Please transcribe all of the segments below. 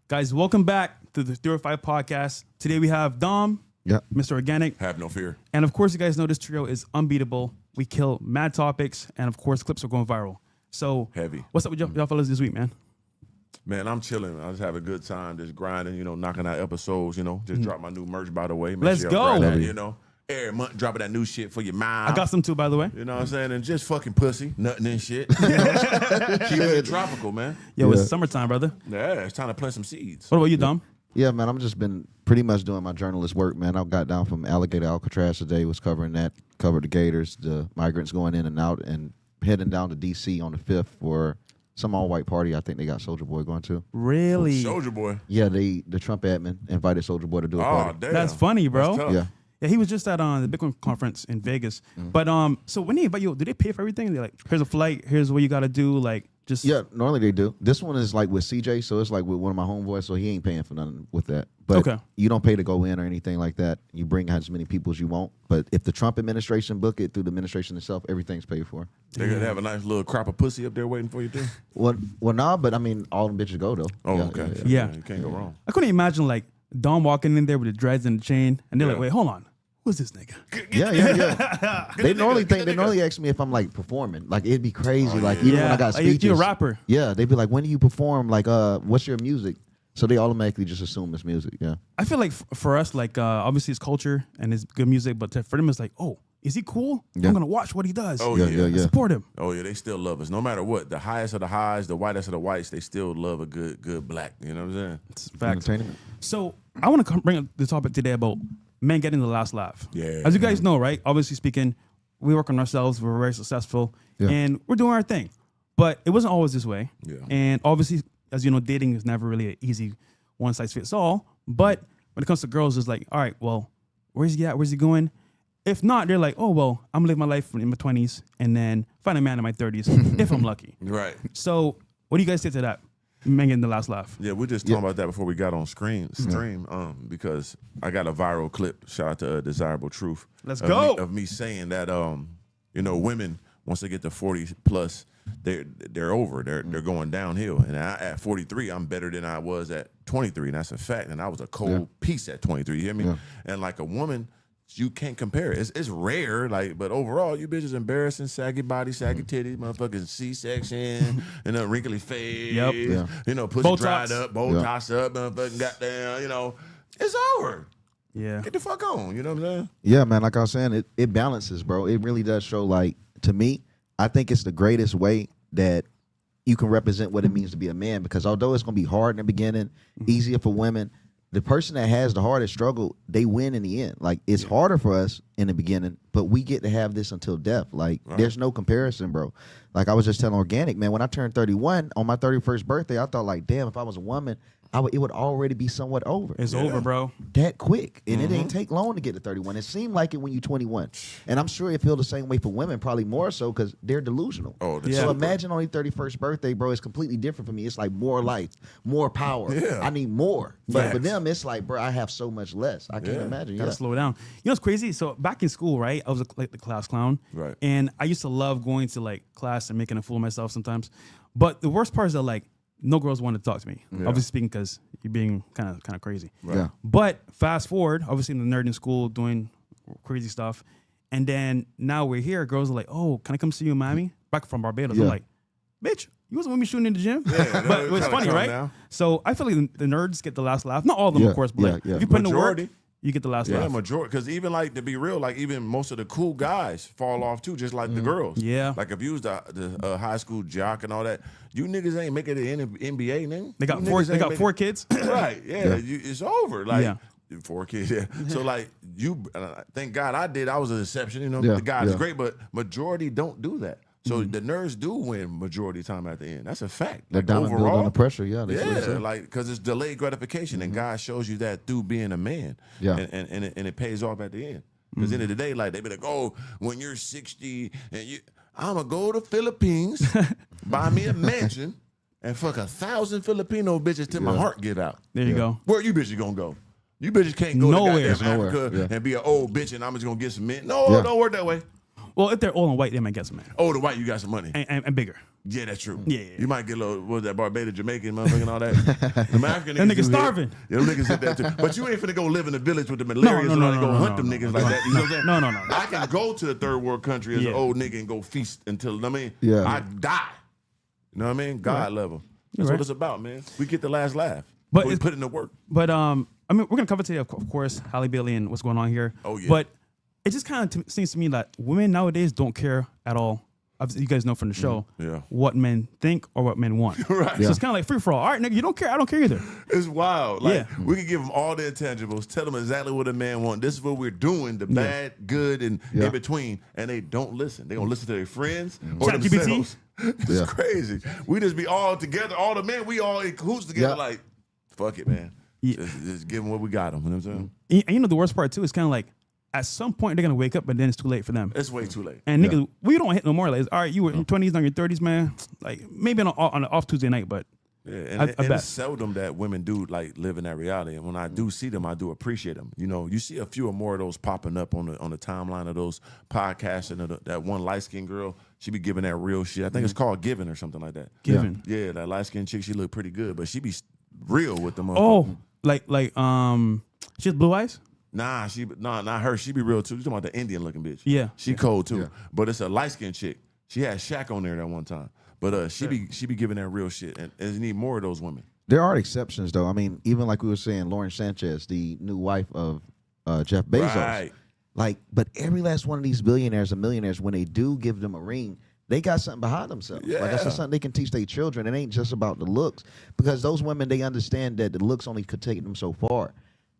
Guys, welcome back to the 305 podcast. Today we have Dom, Mr. Organik. Have no fear. And of course, you guys know this trio is unbeatable. We kill mad topics, and of course, clips are going viral. So, heavy. What's up with y'all fellas this week, man? Man, I'm chilling. I just have a good time, just grinding, knocking out episodes, just drop my new merch, by the way. Let's go. That, every month dropping that new shit for your mind. I got some too, by the way. You know what I'm saying? And just fucking pussy, nothing and shit. Keep it tropical, man. Yo, it's summertime, brother. Yeah, it's time to plant some seeds. What about you, Dom? Yeah, man, I've just been pretty much doing my journalist work, man. I got down from Alligator, Alcatraz today, was covering that, covered the Gators, the migrants going in and out, and heading down to D.C. on the 5th for some all-white party I think they got Soulja Boy going to. Really? Soulja Boy? Yeah, the Trump admin invited Soulja Boy to do a party. Damn. That's funny, bro. That's tough. Yeah, he was just at the Bitcoin conference in Vegas. But so when they invite you, do they pay for everything? They're like, here's a flight, here's what you got to do, like just. Yeah, normally they do. This one is like with CJ, so it's like with one of my homeboys, so he ain't paying for nothing with that. But you don't pay to go in or anything like that. You bring as many people as you want. But if the Trump administration book it through the administration itself, everything's paid for. They're going to have a nice little crop of pussy up there waiting for you, too? Well, nah, but I mean, all them bitches go, though. Oh, okay. Yeah. You can't go wrong. I couldn't imagine like Dom walking in there with the dreads and the chain, and they're like, wait, hold on. Who's this nigga? Yeah. They normally ask me if I'm like performing. Like it'd be crazy. Like even when I got speeches. You a rapper? Yeah, they'd be like, when do you perform? Like, what's your music? So they automatically just assume it's music. Yeah. I feel like for us, like obviously it's culture and it's good music, but for them it's like, oh, is he cool? Yeah. I'm gonna watch what he does. Oh yeah. Support him. Oh yeah, they still love us. No matter what, the highest of the highs, the whitest of the whites, they still love a good black. You know what I'm saying? It's facts. Entertainment. So I want to bring up the topic today about men getting the last laugh. Yeah. As you guys know, right? Obviously speaking, we work on ourselves. We're very successful, and we're doing our thing. But it wasn't always this way. Yeah. And obviously, as you know, dating is never really an easy one size fits all. But when it comes to girls, it's like, all right, well, where's he at? Where's he going? If not, they're like, oh, well, I'm gonna live my life in my 20s and then find a man in my 30s if I'm lucky. Right. So what do you guys say to that? Men getting the last laugh. Yeah, we're just talking about that before we got on stream, because I got a viral clip. Shout out to DesirableTruth. Let's go. Of me saying that, women once they get to 40 plus, they're over. They're going downhill. And at 43, I'm better than I was at 23, and that's a fact. And I was a cold piece at 23. You hear me? Yeah. And like a woman, you can't compare it. It's rare, but overall, you bitches embarrassing, saggy body, saggy titties, motherfucking C-section, and a wrinkly face, pussy Botox. dried up, Botox up, motherfucking goddamn, it's over. Yeah. Get the fuck on, you know what I'm saying? Yeah, man, like I was saying, it balances, bro. It really does show, to me, I think it's the greatest way that you can represent what it means to be a man, because although it's going to be hard in the beginning, easier for women, the person that has the hardest struggle, they win in the end. Like, it's harder for us in the beginning, but we get to have this until death. Like, there's no comparison, bro. Like, I was just telling Organik, man, when I turned 31, on my 31st birthday, I thought, like, damn, if I was a woman, it would already be somewhat over. It's over, bro. That quick. And it ain't take long to get to 31. It seemed like it when you're 21. And I'm sure it feels the same way for women, probably more so because they're delusional. So imagine on your 31st birthday, bro, it's completely different for me. It's like more life, more power. Yeah. I need more. But for them, it's like, bro, I have so much less. I can't imagine. Gotta slow down. You know what's crazy? So back in school, right, I was the class clown. Right. And I used to love going to class and making a fool of myself sometimes. But the worst part is that no girls wanted to talk to me. Obviously speaking, because you're being kind of crazy. Right. Yeah. But fast forward, obviously in the nerd in school doing crazy stuff, and then now we're here. Girls are like, "Oh, can I come see you in Miami?" Back from Barbados. I'm like, "Bitch, you wasn't with me shooting in the gym." Yeah, but it was funny, right? Now. So I feel like the nerds get the last laugh. Not all of them, of course, but if you put in the work, you get the last laugh. Yeah, majority. Because even to be real, even most of the cool guys fall off too, just like the girls. Yeah. Like if you was the high school jock and all that, you niggas ain't making it in the NBA, nigga. They got four kids. Right. Yeah. It's over. 4 kids. Yeah. So thank God I did. I was an exception. The guys great, but majority don't do that. So the nerds do win majority of the time at the end. That's a fact. They're down and build under pressure, because it's delayed gratification, and God shows you that through being a man. Yeah, and it pays off at the end. Because at the end of the day, they be like, oh, when you're 60, and I'm gonna go to Philippines, buy me a mansion, and fuck 1,000 Filipino bitches till my heart give out. There you go. Where you bitches gonna go? You bitches can't go nowhere. to goddamn Africa and be an old bitch, and I'm just gonna get some mint. No, don't work that way. Well, if they're old and white, they might get some, man. Oh, the white, you got some money. And bigger. Yeah, that's true. Yeah. You might get a little, what was that, Barbados, Jamaican, motherfucker, and all that. The African Them niggas niggas starving. Yeah, them niggas hit that too. But you ain't finna go live in the village with the malarias and all that, go hunt them niggas like that. You know what I'm saying? No. I can go to a third world country as an old nigga and go feast until, I die. You know what I mean? God level. That's what it's about, man. We get the last laugh. But we put in the work. But I mean, we're gonna cover today, of course, Halle Bailey and what's going on here. Oh, yeah. But it just kind of seems to me that women nowadays don't care at all. You guys know from the show what men think or what men want. Right. So it's kind of like free for all. All right, nigga, you don't care. I don't care either. It's wild. Like we can give them all the intangibles, tell them exactly what a man wants. This is what we're doing, the bad, good, and in between. And they don't listen. They gonna listen to their friends or themselves. It's crazy. We just be all together, all the men, we all in cahoots together like, fuck it, man. Just give them what we got them. You know what I'm saying? And you know the worst part too is kind of like, at some point they're gonna wake up, but then it's too late for them. It's way too late. And niggas, we don't hit no more. Like, all right, you were in your 20s, on your 30s, man. Like maybe on an off Tuesday night, but and it's seldom that women do like live in that reality. And when I do see them, I do appreciate them. You know, you see a few or more of those popping up on the timeline of those podcasts, and that one light skinned girl, she be giving that real shit. I think it's called Giving or something like that. Giving. Yeah, that light skinned chick, she look pretty good, but she be real with them. Oh, like she has blue eyes. Nah, not her. She be real too. You talking about the Indian looking bitch? Yeah, she cold too. Yeah. But it's a light skinned chick. She had Shaq on there that one time. But she be giving that real shit, and you need more of those women. There are exceptions though. I mean, even like we were saying, Lauren Sanchez, the new wife of Jeff Bezos. Right. Like, but every last one of these billionaires and millionaires, when they do give them a ring, they got something behind themselves. Yeah. Like that's just something they can teach their children. It ain't just about the looks, because those women, they understand that the looks only could take them so far.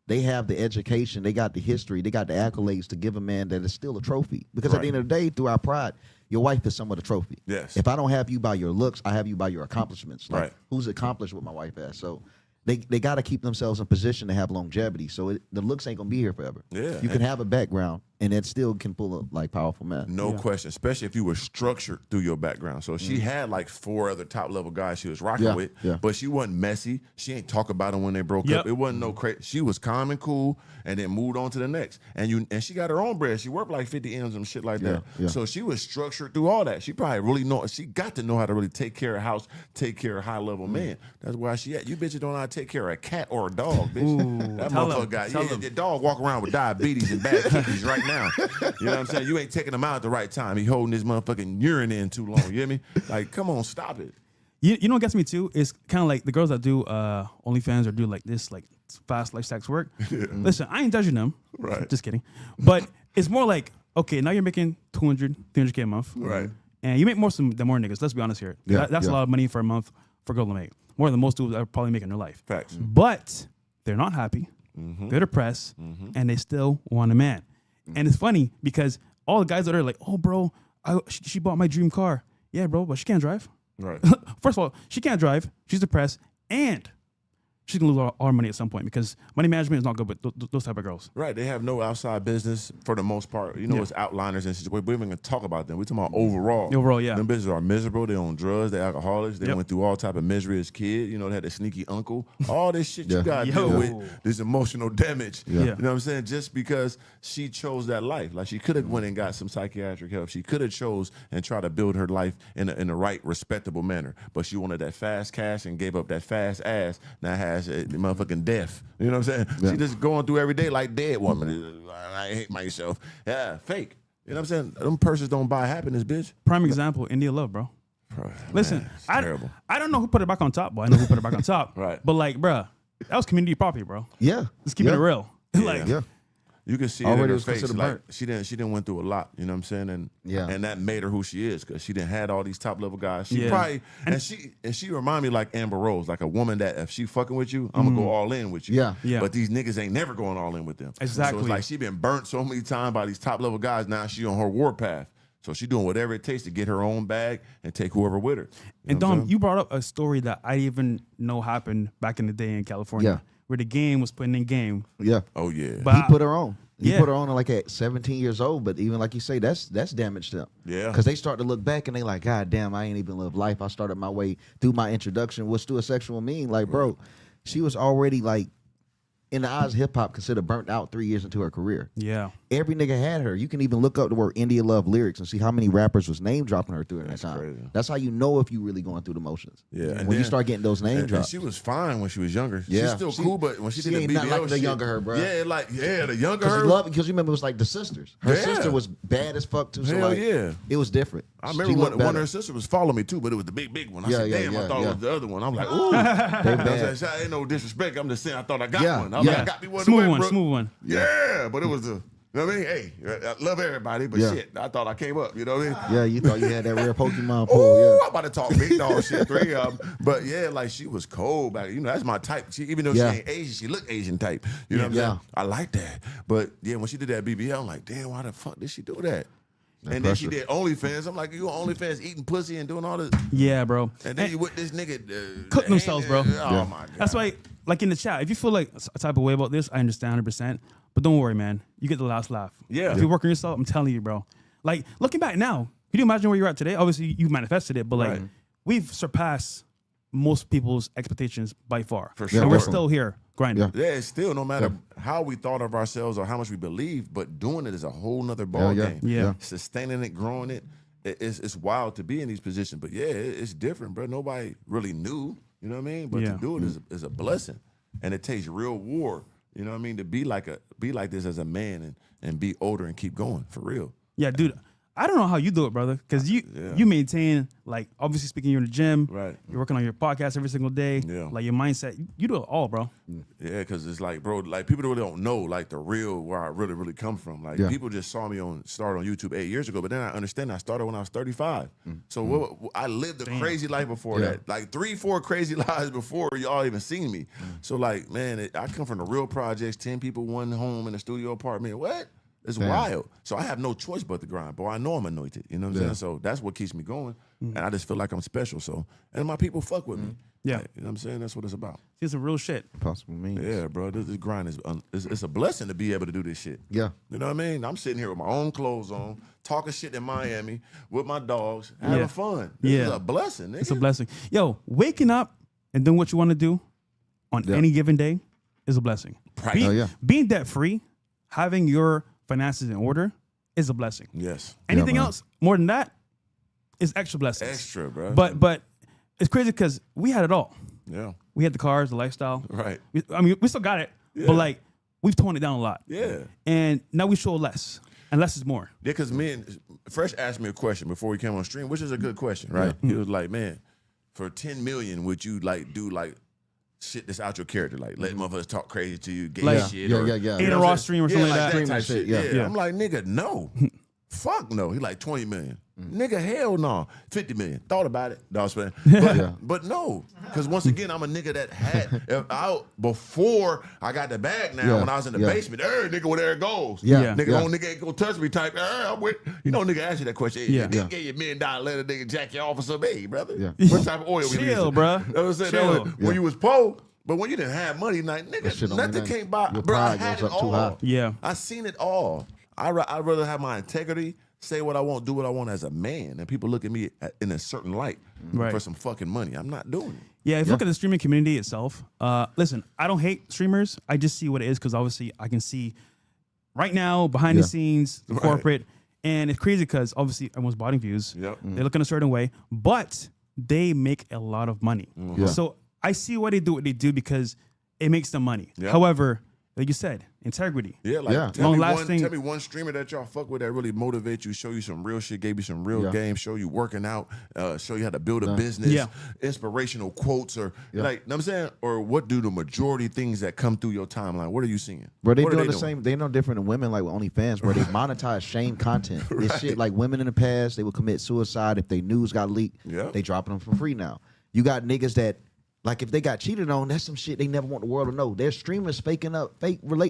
They have the education, they got the history, they got the accolades to give a man that is still a trophy. Because at the end of the day, through our pride, your wife is somewhat a trophy. Yes. If I don't have you by your looks, I have you by your accomplishments. Like, right. Who's accomplished what my wife has? So they got to keep themselves in position to have longevity. So the looks ain't going to be here forever. Yeah. You can have a background, and it still can pull up like powerful men. No question, especially if you were structured through your background. So she had like 4 other top level guys she was rocking with, but she wasn't messy. She ain't talk about them when they broke up. It wasn't no crazy. She was calm and cool, and then moved on to the next. And she got her own bread. She worked like 50 M's and shit like that. Yeah. So she was structured through all that. She probably she got to know how to really take care of house, take care of high level men. That's why she at. You bitches don't know how to take care of a cat or a dog, bitch. Ooh, that motherfucker got your dog walk around with diabetes and bad kidneys right now. You know what I'm saying? You ain't taking him out at the right time. He holding this motherfucking urine in too long. You hear me? Like, come on, stop it. You know what gets me too? Is kind of like the girls that do OnlyFans or do like this, like fast life sex work. Listen, I ain't judging them. Right. Just kidding. But it's more like, okay, now you're making 200, 300K a month. Right. And you make more than more niggas. Let's be honest here. Yeah, That's a lot of money for a month for a girl to make. More than most dudes are probably making in their life. Facts. But they're not happy. They're depressed. And they still want a man. And it's funny because all the guys that are like, oh, bro, she bought my dream car. Yeah, bro, but she can't drive. Right. First of all, she can't drive. She's depressed. And she's going to lose all her money at some point because money management is not good with those type of girls. Right. They have no outside business for the most part. You know, it's outliners and shit. We're even going to talk about them. We're talking about overall. Overall, yeah. Them bitches are miserable. They're on drugs. They're alcoholics. They went through all type of misery as kids. You know, they had a sneaky uncle. All this shit you got to deal with. This emotional damage. You know what I'm saying? Just because she chose that life. Like, she could have went and got some psychiatric help. She could have chose and tried to build her life in the right, respectable manner. But she wanted that fast cash and gave up that fast ass. Now has the motherfucking death. You know what I'm saying? She just going through every day like dead woman. I hate myself. Yeah, fake. You know what I'm saying? Them purses don't buy happiness, bitch. Prime example, India Love, bro. Listen, terrible. I don't know who put it back on top, but I know who put it back on top. Right. But like, bruh, that was community property, bro. Yeah. Let's keep it real. Like, you can see Already it in her was face. considered Like burnt. she didn't went through a lot. You know what I'm saying? And that made her who she is because she didn't had all these top level guys. She probably and she remind me like Amber Rose, like a woman that if she fucking with you, I'm gonna go all in with you. Yeah. But these niggas ain't never going all in with them. Exactly. So it's like she been burnt so many times by these top level guys. Now she on her warpath. So she doing whatever it takes to get her own bag and take whoever with her. And Dom, you brought up a story that I even know happened back in the day in California, where the game was putting in game. Yeah. Oh yeah. But He put her on. He put her on like at 17 years old, but even like you say, that's damaged them. Yeah. Because they start to look back and they like, God damn, I ain't even lived life. I started my way through my introduction. What's to a sexual mean? Like, bro, she was already like in the eyes of hip hop, considered burnt out 3 years into her career. Yeah. Every nigga had her. You can even look up the word India Love lyrics and see how many rappers was name dropping her through that time. Crazy. That's how you know if you really going through the motions. Yeah, when and you start getting those name and drops. she was fine when she was younger. Yeah. She's still cool, but when she did ain't the BBL not like the shit, younger her, bro. Yeah, the younger her. Because you remember it was like the sisters. Her Yeah. sister was bad as fuck too. So Hell like, yeah. it was different. I She remember looked one of better. her sisters was following me too, but it was the big one. I Yeah, said, yeah, damn, yeah, I thought yeah. it was the other one. I'm like, ooh. They I bad. was like, ain't no disrespect. I'm just saying I thought I got Yeah, one. I was yeah. like, I got me one. Smooth too, one, bro. smooth one. Yeah, but it was the. You know what I mean? Hey, I love everybody, but Yeah. shit, I thought I came up. You know what I mean? Yeah, you thought you had that rare Pokemon Oh, pull. Yeah. I'm about to talk big dog shit, 3 of them. But yeah, like she was cold back. You know, that's my type. Even though Yeah. she ain't Asian, she look Asian type. You know what I'm Yeah. saying? I like that. But yeah, when she did that BBL, I'm like, damn, why the fuck did she do that? And then she pressure. did OnlyFans. I'm like, you on OnlyFans eating pussy and doing all this. Yeah, bro. And then you with this nigga. Cook themselves, bro. Oh Yeah. my God. That's why, like in the chat, if you feel like a type of way about this, I understand 100%. But don't worry, man. You get the last laugh. Yeah. If you work on yourself, I'm telling you, bro. Like, looking back now, can you imagine where you're at today? Obviously, you manifested it, but like, Right. we've surpassed most people's expectations by far. For And sure. we're still here grinding. Yeah. Yeah, it's still no matter how we thought of ourselves or how much we believe, but doing it is a whole nother ball Yeah, yeah. game. Yeah. Sustaining it, growing it, it's wild to be in these positions. But yeah, it's different, bro. Nobody really knew, you know what I mean? But Yeah. to do it is a blessing, and it takes real war. You know what I mean? To be like this as a man and be older and keep going for real. Yeah, dude. I don't know how you do it, brother, because you maintain, like, obviously speaking, you're in the gym. Right. You're working on your podcast every single day. Yeah. Like, your mindset. You do it all, bro. Yeah, because it's like, bro, like people really don't know like the real where I really come from. Like Yeah. people just saw me start on YouTube 8 years ago, but then I understand I started when I was 35. So I lived a crazy life before Yeah. that, like 3-4 crazy lives before y'all even seen me. So like, man, I come from the real projects, 10 people, one home in a studio apartment. What? It's wild. So I have no choice but to grind. But I know I'm anointed. You know what I'm saying? So that's what keeps me going. And I just feel like I'm special. So, and my people fuck with me. Yeah. Like, you know what I'm saying? That's what it's about. It's some real shit. Possible means. Yeah, bro. This grind is it's a blessing to be able to do this shit. Yeah. You know what I mean? I'm sitting here with my own clothes on, talking shit in Miami with my dogs, having fun. This is a blessing, nigga. It's a blessing. Yo, waking up and doing what you want to do on any given day is a blessing. Right. Oh, yeah. Being debt free, having your finances in order is a blessing. Yes. Anything man. else more than that is extra blessings. Extra, bro. But it's crazy because we had it all. yeah. We had the cars, the lifestyle. Right. We still got it, but like we've toned it down a lot. Yeah. And now we show less, and less is more. Yeah, because me and Fresh asked me a question before we came on stream, which is a good question, right? He was like, man, for 10 million, would you like do like shit that's out your character, like let motherfuckers talk crazy to you, gay Like- shit, Yeah, or yeah. you Ain't know a what raw I'm stream or saying? something like that. type Stream shit. shit, Yeah. yeah. I'm like, nigga, no. Fuck no. He like 20 million. Nigga, hell no. 50 million. Thought about it. No, I was playing. But no. Because once again, I'm a nigga that had out before I got the bag now. Yeah. When I was in the basement, nigga, where there it goes. Yeah. Nigga, Yeah. don't nigga ain't gonna touch me type. I'm with. You know, nigga ask you that question. Hey, Yeah. Get you $1 million, let a nigga jack you off or something. Hey, brother. Yeah. What type of oil we Chill, using? bruh. You know what I'm saying? Chill. When you was poor, but when you didn't have money, like, That nigga, shit don't nothing mean nothing. came by. Your Bro, I pride had goes it up too all. high. Yeah. I seen it all. I'd rather have my integrity, say what I want, do what I want as a man, and people look at me in a certain light Right. for some fucking money. I'm not doing it. Yeah, if you look at the streaming community itself, listen, I don't hate streamers. I just see what it is because obviously I can see right now behind the scenes, the corporate, and it's crazy because obviously everyone's botting views. Yep. They look in a certain way, but they make a lot of money. Yeah. So I see why they do what they do because it makes them money. Yep. However, like you said, integrity. Yeah, like Yeah. Tell, me one, Long-lasting- tell me one streamer that y'all fuck with that really motivates you, show you some real shit, gave you some real game, show you working out, show you how to build a business, Yeah. inspirational quotes, or like, know what I'm saying? Or what do the majority things that come through your timeline? What are you seeing? Bro, they What are doing the same. They no different than women like with OnlyFans, where they monetize shame content. It's shit like women in the past, they would commit suicide if they news got leaked. Yeah. They dropping them for free now. You got niggas that, like, if they got cheated on, that's some shit they never want the world to know. There's streamers faking up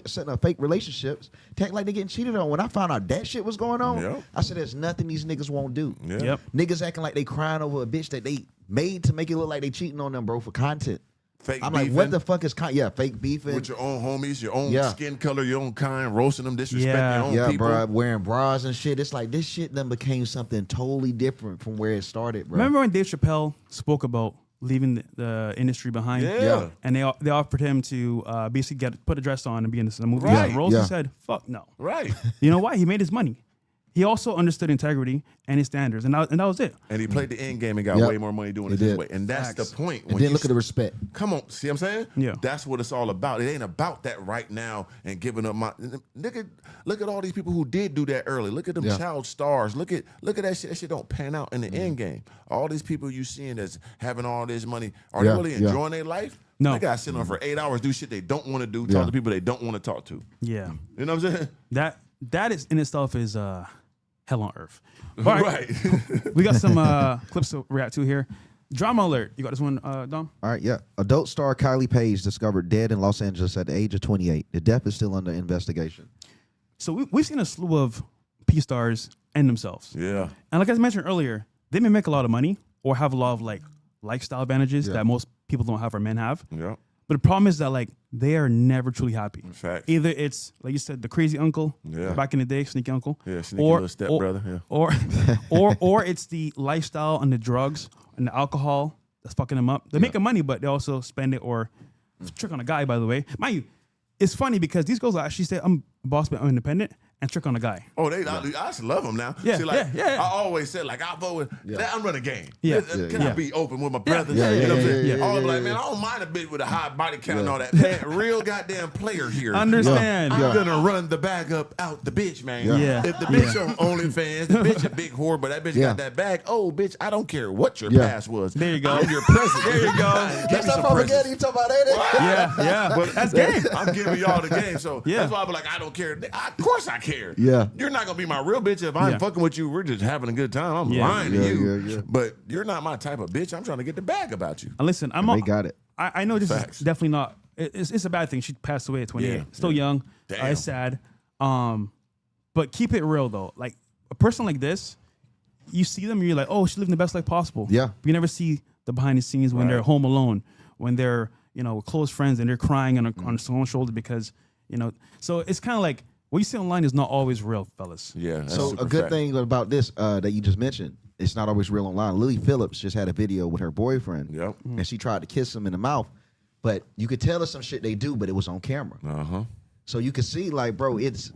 setting up fake relationships, to act like they getting cheated on. When I found out that shit was going on, Yeah. I said there's nothing these niggas won't do. Yeah. Yep. Niggas acting like they crying over a bitch that they made to make it look like they cheating on them, bro, for content. Fake I'm like, beefing what the fuck is fake beefing? with your own homies, your own Yeah. skin color, your own kind, roasting them, disrespecting Yeah. your own Yeah, people. bro, wearing bras and shit. It's like this shit then became something totally different from where it started, bro. Remember when Dave Chappelle spoke about leaving the industry behind. Yeah. And they offered him to basically put a dress on and be in this movie. Right. Roles, Yeah. he said, fuck no. Right. You know why? He made his money. He also understood integrity and his standards, and that was it. And he played the end game and got Yep. way more money doing He it this did. way. And that's Facts. the point. And then look at the respect. Come on, see what I'm saying? Yeah. That's what it's all about. It ain't about that right now and giving up my look at all these people who did do that early. Look at them Yeah. child stars. Look at that shit. That shit don't pan out in the end game. All these people you seeing that's having all this money, are Yeah, they really yeah. enjoying their life? No. They gotta sit on for 8 hours, do shit they don't want to do, Yeah. talk to people they don't want to talk to. Yeah. You know what I'm saying? That is in itself is hell on earth. All right. Right. We got some clips to react to here. Drama alert. You got this one, Dom? All right, yeah. Adult star Kylie Page discovered dead in Los Angeles at the age of 28. The death is still under investigation. So we've seen a slew of P stars end themselves. Yeah. And like I mentioned earlier, they may make a lot of money or have a lot of like lifestyle advantages Yeah. that most people don't have or men have. Yeah. But the problem is that like they are never truly happy. Facts. Either it's like you said, the crazy uncle Yeah. back in the day, sneaky uncle, Yeah, sneaky little stepbrother, yeah. or it's the lifestyle and the drugs and the alcohol that's fucking them up. They're making money, but they also spend it or trick on a guy. By the way, mind you, it's funny because these girls actually say I'm a boss, but I'm independent, and trick on a guy. Oh, I just love them now. Yeah, See, like, yeah. I always said, like, I vote with, I'm running a game. Yeah. Can I be open with my brothers? Yeah, you know what I'm yeah, saying? yeah, I was yeah, like, yeah. man, I don't mind a bitch with a high body count and all that. Man, real goddamn player here. Understand? I'm gonna run the bag up out the bitch, man. Yeah. If the bitch on OnlyFans, the bitch a big whore, but that bitch got that bag. Oh, bitch, I don't care what your past was. There you go. I'm your present. There you go. Give me some presents. you talking about, ain't it? Yeah, But that's game. I'm giving y'all the game, so Yeah. that's why I'm like, I don't care. Of course I care. Yeah. You're not gonna be my real bitch if I'm Yeah. fucking with you. We're just having a good time. I'm Yeah. lying Yeah, to you. yeah, yeah. But you're not my type of bitch. I'm trying to get the bag about you. And listen, They got it. I know this Facts. is definitely not. It's a bad thing. She passed away at 28. Yeah, Still young. Damn. It's sad. But keep it real though. Like a person like this, you see them, you're like, oh, she's living the best life possible. Yeah. But you never see the behind the scenes when they're home alone, when they're with close friends and they're crying on someone's shoulder because So it's kind of like what you see online is not always real, fellas. Yeah. That's So super a good fact. thing about this that you just mentioned, it's not always real online. Lily Phillips just had a video with her boyfriend, Yep. and she tried to kiss him in the mouth, but you could tell it's some shit they do, but it was on camera. Uh-huh. So you could see, like, bro, it's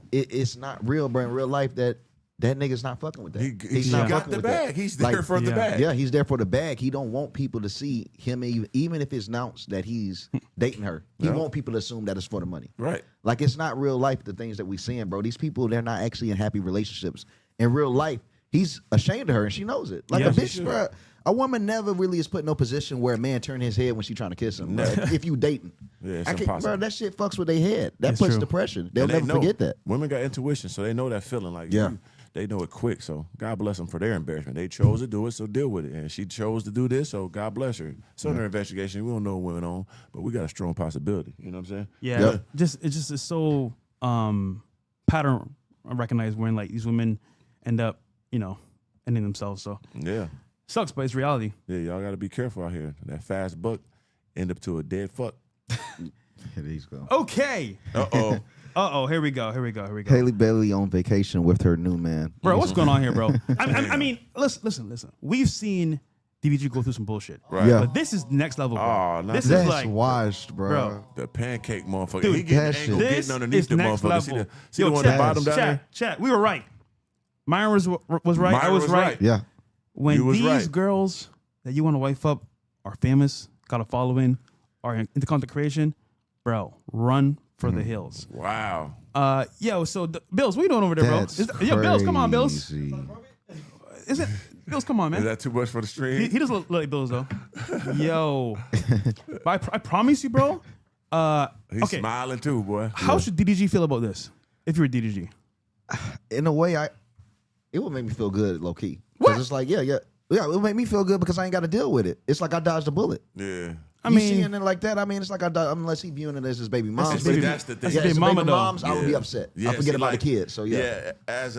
not real, bro. In real life, that nigga's not fucking with that. He not got fucking the with bag. that. He's there Like, for the yeah. bag. Yeah, he's there for the bag. He don't want people to see him, even if it's announced that he's dating her. He Yeah. want people to assume that it's for the money. Right. Like, it's not real life, the things that we seeing, bro. These people, they're not actually in happy relationships. In real life, he's ashamed of her, and she knows it. Like, Yeah, a she bitch, should. bro, a woman never really is put in no position where a man turn his head when she trying to kiss him. bro. Never. If you dating. Yeah, it's I can't, impossible. bro, that shit fucks with their head. That It's puts true. depression. They'll And they never know. forget that. Women got intuition, so they know that feeling. Like, Yeah. they know it quick. So God bless them for their embarrassment. They chose to do it, so deal with it. And she chose to do this, so God bless her. It's under investigation. We don't know what went on, but we got a strong possibility. You know what I'm saying? Yeah, Yep. it's so pattern recognized when like these women end up ending themselves. So Yeah. sucks, but it's reality. Yeah, y'all got to be careful out here. That fast buck end up to a dead fuck. Here these go. Okay. Uh-oh. Here we go. Haley Bailey on vacation with her new man. Bro, what's going on here, bro? I mean, listen. We've seen DVG go through some bullshit. Right. Yeah. But this is next level, bro. Oh, not this That's is like, washed, bro. bro. The pancake motherfucker. Dude, he getting that angle, shit. this getting underneath is the next motherfucker. level. See the one at the bottom down there? Chat, we were right. Myron was right. I Myron was was right. right. Yeah. When You was these right. girls that you want to wife up are famous, got a following, are into content creation, bro, run for the hills. Wow. So Bills, what you doing over there, That's bro? Bills, come on, Bills. crazy. Is it Bills? Come on, Is man. that too much for the stream? He does look like Bills though. Yo, but I promise you, bro. He's okay. smiling too, boy. How should DDG feel about this? If you were DDG, In a way, it would make me feel good, low key. What? Because it's like, yeah, it would make me feel good because I ain't got to deal with it. It's like I dodged a bullet. Yeah. I You mean, seeing it like that, I mean, it's like I dodged, unless he viewing it as his baby mom. his See, baby- that's the thing. that's Yeah, his as baby a baby mama, though. moms, I would be upset. Yeah, I forget see, about like, the kids. So yeah. as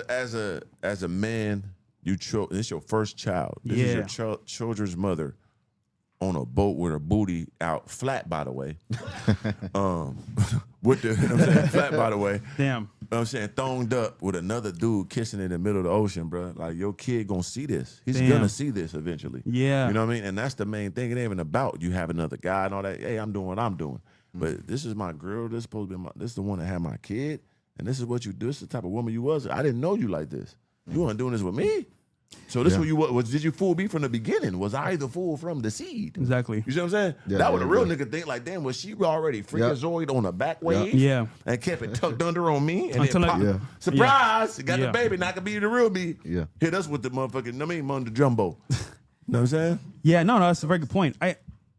a man, you chose. This your first child. This is your children's mother on a boat with her booty out flat. By the way, with the you know what I'm saying, flat. By the way, damn. what I'm saying, thonged up with another dude kissing in the middle of the ocean, bro. Like, your kid gonna see this. He's gonna see this eventually. Yeah. You know what I mean? And that's the main thing. It ain't even about you have another guy and all that. Hey, I'm doing what I'm doing. But this is my girl. This is supposed to be this is the one that had my kid. And this is what you do. This is the type of woman you was. I didn't know you like this. You weren't doing this with me. So this is what you was. Did you fool me from the beginning? Was I the fool from the seed? Exactly. You see what I'm saying? Yeah, that was a real nigga think. Like, damn, was she already freakazoid on the back wave? Yeah. And kept it tucked under on me. And Until then I- pop, Yeah. surprise, got Yeah. the baby. Now I can be the real me. Yeah. Hit us with the motherfucking, mumbo jumbo. You know what I'm saying? Yeah, no, that's a very good point. I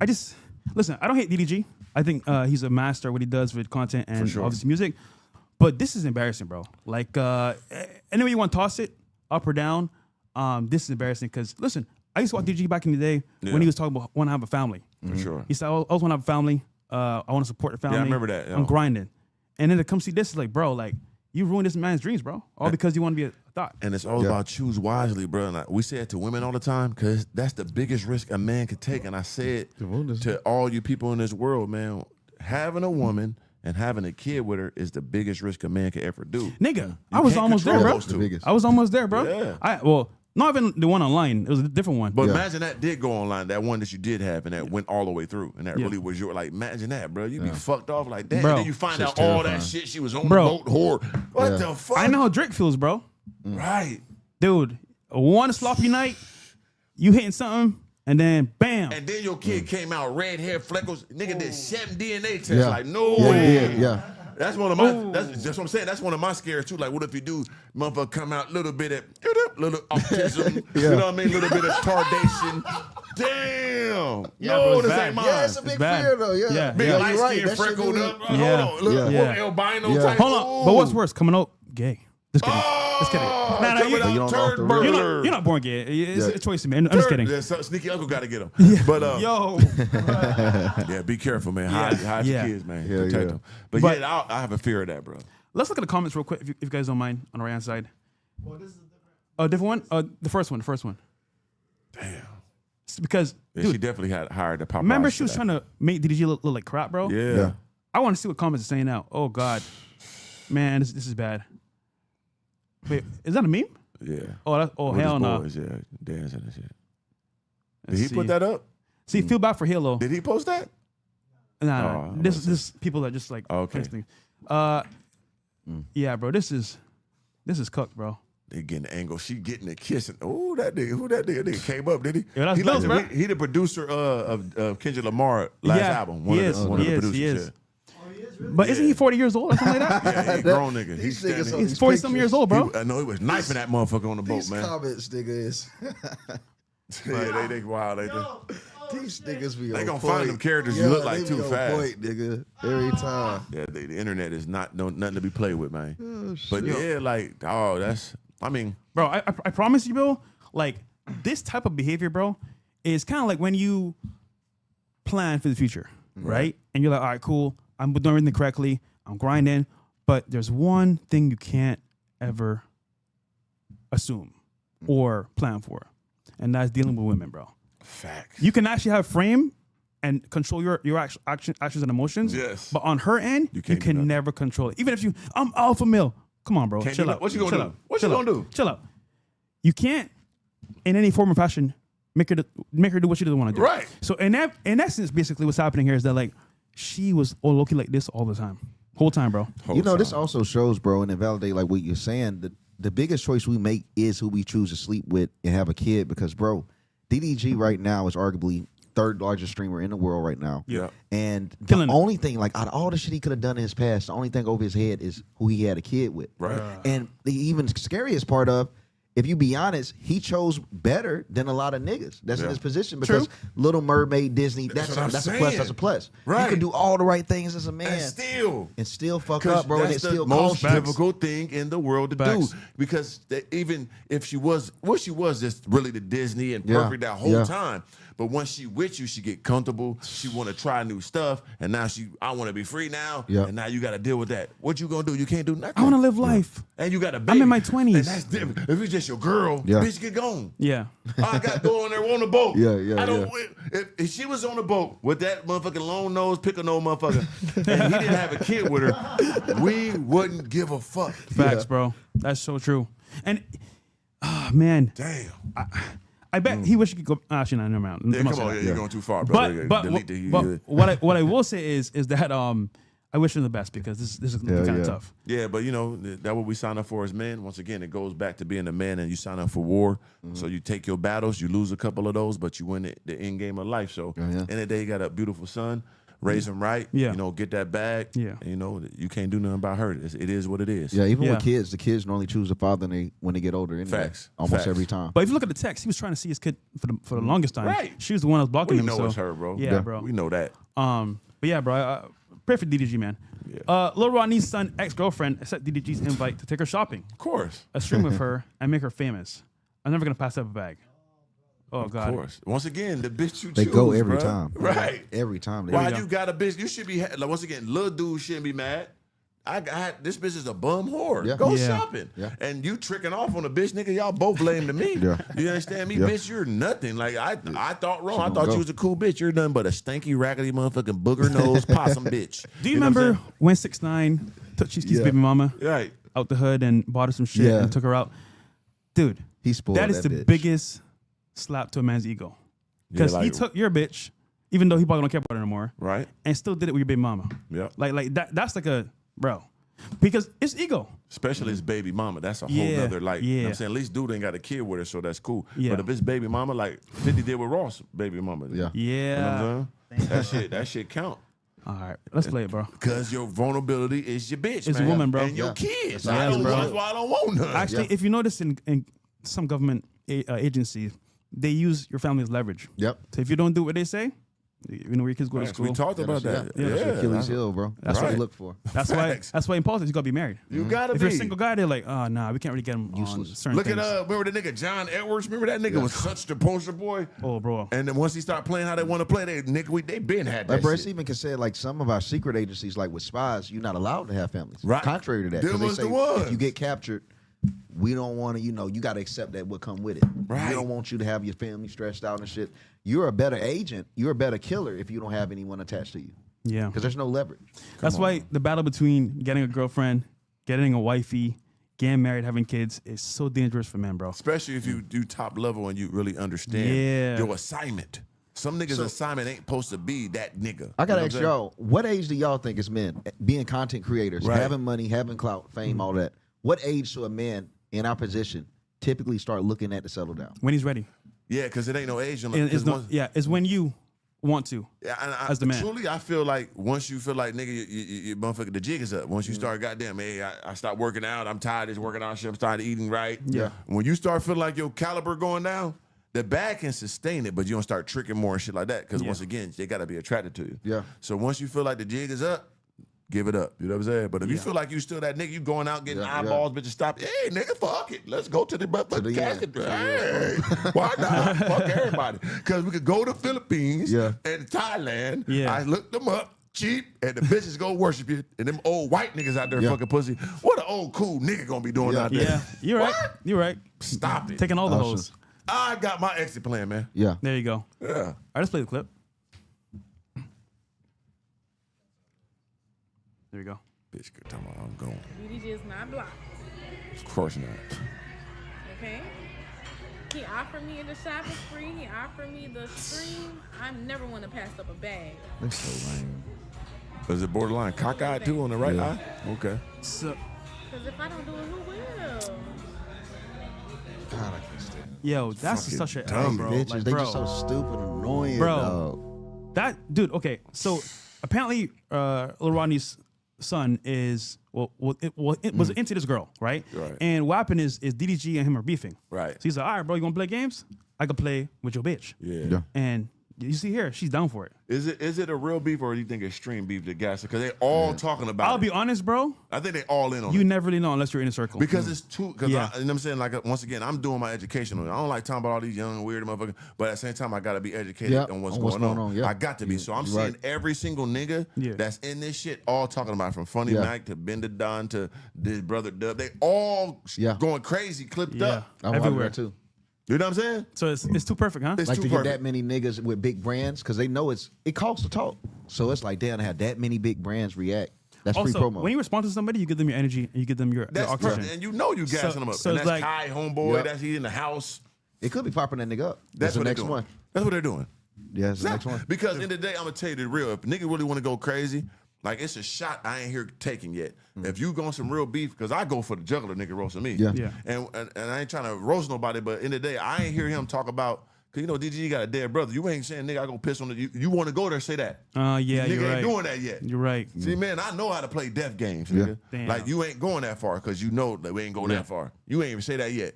just listen. I don't hate DDG. I think he's a master at what he does with content and sure. obviously music. But this is embarrassing, bro. Like, anyway you want to toss it, up or down, this is embarrassing because listen, I used to watch DDG back in the day when he was talking about want to have a family. For sure. He said, I always want to have a family. I want to support the family. Yeah, I remember that, yo. I'm grinding. And then to come see this is like, bro, like you ruined this man's dreams, bro. All because you want to be a thought. And it's all about choose wisely, bro. And we say it to women all the time because that's the biggest risk a man could take. And I say it to all you people in this world, man. Having a woman and having a kid with her is the biggest risk a man could ever do. Nigga, I was can't almost there, control bro. those two. The biggest. I was almost there, bro. Yeah. Well, not even the one online. It was a different one. But imagine that did go online, that one that you did have, and that went all the way through, and that Yeah. really was your, like, imagine that, bro. You'd be fucked off like that. Bro. And then you find out Shit's all terrifying. that shit. She was on Bro. the boat, whore. What the fuck? I know how Drake feels, bro. Right. Dude, one sloppy night, you hitting something, and then bam. And then your kid came out, red hair, freckles. Nigga did 7 DNA tests. Yeah. Like, no Yeah, way. he did, yeah. That's one of my, that's what I'm saying. That's one of my scares too. Like, what if you do, motherfucker come out little bit of, little autism, you know what I mean? Little bit of tardation. Damn. Yeah, no, bro, it's this bad. ain't mine. Yeah, it's a big bad. fear though. Yeah, Yeah. Big Yeah, light you're right. skin, That shit freckled really- up. Yeah. Hold on. Look, Yeah. albino Yeah. type. Hold on. But what's worse, coming out gay? Just kidding. Just kidding. Oh, Nah, coming you out you don't know turd if the burglar. real- you're not born gay. It's Yeah. a choice, man. I'm just kidding. Yeah, sneaky uncle got to get him. But Yo. yeah, be careful, man. Hide Yeah. your kids, man. Yeah, Protect yeah. them. But yeah, I have a fear of that, bro. Let's look at the comments real quick, if you guys don't mind, on the right hand side. Oh, different one? The first one. Damn. It's because, Yeah, dude, she definitely had hired the paparazzi. remember she was for trying to make DDG look like crap, bro? that. Yeah. Yeah. I want to see what comments are saying now. Oh, God. Man, this is bad. Wait, is that a meme? Yeah. Oh, With hell his no. boys, yeah, dancing and shit. Did Let's he see. put that up? See, feel bad for Halo. Did he post that? Nah. Oh, This people that just like Okay. posting. Yeah, bro. This is cooked, bro. They getting the angle. She getting the kissing. Oh, that nigga. Who that nigga? That nigga came up, did he? Yeah, that's he, Bills, bro. he the producer of Kendrick Lamar last Yeah, album. he is. One of He the is. producers. He is. Yeah. But isn't he 40 years old or something like that? Yeah, he a grown nigga. He's These niggas standing. on He's these 40 something years old, bro. I know he was knifing that motherfucker on the boat, These man. comments, nigga, is Yeah, they wild. these niggas be They on gonna point. find them characters you Yeah, look like they too be on fast. point, nigga, every time. Yeah, the internet is nothing to be played with, man. But yeah, like, oh, that's. I mean, Bro, I promise you, bro, like this type of behavior, bro, is kind of like when you plan for the future, right? And you're like, all right, cool. I'm doing everything correctly. I'm grinding. But there's one thing you can't ever assume or plan for. And that's dealing with women, bro. facts. You can actually have frame and control your actions and emotions. Yes. But on her end, you can't do can nothing. never control it. Even if I'm alpha male. Come on, bro. Can't Chill do out. that. What you gonna Chill do? out. What you Chill gonna out. do? Chill out. You can't, in any form or fashion, make her do what she doesn't want to do. Right. So in essence, basically, what's happening here is that like she was low-key like this all the time, whole time, bro. You know, this also shows, bro, and invalidate like what you're saying. The biggest choice we make is who we choose to sleep with and have a kid. Because, bro, DDG right now is arguably third largest streamer in the world right now. Yeah. And the Killing it. only thing, like out of all the shit he could have done in his past, the only thing over his head is who he had a kid with. Right. And the even scariest part of, if you be honest, he chose better than a lot of niggas that's in Yeah. his position because Little Mermaid, Disney, that's what I'm a plus. saying. That's a plus. Right. You can do all the right things as a man And still fuck 'cause up, bro. And it that's the still most costs you. difficult thing in the world to Facts. do. Because even if she was just really the Disney and Yeah. perfect that whole Yeah. time. But once she with you, she get comfortable. She want to try new stuff, and now I want to be free now. Yeah. And now you got to deal with that. What you gonna do? You can't do nothing. I want to live life. And you got a baby. I'm in my 20s. And that's different. If it's just That's your girl. Yeah. Bitch, get gone. Yeah. I got to go on there on the boat. Yeah, I don't. If she was on the boat with that motherfucking long nose, pick a nose motherfucker, and he didn't have a kid with her, we wouldn't give a fuck. Facts, bro. That's so true. And man, Damn. I bet he wish he could go. Actually, no, never mind. Yeah, come on, you're going too far, bro. But Delete what I will say is that I wish him the best because this is kind of tough. Yeah, but you know, that's what we sign up for as men. Once again, it goes back to being a man, and you sign up for war. So you take your battles, you lose a couple of those, but you win the end game of life. So end of the day, you got a beautiful son, raise him right, you know, get that bag. Yeah. And, you know, you can't do nothing about her. It is what it is. Yeah, even with kids, the kids normally choose the father when they get older anyway. Facts. Almost every time. But if you look at the text, he was trying to see his kid for the longest time. Right. She was the one that was blocking him. We know it's her, bro. Yeah, bro. We know that. But yeah, bro. Pray for DDG, man. Yeah. Lil Rodney's son, ex-girlfriend, accepted DDG's invite to take her shopping. Of course. A stream with her and make her famous. I'm never gonna pass up a bag. Oh God. Of course. Once again, the bitch you choose. They go every bro. time. Right. Every time. Why you got a bitch? You should be like, once again, little dude shouldn't be mad. This bitch is a bum whore. Yeah. Go Yeah. shopping. Yeah. And you tricking off on a bitch, nigga. Y'all both lame to me. Yeah. You understand me, Yeah. bitch? You're nothing. Like I thought wrong. I don't thought go. you was a cool bitch. You're nothing but a stanky, raggedy motherfucking booger nose possum bitch. Do you know what I'm remember when 6ix9ine took Cheese's baby mama Right. out the hood and bought her some shit and took her out? Dude, He spoiled that is the bitch. biggest slap to a man's ego. Because he took your bitch, even though he probably don't care about her anymore, Right. and still did it with your baby mama. Yeah. Like that's like a bro. Because it's ego. Especially his baby mama. That's a whole nother, like, you know what I'm saying? At least dude ain't got a kid with her, so that's cool. Yeah. But if it's baby mama, like 50 did with Ross, baby mama. Yeah. You know what I'm saying? That shit count. All right, let's play it, bro. Because your vulnerability is your bitch, It's man. a woman, bro. And your kids. Yes, That's bro. why I don't want none. Actually, if you notice in some government agencies, they use your family as leverage. Yep. So if you don't do what they say, you know where your kids go to school. We talked about that. Yeah. That's Achilles heel, bro. That's what you look for. That's why in politics you gotta be married. You gotta If be. you're a single guy, they're like, oh nah, we can't really get him on certain Look things. at remember the nigga John Edwards? Remember that nigga was such the poster boy? Oh, bro. And then once he started playing how they want to play, they been had that Like Brett shit. even can say, like, some of our secret agencies, like with spies, you're not allowed to have families. Right. Contrary to that. Them 'Cause they was say the ones. if you get captured, we don't want to, you got to accept that what come with it. Right. We don't want you to have your family stressed out and shit. You're a better agent. You're a better killer if you don't have anyone attached to you. Yeah. Because there's no leverage. That's why the battle between getting a girlfriend, getting a wifey, getting married, having kids is so dangerous for men, bro. Especially if you do top level and you really understand your assignment. Some niggas' assignment ain't supposed to be that nigga. I got to You know ask what I'm y'all, what age do y'all think is men? Being content creators, Right. having money, having clout, fame, all that. What age should a man in our position typically start looking at to settle down? When he's ready. Yeah, because it ain't no age. It's when you want to. Yeah, and as the man. Truly, I feel like once you feel like, nigga, you motherfucker, the jig is up. Once you start, goddamn, hey, I start working out. I'm tired of this working out shit. I'm tired of eating right. Yeah. When you start feeling like your caliber going down, the bag can sustain it, but you don't start tricking more and shit like that. Because once again, they got to be attracted to you. Yeah. So once you feel like the jig is up, give it up. You know what I'm saying? But if you feel like you still that nigga, you going out getting eyeballs, bitches stop. Hey, nigga, fuck it. Let's go to the casket. Hey, why not? Fuck everybody. Because we could go to Philippines and Thailand. Yeah. I looked them up. Cheap, and the bitches go worship you, and them old white niggas out there fucking pussy. What an old cool nigga gonna be doing out there? Yeah, you're right. What? You're right. Stop it. Taking all the hoes. I got my exit plan, man. Yeah. There you go. Yeah. All right, let's play the clip. There you go. Bitch, good time I'm going. DDG is not blocked. Of course not. Okay? He offered me the shopping spree. He offered me the stream. I never want to pass up a bag. That's so lame. Is it borderline cockeyed too on the right eye? Okay. So, Because if I don't do it, who will? God, I can't stand it. yo, that's Fucking such a dumb L, bro. Bitches, Like, they bro, just so stupid and annoying, Bro. dog. that dude. Okay, so apparently, Lil Rodney's son is was into this girl, right? Right. And what happened is DDG and him are beefing. Right. So he's like, all right, bro, you want to play games? I could play with your bitch. Yeah. Yeah. And You see here, she's down for it. Is it a real beef or do you think it's stream beef to gas? Because they all talking about I'll it. be honest, bro. I think they all in on it. You never really know unless you're in a circle. Because it's too, because Yeah. you know what I'm saying? Like, once again, I'm doing my education on it. I don't like talking about all these young, weird motherfuckers, but at the same time, I got to be educated on what's going on. Yeah. I got to be. So I'm seeing every single nigga that's in this shit all talking about it, from Funny Mac to Bender Don to this brother Dub. They all going crazy, clipped up. I'm everywhere too. You know what I'm saying? So it's too perfect, huh? It's Like too to get perfect. that many niggas with big brands because they know it costs to talk. So it's like, damn, to have that many big brands react. That's free Also, promo. when you respond to somebody, you give them your energy and you give them your That's oxygen. perfect. And you know you gassing them up. So and it's that's like- Kai, homeboy. That's he in the house. It could be popping that nigga up. That's the what next they're doing. one. That's what they're doing. Yeah, it's the next one. Because in the day, I'm gonna tell you the real. If nigga really want to go crazy, like, it's a shot I ain't here taking yet. If you go on some real beef, because I go for the juggler nigga roasting me. Yeah. And I ain't trying to roast nobody, but in the day, I ain't hear him talk about, because you know DG got a dead brother. You ain't saying nigga I go piss on it. You want to go there, say that. Yeah, nigga you're ain't right. doing that yet. You're right. See, man, I know how to play death games, nigga. Damn. Like, you ain't going that far because you know that we ain't going that far. You ain't even say that yet.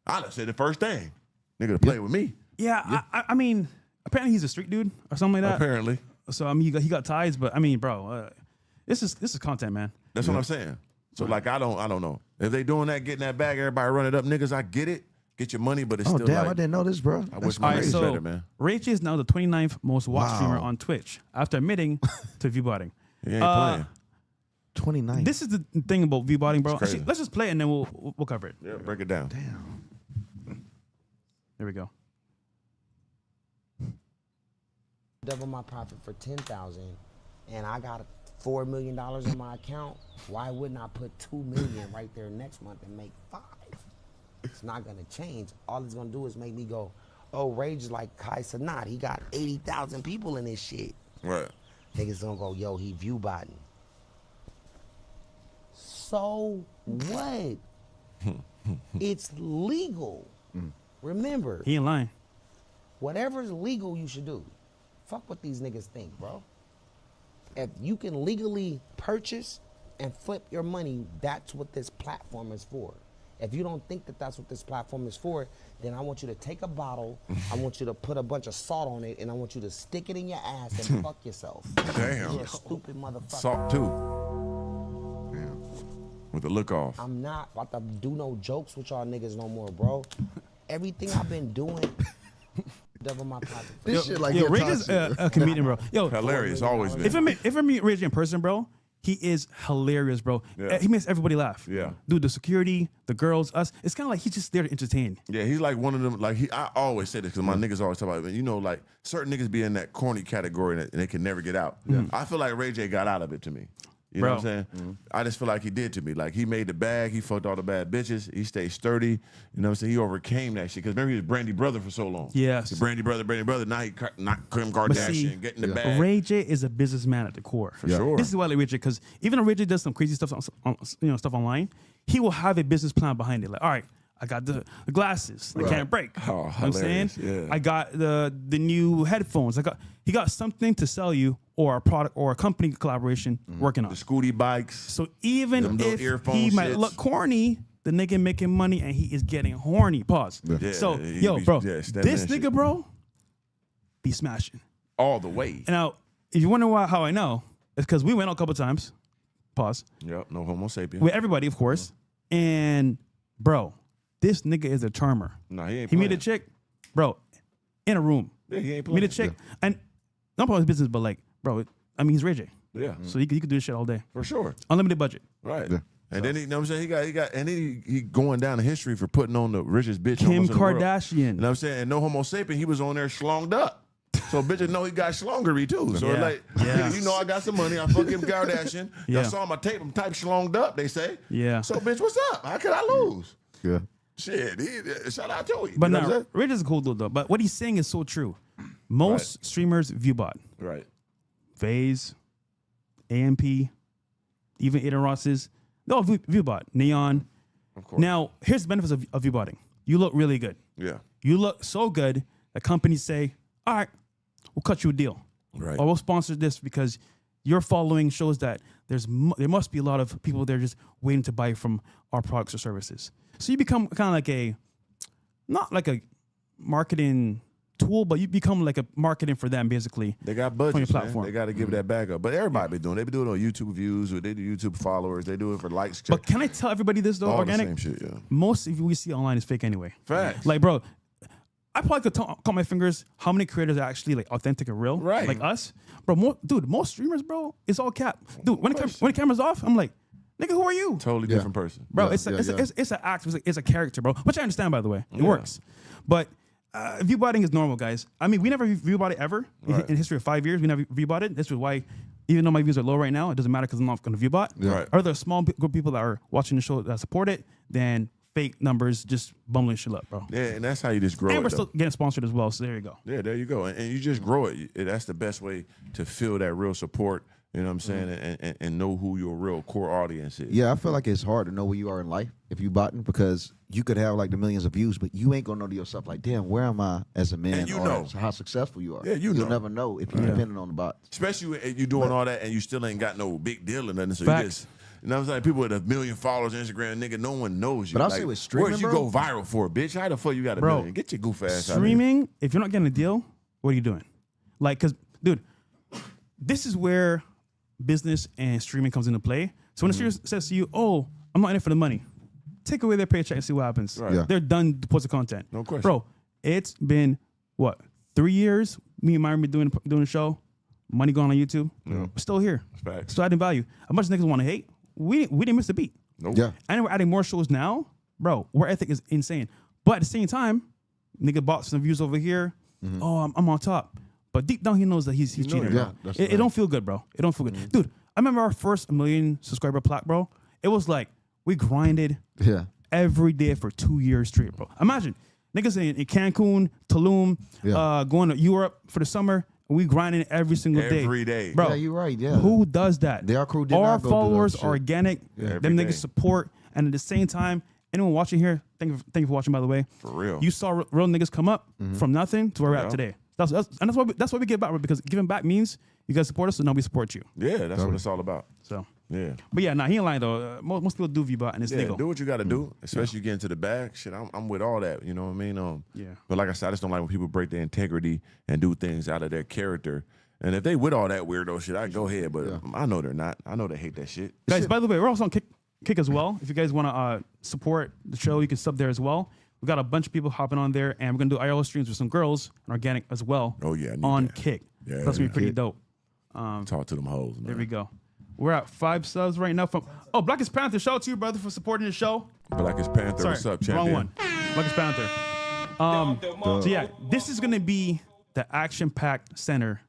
I done said the first thing. Nigga to play with me. Yeah, I mean, apparently he's a street dude or something like that. Apparently. So I mean, he got ties, but I mean, bro, this is content, man. That's what I'm saying. So like, I don't know. If they doing that, getting that bag, everybody run it up, niggas, I get it. Get your money, but it's Oh, still damn, like, I didn't know this, bro. I wish All my right, race so better, man. Ray J is now the 29th most watched streamer on Twitch after admitting to viewbotting. He ain't playing. 29. This is the thing about viewbotting, bro. crazy. Actually, let's just play it and then we'll cover it. Yeah, break it down. There we go. Double my profit for 10,000 and I got $4 million in my account, why wouldn't I put $2 million right there next month and make 5? It's not gonna change. All it's gonna do is make me go, oh, Rage is like Kai Sanat. He got 80,000 people in this shit. Right. Niggas gonna go, yo, he view botting. So what? It's legal. Remember, He ain't lying. whatever's legal, you should do. Fuck what these niggas think, bro. If you can legally purchase and flip your money, that's what this platform is for. If you don't think that that's what this platform is for, then I want you to take a bottle, I want you to put a bunch of salt on it, and I want you to stick it in your ass and fuck yourself. Damn. You're a stupid motherfucker. Salt too. Damn. With the look off. I'm not about to do no jokes with y'all niggas no more, bro. Everything I've been doing, double my pocket. This shit like Yo, your Ray top is shit. a comedian, bro. Yo, Hilarious, always been. if I meet Ray J in person, bro, he is hilarious, bro. Yeah. He makes everybody laugh. Yeah. Dude, the security, the girls, us. It's kind of like he's just there to entertain. Yeah, he's like one of them. Like, I always say this because my niggas always talk about it. You know, like, certain niggas be in that corny category and they can never get out. I feel like Ray J got out of it to me. You know what I'm saying? I just feel like he did to me. Like, he made the bag. He fucked all the bad bitches. He stayed sturdy. You know what I'm saying? He overcame that shit. Because remember, he was Brandy brother for so long. Yes. The Brandy brother. Now he not Kim Kardashian, getting the bag. Ray J is a businessman at the core. For sure. This is why I like Ray J, because even though Ray J does some crazy stuff on stuff online, he will have a business plan behind it. Like, all right, I got the glasses. I can't break. Oh, You know what I'm saying? hilarious, yeah. I got the new headphones. He got something to sell you, or a product or a company collaboration working on. The Scooty bikes. So even Them little if earphone he might shits. look corny, the nigga making money and he is getting horny. Pause. Yeah, So he yo, be- bro, yeah, this standing that nigga, shit. bro, be smashing. All the way. And now, if you wonder how I know, it's because we went out a couple times. Pause. Yep, no homo sapien. With everybody, of course. And bro, this nigga is a charmer. Nah, he ain't He meet playing. a chick, bro, in a room. Yeah, he ain't Meet playing. a chick, and not part of his business, but like, bro, I mean, he's Ray J. Yeah, So he could do this shit all day. for sure. Unlimited budget. Right. And then he, you know what I'm saying? He got, and then he going down in history for putting on the richest bitch. Kim almost in the world. Kardashian. You know what I'm saying? And no homo sapien, he was on there schlonged up. So bitches know he got schlongery too. So Yeah. like, Yeah. you know I got some money. I fuck Kim Kardashian. Yeah. Y'all saw my tape. I'm type schlonged up, they say. Yeah. So bitch, what's up? How could I lose? Yeah. Shit, shout out to you. But You know what I'm no, saying? Ray J is a cool dude though. But what he's saying is so true. Most streamers viewbot. Right. FaZe, AMP, even Aiden Ross's, they're all viewbot. Neon. Of course. Now, here's the benefits of viewbotting. You look really good. Yeah. You look so good that companies say, all right, we'll cut you a deal. Right. Or we'll sponsor this because your following shows that there must be a lot of people there just waiting to buy from our products or services. So you become kind of like not like a marketing tool, but you become like a marketing for them basically. They got your budgets, man. platform. They got to give that back up. But everybody be doing it. They be doing it on YouTube views, or they do YouTube followers. They do it for likes. But can I tell everybody this though, all Organic? the same shit, yeah. Most of what we see online is fake anyway. Facts. Like, bro, I probably could count my fingers how many creators are actually like authentic and real, Right. like us, bro. Most streamers, bro, it's all cap. Dude, when the camera's off, I'm like, nigga, who are you, Totally different person. bro? Yeah, It's an act, it's a character, bro. Which I understand, by the way, it works. But viewbotting is normal, guys. I mean, we never viewbotted ever in history of 5 years. We never viewbotted. This is why, even though my views are low right now, it doesn't matter because I'm not going to viewbot. Right. Are there a small group of people that are watching the show that support it? Then fake numbers just bumbling shit up, bro. Yeah, and that's how you just grow And it. we're though. still getting sponsored as well, so there you go. Yeah, there you go. And you just grow it. That's the best way to feel that real support, you know what I'm saying, and know who your real core audience is. Yeah, I feel like it's hard to know where you are in life if you botting, because you could have like the millions of views, but you ain't gonna know to yourself like, damn, where am I as a man? And you or know. as how successful you are. Yeah, You'll know. never know if you're depending on the bots. Especially when you doing all that and you still ain't got no big deal or nothing. So Facts. you just, you know what I'm saying? People with 1 million followers on Instagram, nigga, no one knows you. But I'll say with streaming, where'd you bro? go viral for, bitch? How the fuck you got a Bro, million? Get your goof ass out of here. Streaming, if you're not getting a deal, what are you doing? Like, because, dude, this is where business and streaming comes into play. So when a streamer says to you, oh, I'm not in it for the money, take away their paycheck and see what happens. Right. Yeah. They're done to post the content. No question. Bro, it's been, what, 3 years? Me and Myron been doing the show. Money going on YouTube. We're still here. Facts. Still adding value. As much as niggas want to hate, we didn't miss a beat. Nope. Yeah. And we're adding more shows now. Bro, work ethic is insane. But at the same time, nigga bought some views over here. Oh, I'm on top. But deep down, he knows that he's cheating, yeah, bro. that's the It thing. don't feel good, bro. It don't feel good. Dude, I remember our first 1 million subscriber plaque, bro. It was like, we grinded Yeah. every day for 2 years straight, bro. Imagine, niggas in Cancun, Tulum, Yeah. going to Europe for the summer. We grinding every single day. Every day. Bro, Yeah, you're right, yeah. who does that? Their crew did Our not go through that followers shit. are organic. Every Them day. niggas support. And at the same time, anyone watching here, thank you for watching, by the way. For real. You saw real niggas come up from nothing to where we're Yeah. at today. That's why we give back, bro, because giving back means you guys support us, so now we support you. Yeah, that's what it's all about. So, Yeah. but yeah, he ain't lying though. Most people do VBot and it's Yeah, legal. do what you got to do, especially you get into the bag. Shit, I'm with all that. You know what I mean? Yeah. But like I said, I just don't like when people break their integrity and do things out of their character. And if they with all that weirdo shit, I go ahead. But I know they're not. I know they hate that shit. Guys, by the way, we're also on Kick as well. If you guys want to support the show, you can sub there as well. We got a bunch of people hopping on there, and we're gonna do IRL streams with some girls and organic as well. Oh, yeah, I need on that. Kick. Yeah, That's gonna be pretty Kick. dope. Talk to them hoes, man. There we go. We're at 5 subs right now from Blackest Panther. Shout out to you, brother, for supporting the show. Blackest Panther, Sorry, what's up, champion? wrong one. Blackest Panther. So yeah, this is gonna be the action-packed center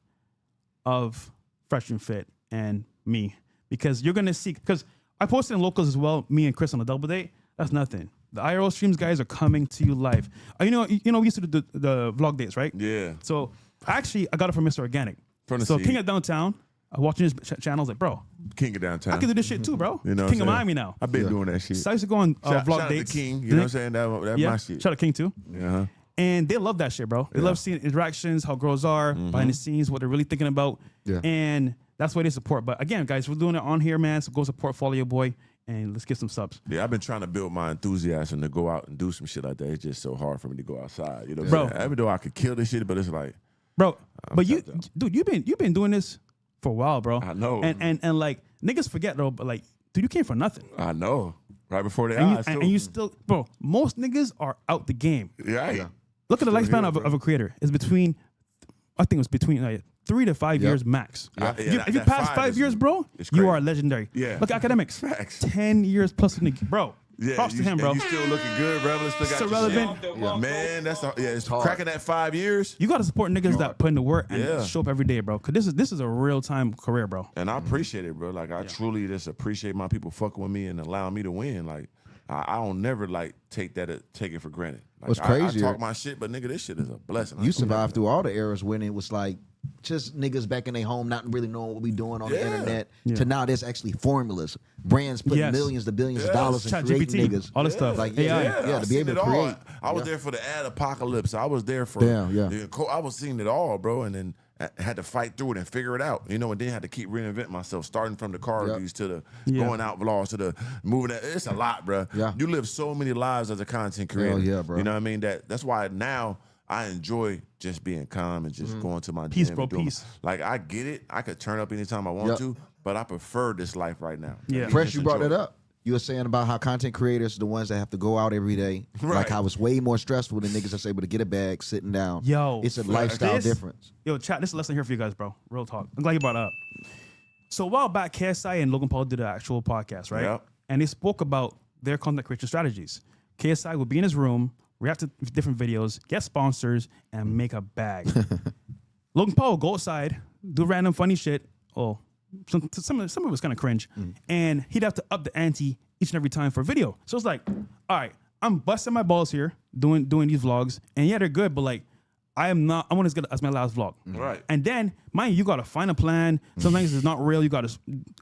of Fresh and Fit and me, because you're gonna see, because I posted in locals as well, me and Chris on a double date. That's nothing. The IRL streams guys are coming to you live. You know, we used to do the vlog dates, right? Yeah. So actually, I got it from Mr. Organic. From the so seed. King of Downtown, watching his channel, I was like, bro, King of Downtown. I can do this shit too, bro. You know what King I'm of saying? Miami now. I've been doing that shit. So I used to go on Shout vlog out dates. to King, you know what I'm saying? That's Yeah, my shit. shout out King too. Uh-huh. And they love that shit, bro. They love seeing interactions, how girls are, behind the scenes, what they're really thinking about. Yeah. And that's why they support. But again, guys, we're doing it on here, man. So go support, follow your boy, and let's get some subs. Yeah, I've been trying to build my enthusiasm to go out and do some shit like that. It's just so hard for me to go outside. You know what Bro. I'm saying? Even though I could kill this shit, but it's like, Bro, but you, tapped out. dude, you've been doing this for a while, bro. I know. And like, niggas forget, though, but like, dude, you came for nothing. I know. Right before their And eyes, and too. you still, bro, most niggas are out the game. Yeah. Look at the Still lifespan here, of bro. a creator. It's between, I think it was between like 3 to 5 years max. Yeah, If you that pass 5 is- years, bro, it's you crazy. are legendary. Yeah. Look at academics. Facts. 10 years plus in the, bro. Yeah, Props to him, and bro. You still looking good, Rebel. Still got Still your shit. relevant. Yeah. Man, it's hard. cracking that 5 years. You got to support niggas that put in the work and Yeah. show up every day, bro. Cause this is a real time career, bro. And I appreciate it, bro. Like, I truly just appreciate my people fucking with me and allowing me to win. Like, I don't never, like, take it for granted. Like, What's I crazier- talk my shit, but, nigga, this shit is a blessing. You survived through all the eras when it was like just niggas back in their home not really knowing what we doing on the Yeah. internet Yeah. to now there's actually formulas. Brands putting Yes. millions to billions Yes. of dollars and creating ChatGPT, niggas. all this stuff. Like, AI. yeah, I to be seen able it to all. create. I was Yeah. there for the ad apocalypse. I was there for Yeah. I was seeing it all, bro, and then I had to fight through it and figure it out, you know, and then had to keep reinventing myself, starting from the car Yeah. reviews to the Yeah. going out vlogs to the moving. It's a lot, bro. Yeah. You live so many lives as a content creator. yeah, bro. You know what I mean? That's why now I enjoy just being calm and just going to my Peace, gym. bro, and doing peace. Like, I get it. I could turn up anytime I want to, but I prefer this life right now. Yeah. Let me Fresh, just you brought enjoy that it. up. You were saying about how content creators are the ones that have to go out every day. Right. Like how it's way more stressful than niggas that's able to get a bag, sitting down. Yo, it's a lifestyle this- difference. Yo, chat, this is a lesson here for you guys, bro. Real talk. I'm glad you brought it up. So a while back, KSI and Logan Paul did an actual podcast, right? Yep. And they spoke about their content creation strategies. KSI would be in his room, react to different videos, get sponsors, and make a bag. Logan Paul would go outside, do random funny shit. Oh, some of it was kind of cringe. And he'd have to up the ante each and every time for a video. So it's like, all right, I'm busting my balls here doing these vlogs. And yeah, they're good, but like, I want as good as my last vlog. Right. And then, mind you got to find a plan. Sometimes it's not real.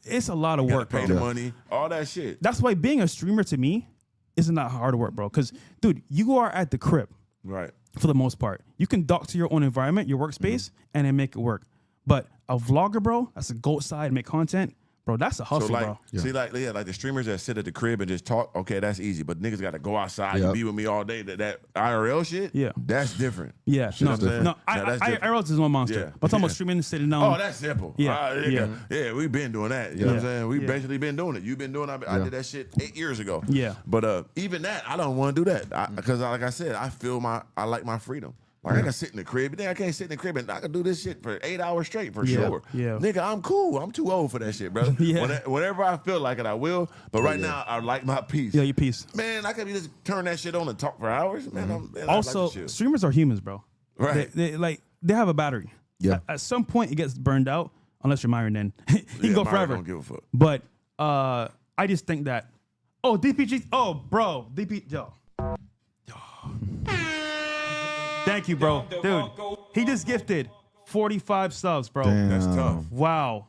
It's a lot of You work, gotta pay bro. the money, all that shit. That's why being a streamer to me isn't that hard work, bro. Because, dude, you are at the crib Right. for the most part. You can dock to your own environment, your workspace, and then make it work. But a vlogger, bro, that's a go outside and make content. Bro, that's a hustle, So like, bro. see, like the streamers that sit at the crib and just talk. Okay, that's easy. But niggas got to go outside and Yep. be with me all day. That IRL shit. Yeah. that's different. Yeah, See what I'm saying? no, that's I different. wrote this one monster. Yeah. But I'm talking Yeah. about streaming, sitting down. Oh, that's simple. Yeah, Yeah, we've been doing that. You know what I'm Yeah. saying? We've Yeah. basically been doing it. You've been doing it. I did that shit 8 years ago. Yeah. But even that, I don't want to do that. Because like I said, I like my freedom. Like, I can sit in the crib. Then I can't sit in the crib and I can do this shit for 8 hours straight for Yeah, sure. yeah. Nigga, I'm cool. I'm too old for that shit, brother. Yeah. Whenever I feel like it, I will. But right now, I like my peace. Yeah, your piece. Man, I could just turn that shit on and talk for hours. Man, man, I Also, like to chill. streamers are humans, bro. Right. They have a battery. Yeah. At some point, it gets burned out. Unless you're Myron, then he can go Myron forever. don't give a fuck. But I just think that. Oh, DPG. Oh, bro, Yo. Thank you, bro. Dude, he just gifted 45 subs, bro. That's tough. Wow.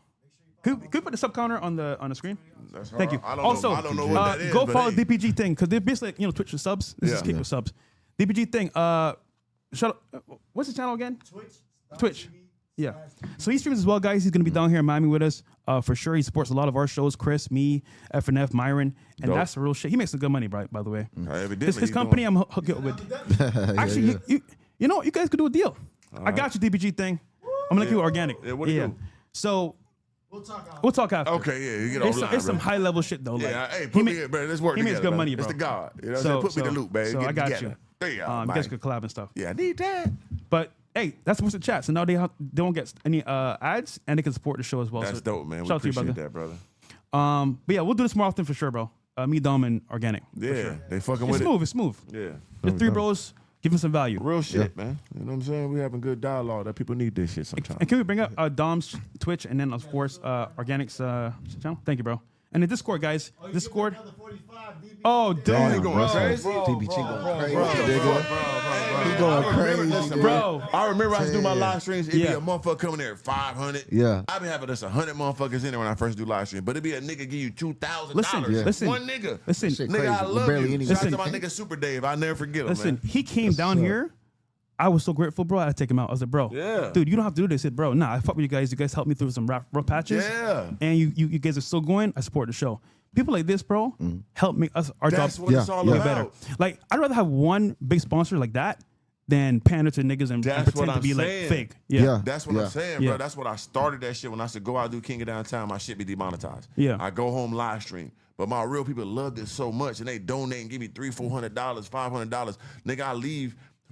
Could you put the sub counter on the screen? That's Thank you. I don't Also, know, I don't know what that is. go but follow hey. DPG thing because they're basically Twitch with subs. This is Yeah. Kick with subs. DPG thing. What's the channel again? Twitch. Yeah. So he streams as well, guys. He's gonna be down here in Miami with us for sure. He supports a lot of our shows. Chris, me, FNF, Myron, and Dope. that's the real shit. He makes some good money, by the way. Evidently, His he's company, doing- I'm hooked up with. Actually, you know, you guys could do a deal. I got you, DPG thing. I'm gonna keep it organic. Yeah, what do you do? So we'll talk after. Okay, yeah, you get It's offline, some bro. high level shit though. Yeah, like, hey, he put ma- me in, bro. Let's work he makes together. good brother. money, bro. It's the God. You know what I'm saying? Put me in the loop, baby. So Get I got together. you. There you go. You guys could collab and stuff. Yeah, I need that. But hey, that's what's the chat. So now they won't get any ads and they can support the show as well. That's so dope, man. We shout out to you, appreciate brother. that, brother. But yeah, we'll do this more often for sure, bro. Me, Dom, and Organic. Yeah, they fucking It's with smooth. It's smooth. it. Yeah. There's three bros giving some value. Real shit, man. You know what I'm saying? We having good dialogue that people need this shit sometimes. And can we bring up Dom's Twitch and then of course Organic's channel? Thank you, bro. And the Discord, guys. Discord. Oh, dude, Damn, going bro. crazy? DPG going crazy, nigga. He He going crazy, listen, nigga. bro. I remember I used to do my live streams. It'd Yeah. be a motherfucker coming there at 500. Yeah. I been having this 100 motherfuckers in there when I first do live stream. But it'd be a nigga give you $2,000. Listen, Yeah. listen. One nigga. Listen, Shit Nigga, I crazy. love Barely you. any- Shout out to Listen. my nigga Super Dave. I never forget him, Listen, man. he came down up. here. I was so grateful, bro. I had to take him out. I was like, bro, Yeah. dude, you don't have to do this. He said, bro, nah, I fuck with you guys. You guys helped me through some rough patches. Yeah. And you guys are still going. I support the show. People like this, bro, help make us our That's job what it's all get about. better. Like, I'd rather have one big sponsor like that than pander to niggas and That's pretend what to I'm be saying. like fake. Yeah. That's what Yeah. I'm saying, Yeah. bro. That's what I started that shit when I said go out do King of Downtown. My shit be demonetized. Yeah. I go home live stream. But my real people love this so much and they donate and give me $300-$400, $500. Nigga,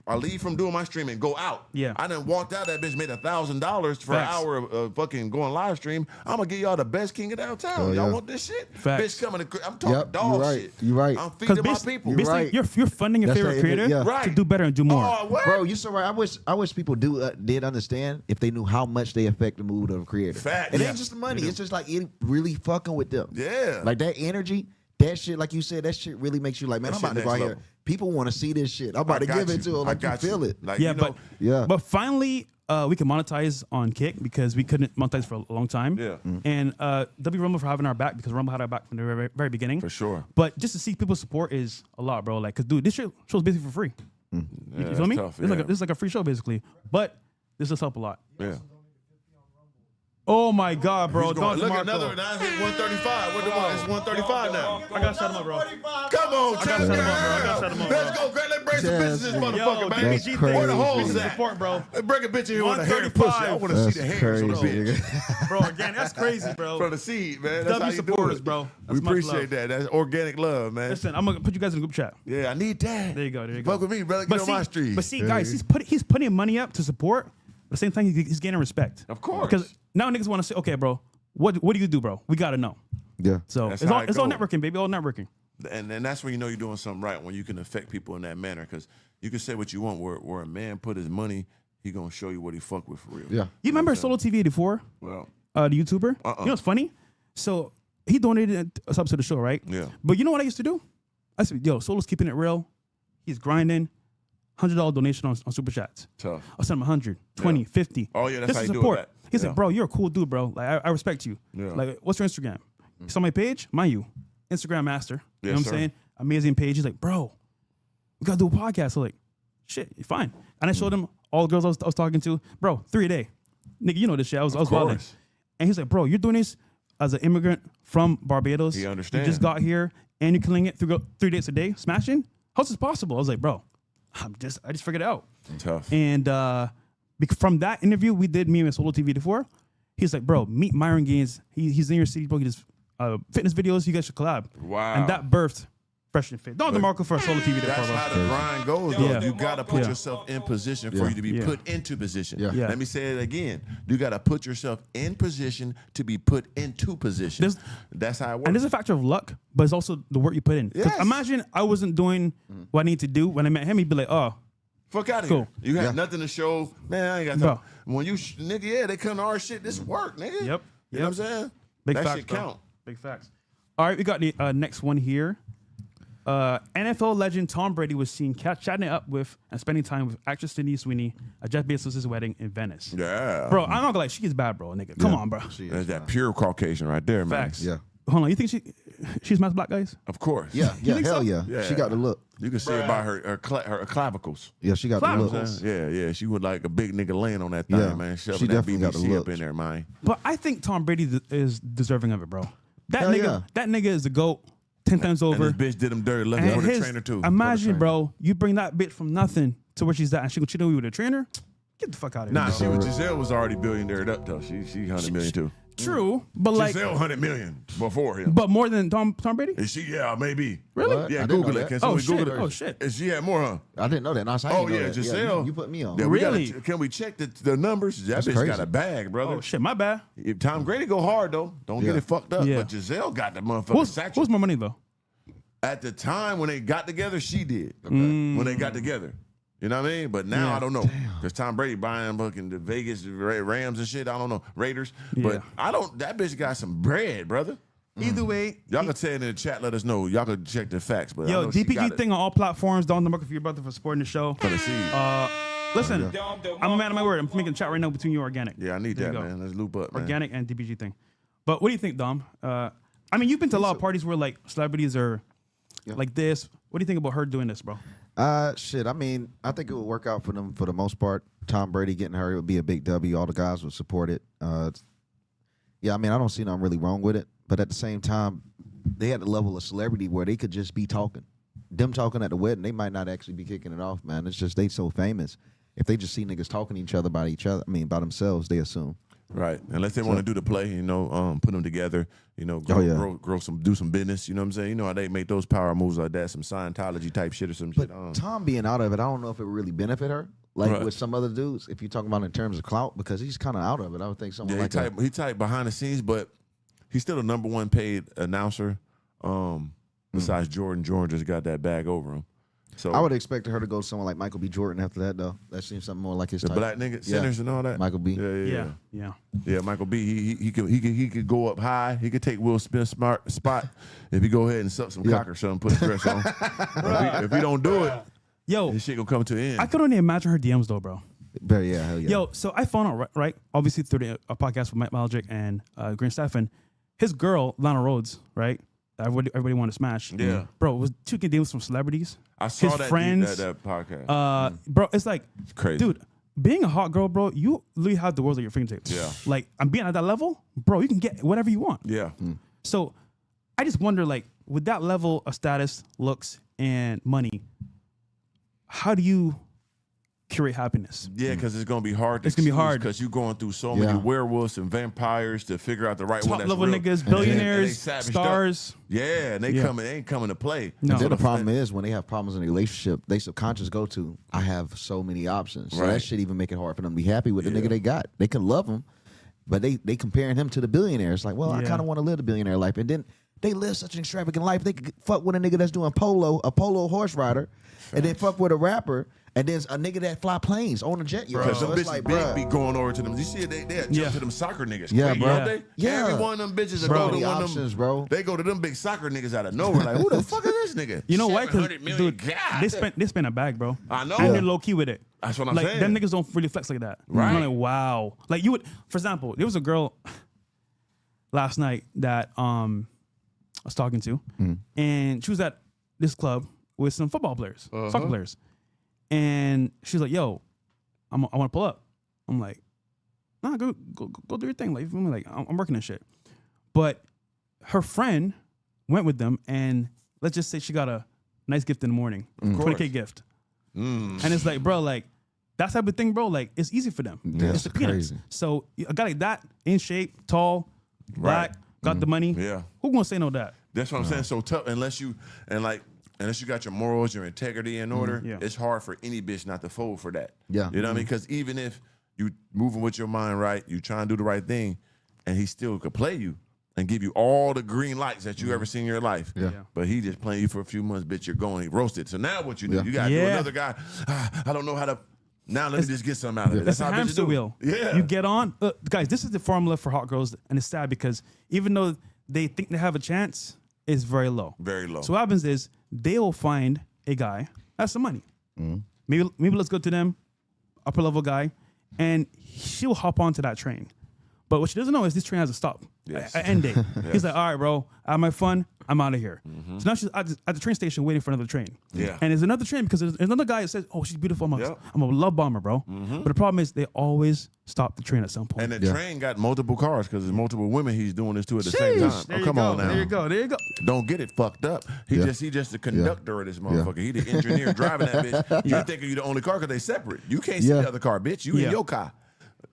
I leave from doing my stream and go out. Yeah. I done walked out that bitch, made $1,000 for Facts. an hour of fucking going live stream. I'm gonna give y'all the best King of Downtown. Oh, Y'all yeah. want this shit? Facts. Bitch coming to, I'm talking Yep, dog you right. shit. You right. I'm feeding my people. You're right. You're funding your That's favorite right, creator yeah. to Right. do better and do more. Oh, what? Bro, you so right. I wish people did understand if they knew how much they affect the mood of a creator. Facts. It Yeah. ain't just the money. It's just like it really fucking with them. Yeah. Like that energy, that shit, like you said, that shit really makes you like, man, That I'm about shit to go out next here. level. People want to see this shit. I'm about to got give it to them. I Like you got feel it. Like, Yeah, you know, but finally we can monetize on Kick because we couldn't monetize for a long time. Yeah. And W Rumble for having our back because Rumble had our back from the very beginning. For sure. But just to see people's support is a lot, bro. Like, cause dude, this show's basically for free. You that's feel me? tough, It's yeah. this is like a free show basically. But this does help a lot. Yeah. Oh my God, bro. He's going, Don look, DeMarco. another, now it's 135. What the one? It's 135 now. I gotta shut him up, bro. Come on, I gotta shut him up, bro. I gotta shut him up, Let's bro. go, Greg. Let's bring some Yes, bitches in this man. motherfucker, Yo, baby. That's DPG crazy. Where the holes thing. at? Support, bro. Let's bring a bitch in here with a hairy pussy. I want to That's see the hairs on the crazy, bitch. nigga. Bro, again, that's crazy, bro. From the seed, man. That's how W you do supporters, it. bro. We That's much appreciate love. that. That's organic love, man. Listen, I'm gonna put you guys in the group chat. Yeah, I need that. There you go. There you go. Fuck with me, brother. Get on my street. But see, guys, he's putting money up to support. At the same time, he's gaining respect. Of course. Because now niggas want to say, okay, bro, what do you do, bro? We gotta know. Yeah. So That's it's how all it it's all goes. networking, baby, all networking. And that's when you know you're doing something right, when you can affect people in that manner. Because you can say what you want, where a man put his money, he gonna show you what he fuck with for real. Yeah. You remember Solo TV 84, Well, the YouTuber? You know what's funny? So he donated a sub to the show, right? Yeah. But you know what I used to do? I said, yo, Solo's keeping it real. He's grinding. $100 donation on Super Chats. tough. I'll send him 100, 20, Yeah. 50. Oh, yeah, that's This how is you do support. it. He's Yeah. like, bro, you're a cool dude, bro. Like, I respect you. Yeah. Like, what's your Instagram? It's on my page, mind you. Instagram master. You know Yes, what I'm sir. saying? Amazing page. He's like, bro, we gotta do a podcast. So like, shit, fine. And I showed him all the girls I was talking to. Bro, 3 a day. Nigga, you know this shit. I was wilding. course. And he's like, bro, you're doing this as an immigrant from Barbados. He You understands. just got here and you're killing it 3 days a day, smashing? How's this possible? I was like, bro, I just figured it out. Tough. And from that interview we did, me and Solo TV before, he's like, bro, meet Myron Gaines. He's in your city, bro. He does fitness videos. You guys should collab. Wow. And that birthed Fresh and Fit. Don DeMarco for Solo TV That's before, how bro. the grind goes, though. Yeah. You gotta put Yeah. yourself in position for Yeah. you to be Yeah. put into position. Yeah. Yeah. Let me say it again. You gotta put yourself in position to be put into position. There's- That's how it works. And there's a factor of luck, but it's also the work you put in. 'Cause Yes. imagine I wasn't doing what I need to do when I met him. He'd be like, oh, Fuck out of Cool. here. You have Yeah. nothing to show. Man, I ain't got Bro. time. When you, nigga, yeah, they come to our shit. This work, nigga. Yep. You know what I'm saying? big that facts, shit bro. count. Big facts. All right, we got the next one here. NFL legend Tom Brady was seen chatting it up with and spending time with actress Sydney Sweeney at Jeff Bezos' wedding in Venice. Yeah. Bro, I'm not gonna lie, she's bad, bro, nigga. Come on, bro. That's that pure Caucasian right there, man. Facts. Yeah. Hold on, you think she's smashed black guys? Of course. Yeah. Yeah. think Hell so? yeah. Yeah. She got the look. You can see it by her clavicles. Yeah. She got the Clavicles. look. Yeah. She would like a big nigga laying on that thing, Yeah. man. She Shoving that definitely got the BBC up looks. in there, man. But I think Tom Brady is deserving of it, bro. That Hell nigga, yeah. that nigga is the GOAT 10 times over. And this bitch did him dirty. Left And for the his- trainer, too. Imagine, bro, you bring that bitch from nothing to where she's at, and she gonna cheat on you with a trainer. Get the fuck out of here. Nah, bro. Giselle was already billionaire up, though. She 100 million, too. True, but like, Giselle 100 million before him. but more than Tom Brady. Is she? Yeah, maybe. Really? What? Yeah, I didn't Google know it. that. Can Oh somebody shit! Google it? Oh shit! Is she had more, huh? I didn't know that. No, I Oh, didn't know yeah, that. Giselle. You put me on. Yeah, we Really? can we check the numbers? That That's bitch crazy. got a bag, brother. Oh shit! My bad. If Tom Brady go hard, though. Don't get Yeah. it fucked up. Yeah. But Giselle got the motherfucking satchel. What's more money though? At the time when they got together, she did. When they got together. You know what I mean? But now Yeah. I don't know. Because Tom Brady buying fucking the Vegas Rams and shit. I don't know. Raiders. Yeah. But that bitch got some bread, brother. Either way, Y'all can say it in the chat, let us know. Y'all can check the facts. But I yo, know she got DPG it. thing on all platforms. Don DeMarco for your brother for supporting the show. For the seed. Listen, I'm a man of my word. I'm making a chat right now between you and Organic. Yeah, I need There that, you go. man. Let's loop up, man. Organic and DPG thing. But what do you think, Dom? I mean, you've been to a lot of parties where like celebrities are like this. What do you think about her doing this, bro? Shit. I mean, I think it would work out for them for the most part. Tom Brady getting her, it would be a big W. All the guys would support it. Yeah, I mean, I don't see nothing really wrong with it. But at the same time, they had the level of celebrity where they could just be talking. Them talking at the wedding, they might not actually be kicking it off, man. It's just they so famous. If they just see niggas talking to each other by themselves, they assume. Right. Unless they want to do the play, put them together, grow do some business. You know what I'm saying? You know how they make those power moves like that, some Scientology type shit or some But shit. Tom being out of it, I don't know if it would really benefit her. Like Right. with some other dudes, if you're talking about in terms of clout, because he's kind of out of it. I would think someone Yeah, like he type behind the scenes, but he's still the number one paid announcer. Besides Jordan just got that bag over him. So I would expect her to go to someone like Michael B. Jordan after that, though. That seems something more like his the type. black nigga sinners and all that. Michael B. Yeah. Michael B. He could go up high. He could take Will Smith's spot if he go ahead and suck some cock or something, put a dress on. If he don't do it, Yo, his shit gonna come to an end. I could only imagine her DMs though, bro. Hell yeah. Yo, so I found out, right? Obviously through a podcast with Mike Maldrick and Green Stefan, his girl, Lana Rhodes, right? Everybody wanted to smash. Yeah. Bro, was taking deals from celebrities. I saw his that friends. that podcast. Bro, it's like, crazy. dude, being a hot girl, bro, you literally have the world at your fingertips. Yeah. Like, I'm being at that level, bro, you can get whatever you want. Yeah. So I just wonder, like, with that level of status, looks, and money, how do you curate happiness? Yeah, because it's gonna be hard. It's gonna be hard because you're going through so many werewolves and vampires to figure out the right one. Top That's level real. niggas, And billionaires, they savaged stars. up. Yeah, and they ain't coming to play. No. And then the So problem is when they have problems in a relationship, they subconscious go to, I have so many options. So Right. that shit even make it hard for them to be happy with the nigga they got. They can love him, but they comparing him to the billionaire. It's like, well, I Yeah. kind of want to live the billionaire life. And then they live such an extravagant life. They could fuck with a nigga that's doing a polo horse rider, and then fuck with a rapper, and then a nigga that fly planes on a jet yacht. Because So them it's bitches like, be, bro, be going over to them. You see, they jump to them soccer niggas. Yeah, quick, bro. Don't they? Yeah. Every one of them bitches that Bro, go to the one of options, them, bro. They go to them big soccer niggas out of nowhere. Like, who the fuck is this nigga? You know why? Because 700 million. dude, God. they spend a bag, bro. I know. And they're low key with it. That's what I'm like, saying. Them niggas don't really flex like that. Right. I'm like, wow. Like you would, for example, there was a girl last night that I was talking to, and she was at this club with some football players, soccer players, and she's like, "Yo, I want to pull up." I'm like, "Nah, go do your thing." Like I'm working and shit. But her friend went with them, and let's just say she got a nice gift in the morning, $20K gift, and it's like, bro, like that type of thing, bro. Like it's easy for them. Yeah, it's the peanuts. crazy. So a guy like that, in shape, tall, black, got the money. Yeah. Who gonna say no to that? That's what I'm saying. So tough unless you got your morals, your integrity in order. Yeah. It's hard for any bitch not to fold for that. Yeah. You know what I mean? Because even if you moving with your mind right, you trying to do the right thing, and he still could play you and give you all the green lights that you ever seen in your life. Yeah. But he just playing you for a few months, bitch. You're going, he roasted. So now what you do? Yeah. You got to do Yeah. another guy. I don't know how to. Now let me just get something out of it. It's That's a how bitches hamster do. wheel. Yeah. You get on. Guys, this is the formula for hot girls, and it's sad because even though they think they have a chance, it's very low. Very low. So what happens is they will find a guy that has some money. Maybe let's go to them, upper level guy, and she'll hop onto that train. But what she doesn't know is this train has a stop, Yes. an end date. He's like, all right, bro, I have my fun. I'm out of here. So now she's at the train station waiting for another train. Yeah. And there's another train because there's another guy that says, oh, she's beautiful. Yep. I'm a love bomber, bro. But the problem is they always stop the train at some point. And the train got multiple cars because there's multiple women he's doing this to at the same time. There Oh, you come go. on now. There you go. Don't get it fucked up. He just the conductor of this motherfucker. He the engineer driving that bitch. You thinking you the only car because they separate. You can't see the other car, bitch. You in your car.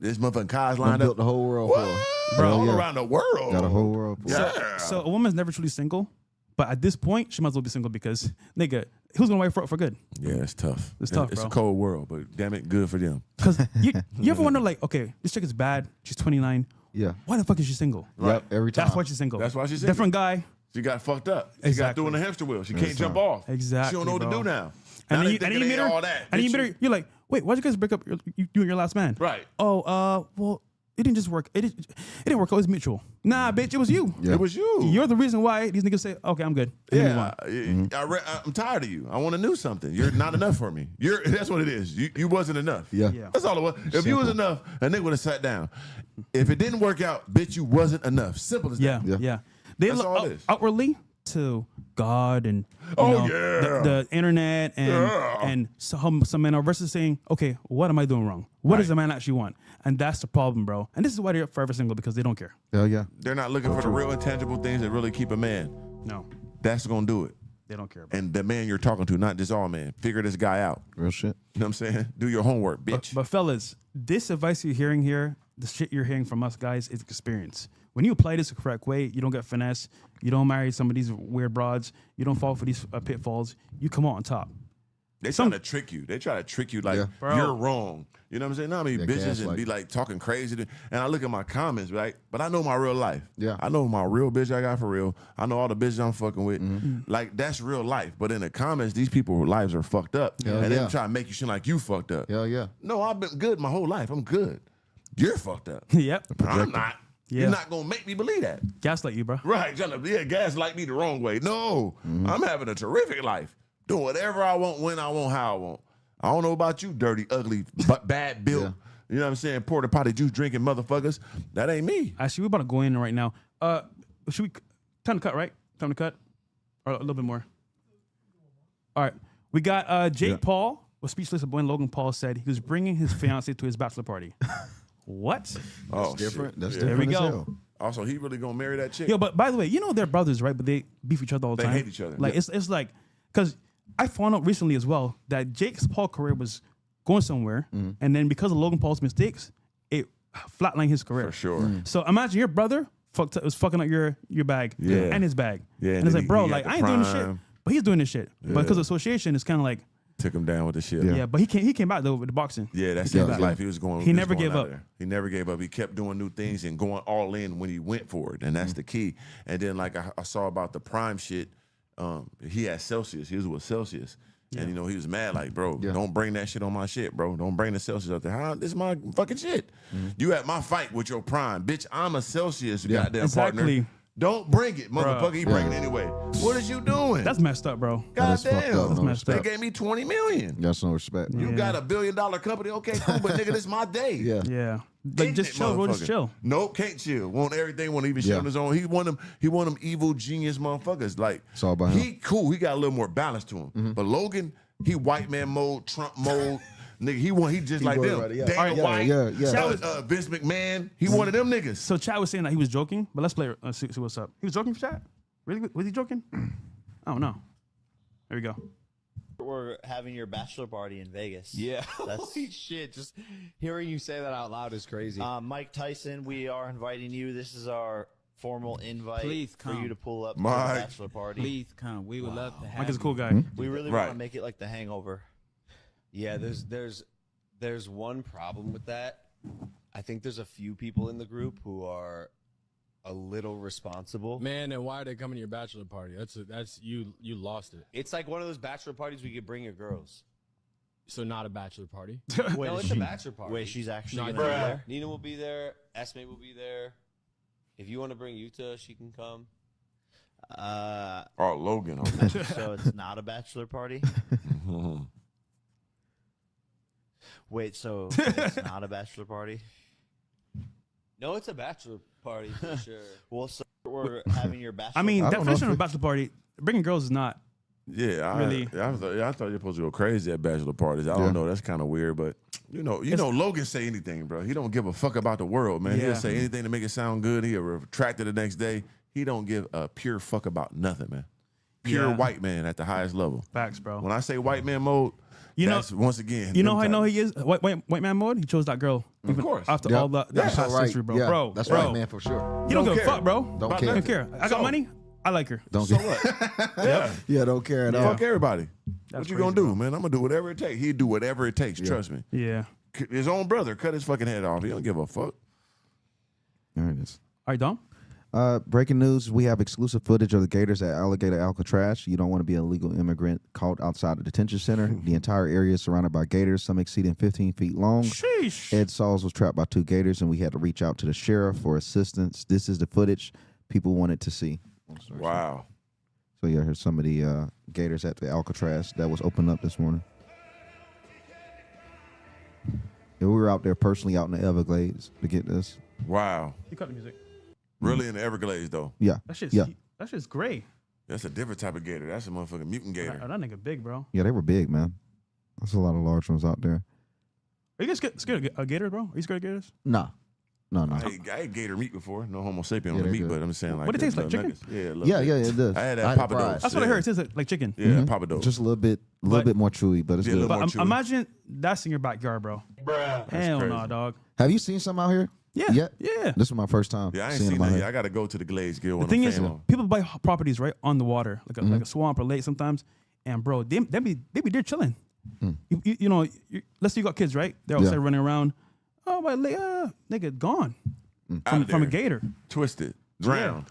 This motherfucking car's lined built up. the whole world What? for. Bro, Hell all yeah. around the world. Got a whole world for. Yeah. So a woman's never truly single, but at this point, she might as well be single because, nigga, who's gonna wait for good? Yeah, it's tough. It's tough, It's bro. a cold world, but damn it, good for them. Because you ever wonder, like, okay, this chick is bad. She's 29. Yeah. Why the fuck is she single? Yep, every time. That's why she's single. That's why she's single. Different guy. She got fucked up. She got Exactly. through in the hamster wheel. She can't jump off. Exactly, She don't know what to bro. do now. And Now then they you thinking meet they her. all that. And you Bitch, meet her. You're like, wait, why'd you guys break up? You and your last man. Right. Oh, well, it didn't just work. It didn't work. It was mutual. Nah, bitch, it was you. Yeah. It was you. You're the reason why these niggas say, okay, I'm good. And move on. I'm tired of you. I want to do something. You're not enough for me. That's what it is. You wasn't enough. Yeah. Yeah. That's all it was. If you was enough, a nigga would have sat down. If it didn't work out, bitch, you wasn't enough. Simple as Yeah, that. yeah. They That's look all it is. outwardly to God and Oh, the internet and some men are versus saying, okay, what am I doing wrong? What does a man actually want? And that's the problem, bro. And this is why they're forever single because they don't care. Hell yeah. They're not looking for the real intangible things that really keep a man. No, That's gonna do it. they don't care. Bro. And the man you're talking to, not just all men. Figure this guy out. Real shit. You know what I'm saying? Do your homework, bitch. But fellas, this advice you're hearing here, the shit you're hearing from us guys is experience. When you apply this the correct way, you don't get finesse. You don't marry some of these weird broads. You don't fall for these pitfalls. You come out on top. They trying to trick you. They try to trick you like Yeah. Bro. you're wrong. You know what I'm saying? Now I mean, Yeah, bitches and gaslight. be like talking crazy. And I look at my comments, right? But I know my real life. Yeah. I know my real bitch I got for real. I know all the bitches I'm fucking with. Mm-hmm. Like, that's real life. But in the comments, these people's lives are fucked up. Hell and yeah. they try to make you seem like you fucked up. Hell yeah. No, I've been good my whole life. I'm good. You're fucked up. Yep. I'm not. Yeah. You're not going to make me believe that. Gaslight you, bro. Right, trying to gaslight me the wrong way. No, I'm having a terrific life. Doing whatever I want, when I want, how I want. I don't know about you, dirty, ugly, but bad built. Yeah. You know what I'm saying? Porta potty juice drinking motherfuckers. That ain't me. Actually, we're about to go in right now. Should we time to cut, right? Time to cut? Or a little bit more. All right. We got Jake Paul was speechless when Logan Paul said he was bringing his fiancée to his bachelor party. What? Oh, different. shit. That's Yeah. different. There we as go. hell. Also, he really gonna marry that chick? Yo, but by the way, you know they're brothers, right? But they beef each other all the They time. hate each other. Like Yeah. it's like because I found out recently as well that Jake's Paul career was going somewhere, and then because of Logan Paul's mistakes, it flatlined his career. For sure. So imagine your brother was fucking up your bag Yeah. and his bag. Yeah, and and it's then like, bro, he like got I the ain't doing this shit, prime. but he's doing this shit. But because of association, it's kind of like Took him down with the shit. yeah. But he came back though with the boxing. Yeah, that's Yeah. his life. He was going. He was never going gave out up. there. He never gave up. He kept doing new things and going all in when he went for it, and that's the key. And then like I saw about the prime shit. He had Celsius. He was with Celsius, and you know he was mad. Like, bro, don't bring that shit on my shit, bro. Don't bring the Celsius up there. How, this is my fucking shit. You at my fight with your prime, bitch. I'm a Celsius goddamn Exactly. partner. Don't bring it, motherfucker. You bring it anyway. What is you doing? That's messed up, bro. That is fucked up. goddamn. No messed They up. gave me $20 million. That's no respect. You got a $1 billion company, okay, cool, but nigga, this my day. Yeah. Yeah, like just chill, bro. Just chill. Nope, can't chill. Want everything, want to even shit Yeah. on his own. He want them evil genius motherfuckers. Like It's all about him. he cool. He got a little more balance to him. But Logan, he white man mode, Trump mode. Nigga, he just like was them. right, yeah. Dana Yeah, White, yeah. Vince McMahon. He one of them niggas. So Chad was saying that he was joking, but let's play. See what's up. He was joking for Chad. Really? Was he joking? I don't know. There we go. We're having your bachelor party in Vegas. Yeah. That's Holy shit. Just hearing you say that out loud is crazy. Mike Tyson. We are inviting you. This is our formal invite Please for come. you to pull up to Mike. the bachelor party. Please come. We would love to have Mike is a cool you. guy. We really Right. want to make it like The Hangover. Yeah, there's one problem with that. I think there's a few people in the group who are a little responsible. Man, and why are they coming to your bachelor party? That's you lost it. It's like one of those bachelor parties we could bring your girls. So not a bachelor party. Wait, No, is it's a she- bachelor party. Wait, she's actually No, going to be there? Nina will be there. Esme will be there. If you want to bring Yuta, she can come. Uh, Oh, Logan. Okay. so it's not a bachelor party? Wait, so it's not a bachelor party? No, it's a bachelor party for sure. Well, so we're having your bachelor I mean, I don't know definition if of it- a bachelor party, bringing girls is not. Yeah, Really? I thought you were supposed to go crazy at bachelor parties. I Yeah. don't know. That's kind of weird, but you know, Logan say anything, bro. He don't give a fuck about the world, man. Yeah. He'll say anything to make it sound good. He'll retract it the next day. He don't give a pure fuck about nothing, man. Pure Yeah. white man at the highest level. Facts, bro. When I say white man mode, You know- that's once again. You know how I them know type- he is white man mode? He chose that girl. Of course. After Yeah. all that That's past right. history, bro. Yeah, Bro, that's bro. right, man, for sure. He don't give a care. fuck, bro. Don't About care. I don't nothing. care. I got So- money. I like her. Don't So care. what? Yeah, don't care at all. Fuck everybody. That's what you crazy, gonna do, bro. man? I'm gonna do whatever it takes. He'd do whatever it takes. Trust me. Yeah. His own brother cut his fucking head off. He don't give a fuck. There it is. All right, Dom. Breaking news, we have exclusive footage of the Gators at Alligator Alcatraz. You don't want to be an illegal immigrant caught outside the detention center. The entire area is surrounded by gators, some exceeding 15 feet long. Sheesh. Ed Sauls was trapped by 2 gators, and we had to reach out to the sheriff for assistance. This is the footage people wanted to see. Wow. So yeah, here's some of the gators at the Alcatraz that was opened up this morning. Yeah, we were out there personally out in the Everglades to get this. Wow. You cut the music. Really in the Everglades though. Yeah, That shit's yeah, that shit's gray. That's a different type of gator. That's a motherfucking mutant gator. That nigga big, bro. yeah. They were big, man. There's a lot of large ones out there. Are you guys scared of gators, bro? Are you scared of gators? No. I ate gator meat before. No Homo sapien Yeah, on the they're meat, good. but I'm saying like What it this tastes like, little chicken? nuggets. Yeah, a little Yeah, bit. yeah, it does. I had that had Papa fries. Dos. That's what I heard. It tastes like chicken. Yeah, Mhm. Papa Dos. Just a little bit more chewy, but it's Yeah, a good. little more But chewy. imagine that's in your backyard, bro. Hell no, crazy. dog. Have you seen some out here? Yeah, Yeah. This was my first time. Yeah, I ain't seeing seen them out that here. yet. I got to go to the Glades Guild The when thing I'm is, famous. people buy properties right on the water, like a swamp or lake sometimes, and bro, they be there chilling. You know, let's say you got kids, right? They're outside Yeah. running around. Oh, my nigga, gone Out from a there. gator. Twisted, drowned.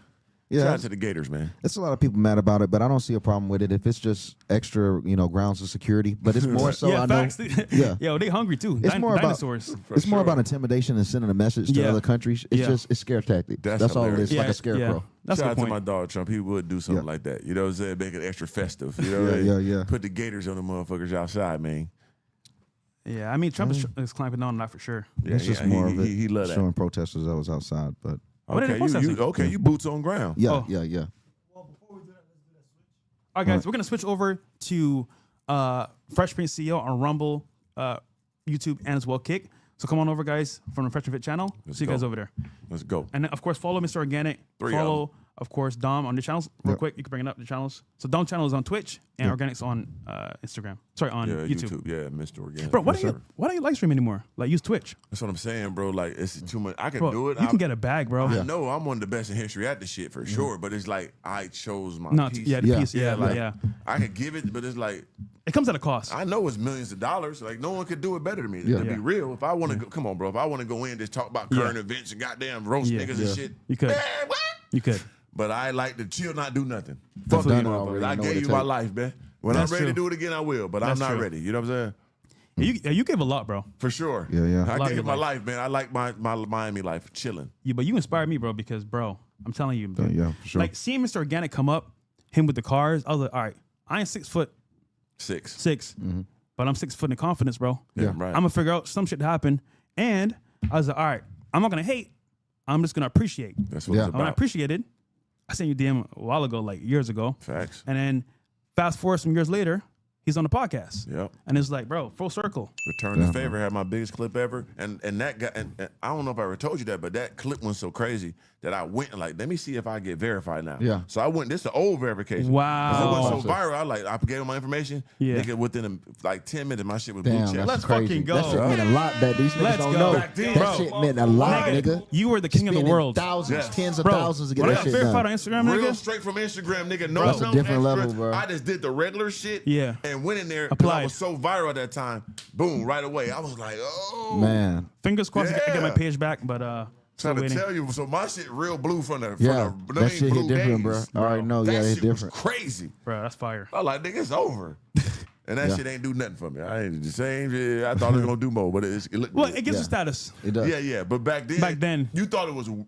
Shout Yeah, out to the Gators, man. it's a lot of people mad about it, but I don't see a problem with it if it's just extra, grounds of security. But it's more so yeah, I know. facts. Yeah. Yo, they hungry too. It's more about- dinosaurs. It's more about intimidation and sending a message to Yeah. other countries. It's Yeah. just it's scare tactic. That's That's all it hilarious. is, like Yeah, a scarecrow. That's Shout the out to point. my dog Trump. He would do something Yeah. like that. You know what I'm saying? Make it extra festive. You know, Yeah, yeah. Put the Gators on the motherfuckers outside, man. Yeah, I mean, Trump is clamping down on that for sure. Yeah, It's just yeah, more he, of it. he, he love that. showing protesters that was outside, but What are they protesting? Okay, you boots on ground. yeah, Oh. yeah. All right, guys, we're gonna switch over to Fresh Prince CEO on Rumble, YouTube, and as well Kick. So come on over, guys, from the Fresh and Fit channel. See you guys over there. Let's go. And then, of course, follow Mr. Organik. Three Follow, of course, Dom on the channels. Real quick, you can bring it up, the channels. So Dom channel is on Twitch and Organic's on Instagram. Sorry, on YouTube. Yeah, Mr. Organik. Bro, why don't you live stream anymore? Like, use Twitch. That's what I'm saying, bro. Like, it's too much. I can Bro, do it. you can get a bag, bro. I know I'm one of the best in history at this shit for sure, but it's like I chose my No, piece. yeah, the piece. Yeah, like, yeah. I could give it, but it's like It comes at a cost. I know it's millions of dollars. Like no one could do it better than me. To be real, if I want to go, come on, bro. If I want to go in, just talk about current events and goddamn roast niggas and shit. You could. Man, what? You could. But I like to chill, not do nothing. Fuck Fuck you, done it already. motherfuckers. I Know gave what you it my take. life, man. When That's I'm ready true. to do it again, I will. But That's I'm not true. ready. You know what I'm saying? You gave a lot, bro. For sure. Yeah. I lot of gave your my life. life, man. I like my Miami life, chilling. But you inspired me, bro, because, bro, I'm telling you, dude, Yeah, for sure. like seeing Mr. Organik come up, him with the cars, I was like, all right, I ain't 6'6", 6. but I'm 6 foot in confidence, bro. Yeah, right. I'm gonna figure out some shit to happen, and I was like, all right, I'm not gonna hate. I'm just gonna appreciate. That's what Yeah. it's And when I about. appreciated, I sent you a DM a while ago, like years ago, Facts. and then fast forward some years later, he's on the podcast. Yep. And it's like, bro, full circle. Return the favor had my biggest clip ever, and that guy. And I don't know if I ever told you that, but that clip was so crazy that I went and like, let me see if I get verified now. Yeah. So I went. This is an old verification. Wow. 'Cause it went so viral. I gave him my information. Yeah. Nigga, within like 10 minutes, my shit was Damn, blue that's check. Let's crazy. fucking go. That shit meant a lot that these niggas Let's don't go. know. Back then, That bro. shit meant a lot, nigga. You were the king of the Spending world. Thousands, Yes. tens of Bro, thousands to get when I that got shit verified on done. Instagram, Real nigga. straight from Instagram, nigga. No, That's a no different extra. level, bro. I just did the regular shit. Yeah. And went in there. 'cause Applied. I was so viral at that time. Boom, right away. I was like, oh. Man. Fingers crossed I get my Yeah. page back, but still Trying to waiting. tell you, so my shit real blue from the Yeah, the that shit hit blue different, days, bro. I already know, That yeah, it hit shit was different. crazy. Bro, that's fire. I was like, nigga, it's over. And that Yeah. shit ain't do nothing for me. I ain't the same shit. I thought it was gonna do more, but it looked Well, good. it gives Yeah. you status. It does. Yeah. But back then, you thought it was the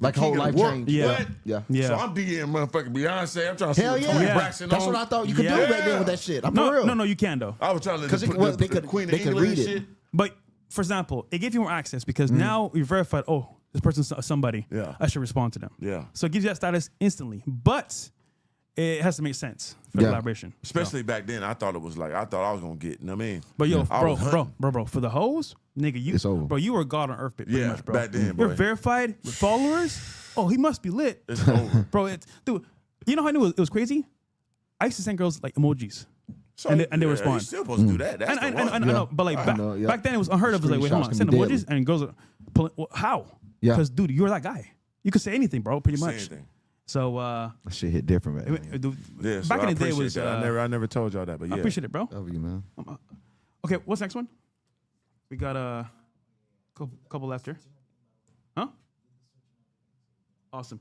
Like king whole of the life world. change. Yeah. What? Yeah. Yeah. So I'm DMing motherfucking Beyonce. I'm trying to see Hell what yeah. Tony Yeah. Braxton That's on. what I thought you could Yeah. do back then with that shit. I'm for real. No, you can though. I was trying to Because put they the could Queen of they could England read and it. shit. But for example, it gives you more access because now you're verified. Oh, this person's somebody. Yeah. I should respond to them. Yeah. So it gives you that status instantly, but it has to make sense for the Yeah. collaboration. Especially back then, I thought it was like I thought I was gonna get. You know what I mean? But yo, I was hunting. bro, for the hoes, nigga, It's over. bro, you were God on earth, pretty Yeah, much, bro. back then, You're boy. verified with followers. Oh, he must be lit, It's over. bro. Dude, you know how I knew it was crazy? I used to send girls like emojis. So, And they yeah, respond. You still supposed to do that. That's And the one. I know, but like back, know, yeah. back then it was unheard of. It was like, wait, hold Screenshots on, can send be emojis, deadly. and girls are pulling. Well, how? Yeah. Because dude, you're that guy. You could say anything, bro. Pretty Say much. anything. So That shit hit different, man. dude, Yeah, so back in I the day appreciate was. that. I never told y'all that, but yeah. I appreciate it, bro. Love you, man. Okay, what's next one? We got a couple left here. Huh? Awesome.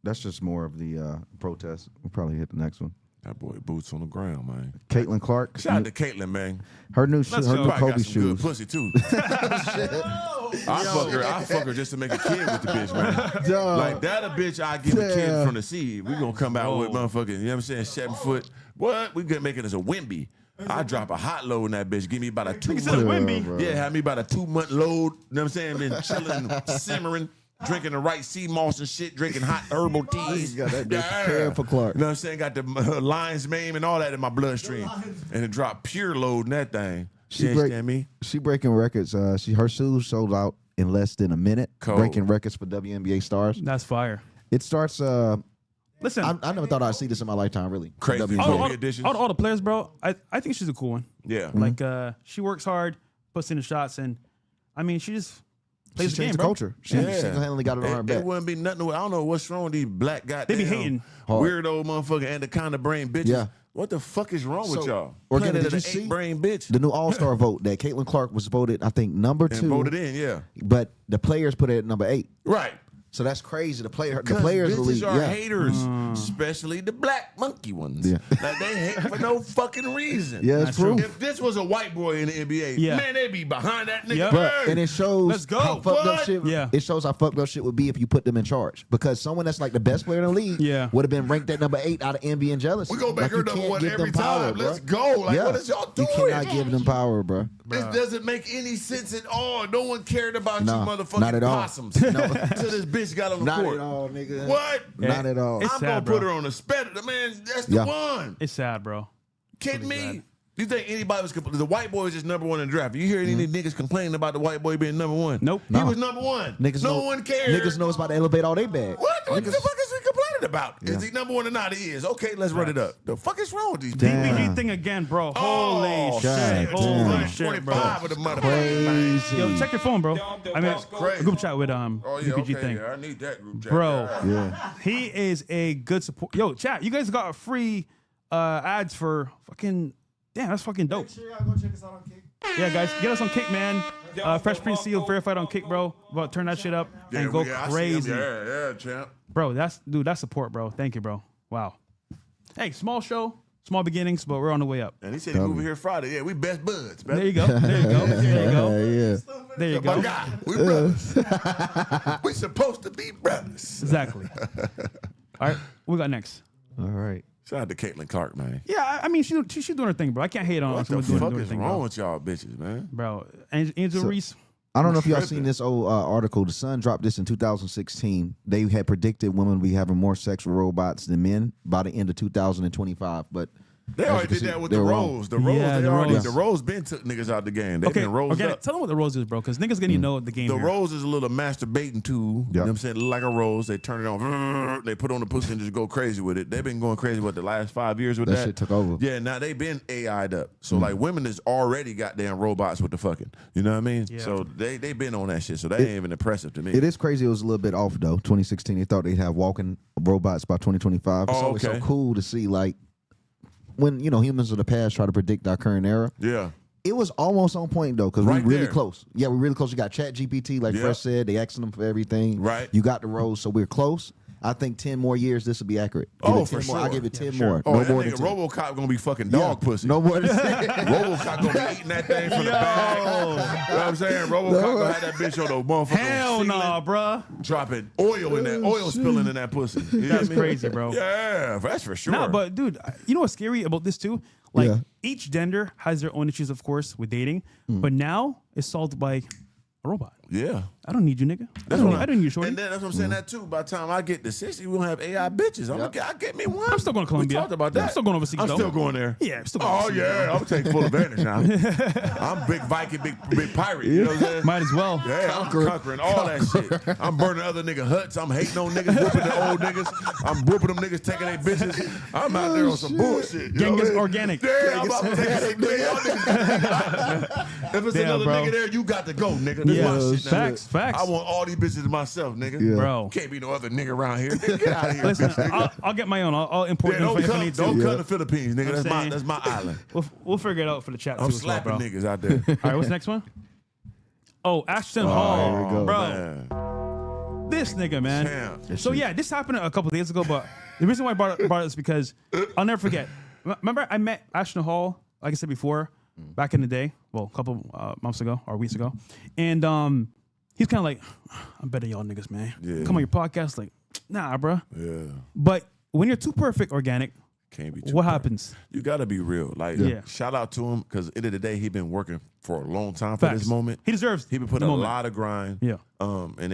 That's just more of the protest. We'll probably hit the next one. That boy boots on the ground, man. Caitlin Clark. Shout out to Caitlin, man. Her new shoes, her go. new Probably got Kobe some good shoes. pussy too. I fuck her just to make a kid with the bitch, man. Dog. Like that a bitch I give a kid Damn. from the seed. We gonna come out with motherfucking, you know what I'm saying, 7 foot. What? We gonna make it as a Wimby. I drop a hot load in that bitch. Give me about a 2 said a month. Wimby? bro. Yeah, have me about a 2 month load. You know what I'm saying? Been chilling, simmering, drinking the right sea moss and shit, drinking hot herbal teas. You got that bitch prepared for Clark. You know what I'm saying? Got the lion's mane and all that in my bloodstream. And it dropped pure load in that thing. She You understand me? She breaking records. Her shoes sold out in less than a minute. Cold. Breaking records for WNBA stars. That's fire. It starts. Listen, I never thought I'd see this in my lifetime. Really, Crazy. WNBA. All the additions. all the players, bro. I think she's a cool one. Yeah. Like she works hard, puts in the shots, and I mean she just plays She the game, changed the bro. culture. She single-handedly got it on her It back. wouldn't be nothing. I don't know what's wrong with these black goddamn They be hating. Hard. weirdo motherfucking anaconda brain bitches. Yeah. What the fuck is wrong with So, y'all? Organic, Planet did of you the see brain bitch. The new All-Star vote that Caitlin Clark was voted, I think, number And 2. voted in, yeah. But the players put it at number 8. Right. So that's crazy. The players Bitches believe. are Yeah. haters, especially the black monkey ones. Yeah. Like they hate for no fucking reason. Yeah, it's That's true. true. If this was a white boy in the NBA, Yeah. man, they'd be behind that nigga. Yep. But, and it shows Let's go. how fucked up What? shit. Yeah. It shows how fucked up shit would be if you put them in charge. Because someone that's like the best player in the league Yeah. would have been ranked at number 8 out of envy and jealousy. We gonna make Like, her you number can't one give every them power, time. bro. Let's go. Like, what is y'all doing? You cannot give them power, bro. This doesn't make any sense at all. No one cared about No, you motherfucking not at all. possums. No. Until this bitch got on the Not court. at all, nigga. What? Not at all. It's I'm sad, gonna bro. put her on the sped. Man, that's the Yeah. one. It's sad, bro. kidding me? You think anybody was the white boy was just number one in the draft? You hear any niggas complaining about the white boy being number one? Nope. He was number one. No one cares. Niggas know it's about to elevate all they bag. What the fuck is he complaining about? Is he number one or not? He is. Okay, let's run it up. The fuck is wrong with these people? DBG thing again, bro. Holy shit. Holy shit, bro. 45 of the motherfuckers. Yo, check your phone, bro. I mean, crazy. group chat with DBG thing. Yeah, I need that group chat. Bro, he is a good support. Yo, chat, you guys got a free ads for fucking. Damn, that's fucking dope. Make sure y'all go check us out on Kick. Yeah, guys, get us on Kick, man. FreshPrinceCeo verified on Kick, bro. About to turn that shit up and go crazy. Yeah, champ. Bro, that's support, bro. Thank you, bro. Wow. Hey, small show, small beginnings, but we're on the way up. And he said he moving here Friday. Yeah, we best buds, man. There you go. There you go. There you go. There you go. My guy, we brothers. We supposed to be brothers. Exactly. All right, what we got next? All right. Shout out to Caitlin Clark, man. Yeah, I mean, she's doing her thing, bro. I can't hate on What someone the fuck doing her is thing, wrong bro. with y'all bitches, man? Bro, Angel Reese. I don't know if y'all Tripping. seen this old article. The Sun dropped this in 2016. They had predicted women would be having more sex with robots than men by the end of 2025. But They as you already can did see, that with they're the wrong. Rose. The Rose, Yeah, they the already, Rose. the Rose been took niggas out the game. They Okay, been rosed Organik, up. tell them what the rose is, bro, because niggas gonna know the game The here. rose is a little masturbating tool. You know Yep. what I'm saying? Like a rose. They turn it on. They put on the pussy and just go crazy with it. They've been going crazy with the last 5 years with That that. shit took over. Yeah, now they been AI'd up. So like women is already goddamn robots with the fucking. You know what I mean? Yeah. So they been on that shit. So that ain't even impressive to me. It is crazy. It was a little bit off though. 2016, they thought they'd have walking robots by 2025. It's Oh, always okay. so cool to see, like, when humans of the past try to predict our current era. Yeah. It was almost on point though, because Right we're really there. close. Yeah, we're really close. You got Chat GPT, like Yeah. Fresh said. They asking them for everything. Right. You got the Rose, so we're close. I think 10 more years, this will be accurate. Give Oh, it 10 for more. I'll sure. give it 10 sure. more. Oh, No that more than nigga 10. RoboCop gonna be fucking Yeah. dog pussy. No more than 10. RoboCop gonna be eating that thing from the back. You know what I'm saying? RoboCop gonna have that bitch on the motherfucker. Hell ceiling, nah, bruh. dropping oil in that, oil spilling in that pussy. You That's hear me? crazy, bro. Yeah, that's for sure. Nah, but dude, you know what's scary about this too? Like Yeah. each gender has their own issues, of course, with dating, but now it's solved by a robot. yeah. I don't need you, nigga. That's I what don't need you, shorty. And then that's what I'm saying that too. By the time I get to 60, we gonna have AI bitches. I get me one. I'm still going to Columbia. We talked about that. I'm still going overseas, I'm though. still going there. Yeah, I'm still going Oh overseas, yeah, I'm taking full advantage now. I'm big Viking, big pirate. You know what I'm saying? Might as well. Yeah, I'm conquering all that shit. I'm burning other nigga huts. I'm hating on niggas, whooping the old niggas. I'm whooping them niggas, taking their bitches. I'm out there on some bullshit. You know Genghis what I mean? Organik. Yeah, I'm about to take their niggas. If it's Damn, another bro. nigga there, you got to go, nigga. This Yeah, my shit now. facts. I want all these bitches to myself, nigga. Yeah. Bro. Can't be no other nigga around here. Nigga, get out of here, Listen, bitch, nigga. I'll get my own. I'll import Yeah, them if I don't need come to. to the Philippines, nigga. I'm saying. That's my island. We'll figure it out for the chat I'm too as well, slapping bro. niggas out there. All right, what's the next one? Oh, Ashton Hall, here we go. bro. Man. This nigga, man. Damn. So yeah, this happened a couple days ago, but the reason why I brought it is because I'll never forget. Remember, I met Ashton Hall, like I said before, back in the day. Well, a couple months ago or weeks ago, and he's kind of like, "I'm better than y'all niggas, man. Yeah. Come on your podcast." Like, nah, bro. Yeah. But when you're too perfect, Organic, Can't be too what proud. happens? You gotta be real. Like, Yeah. shout out to him because end of the day, he been working for a long time for Facts. this moment. He deserves. He been putting the a moment. lot of grind. Yeah. And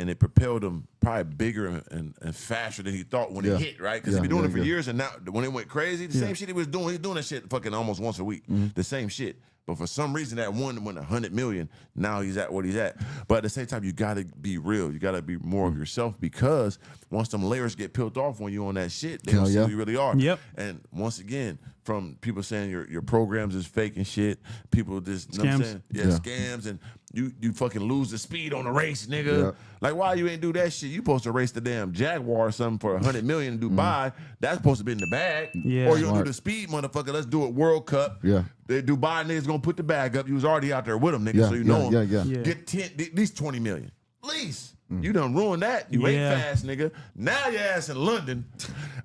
it propelled him probably bigger and faster than he thought when Yeah. it hit, right? Because Yeah, he been doing yeah, it for yeah. years, and now when it went crazy, the same shit he was doing, he's doing that shit fucking almost once a week. The same shit. But for some reason, that one went 100 million. Now he's at what he's at. But at the same time, you gotta be real. You gotta be more of yourself because once them layers get peeled off when you on that shit, they don't Hell see yeah. who you really are. Yep. And once again, from people saying your programs is fake and shit, people just you know what I'm Scams. saying? Yeah, Yeah. scams, and you fucking lose the speed on the race, nigga. Yeah. Like, why you ain't do that shit? You supposed to race the damn Jaguar or something for 100 million in Dubai. That's supposed to be in the bag. Yeah. Or you don't do Smart. the speed, motherfucker. Let's do it World Cup. Yeah. The Dubai niggas gonna put the bag up. You was already out there with them, nigga, Yeah, so you yeah, know them. yeah. Yeah. Get 10, at least 20 million. At least. You done ruined that. You ain't Yeah. fast, nigga. Now your ass in London.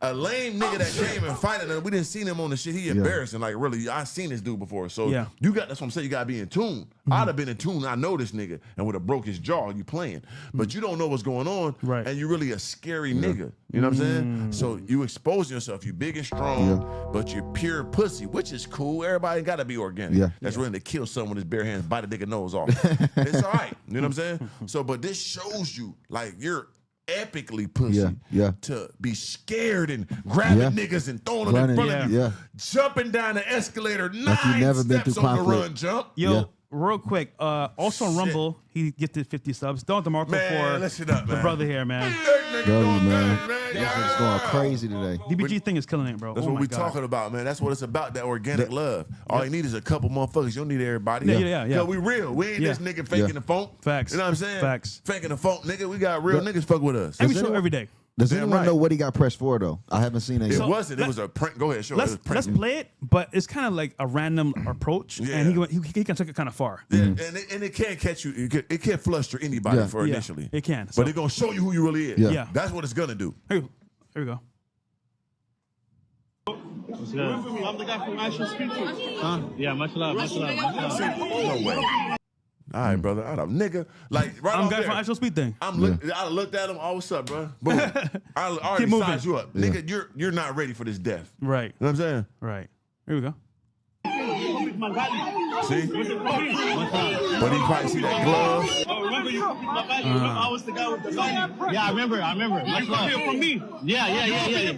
A lame nigga that came and fighting him. We didn't see him on the shit. He embarrassing. Like, really, I seen this dude before. So Yeah. you got, that's what I'm saying. You gotta be in tune. I'd have been in tune. I know this nigga and would have broke his jaw. You playing. But you don't know what's going on. Right. And you really a scary nigga. You know what I'm saying? So you exposing yourself. You big and strong, but you're pure pussy, which is cool. Everybody gotta be organic. Yeah. That's willing to kill someone with his bare hands, bite a nigga nose off. It's all right. You know what I'm saying? So, but this shows you, like, you're epically pussy to be scared and grabbing niggas and throwing them in front of you, jumping down the escalator 9 never been steps through on the conflict. run jump. Yo, real quick. Also on Rumble, he gifted 50 subs. Don't DeMarco for listen up, man. the brother here, man. It's going crazy today. DBG thing is killing it, bro. That's what we talking about, man. That's what it's about, that organic love. All you need is a couple motherfuckers. You don't need everybody. Yeah. Cause we real. We ain't this nigga faking the phone. Facts. You know what I'm saying? Facts. Faking the phone, nigga. We got real niggas fuck with us. And we show every day. Does Damn anyone right. know what he got pressed for, though? I haven't seen it It yet. wasn't. It was a prank. Go ahead, show it. Let's play it, but it's kind of like a random approach, and he can take it kind of far. Yeah, and it can't catch you. It can't fluster anybody for initially. It can. But it's going to show you who you really is. Yeah. That's what it's going to do. Here we go. What's good? I'm the guy from Ashton Speak. Huh? Yeah, much love. Much love. No way. All right, brother. I don't, nigga. Like, right I'm off guy there, from Actual Speed thing. I looked at him. Oh, what's up, bro? Boom. I already moving. sized you up. Nigga, you're not ready for this death. Right. You know what I'm saying? Right. Here we go. See? But he probably see that glove. Oh, remember you? I was the guy with the gun. Yeah, I remember. You come here from me. Yeah.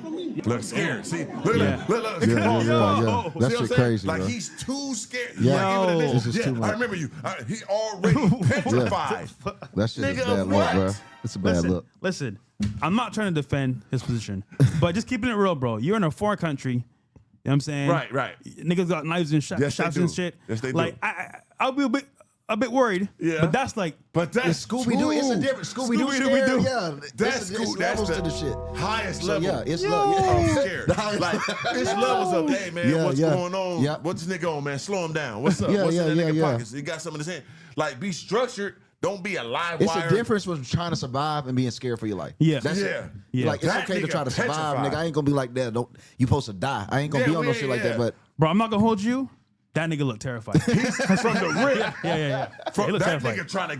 Look scared. See? Look at that. Look. Yeah. That shit crazy, Like, bro. he's too scared. Yeah. Like, This is too much. I remember you. He already petrified. That shit is Nigga, bad look, bro. It's a bad look. Listen, I'm not trying to defend his position, but just keeping it real, bro. You're in a foreign country. You know what I'm saying? Right. Niggas got knives and Yes, they shots do. and shit. Yes, they do. Like, I'll be a bit worried. Yeah. But that's like, But that's Scooby-Doo. It's a different Scooby-Doo. Scooby-Doo. Yeah. That's it's cool. levels That's to the shit. highest So, level. yeah, it's I'm scared. Like, it's levels of, hey, man, what's yeah. going on? Yeah. What's this nigga on, man? Slow him down. What's up? Yeah, What's in that nigga yeah. pockets? He got something in his hand. Like, be structured. Don't be a live It's wire. a difference between trying to survive and being scared for your life. Yeah. That's Yeah. it. Like, it's That okay to nigga try to survive, petrified. nigga. I ain't gonna be like that. You supposed to die. I ain't gonna be on no shit like that, but bro, I'm not gonna hold you. That nigga look terrified. From the rip. Yeah. From He look that terrified. nigga trying to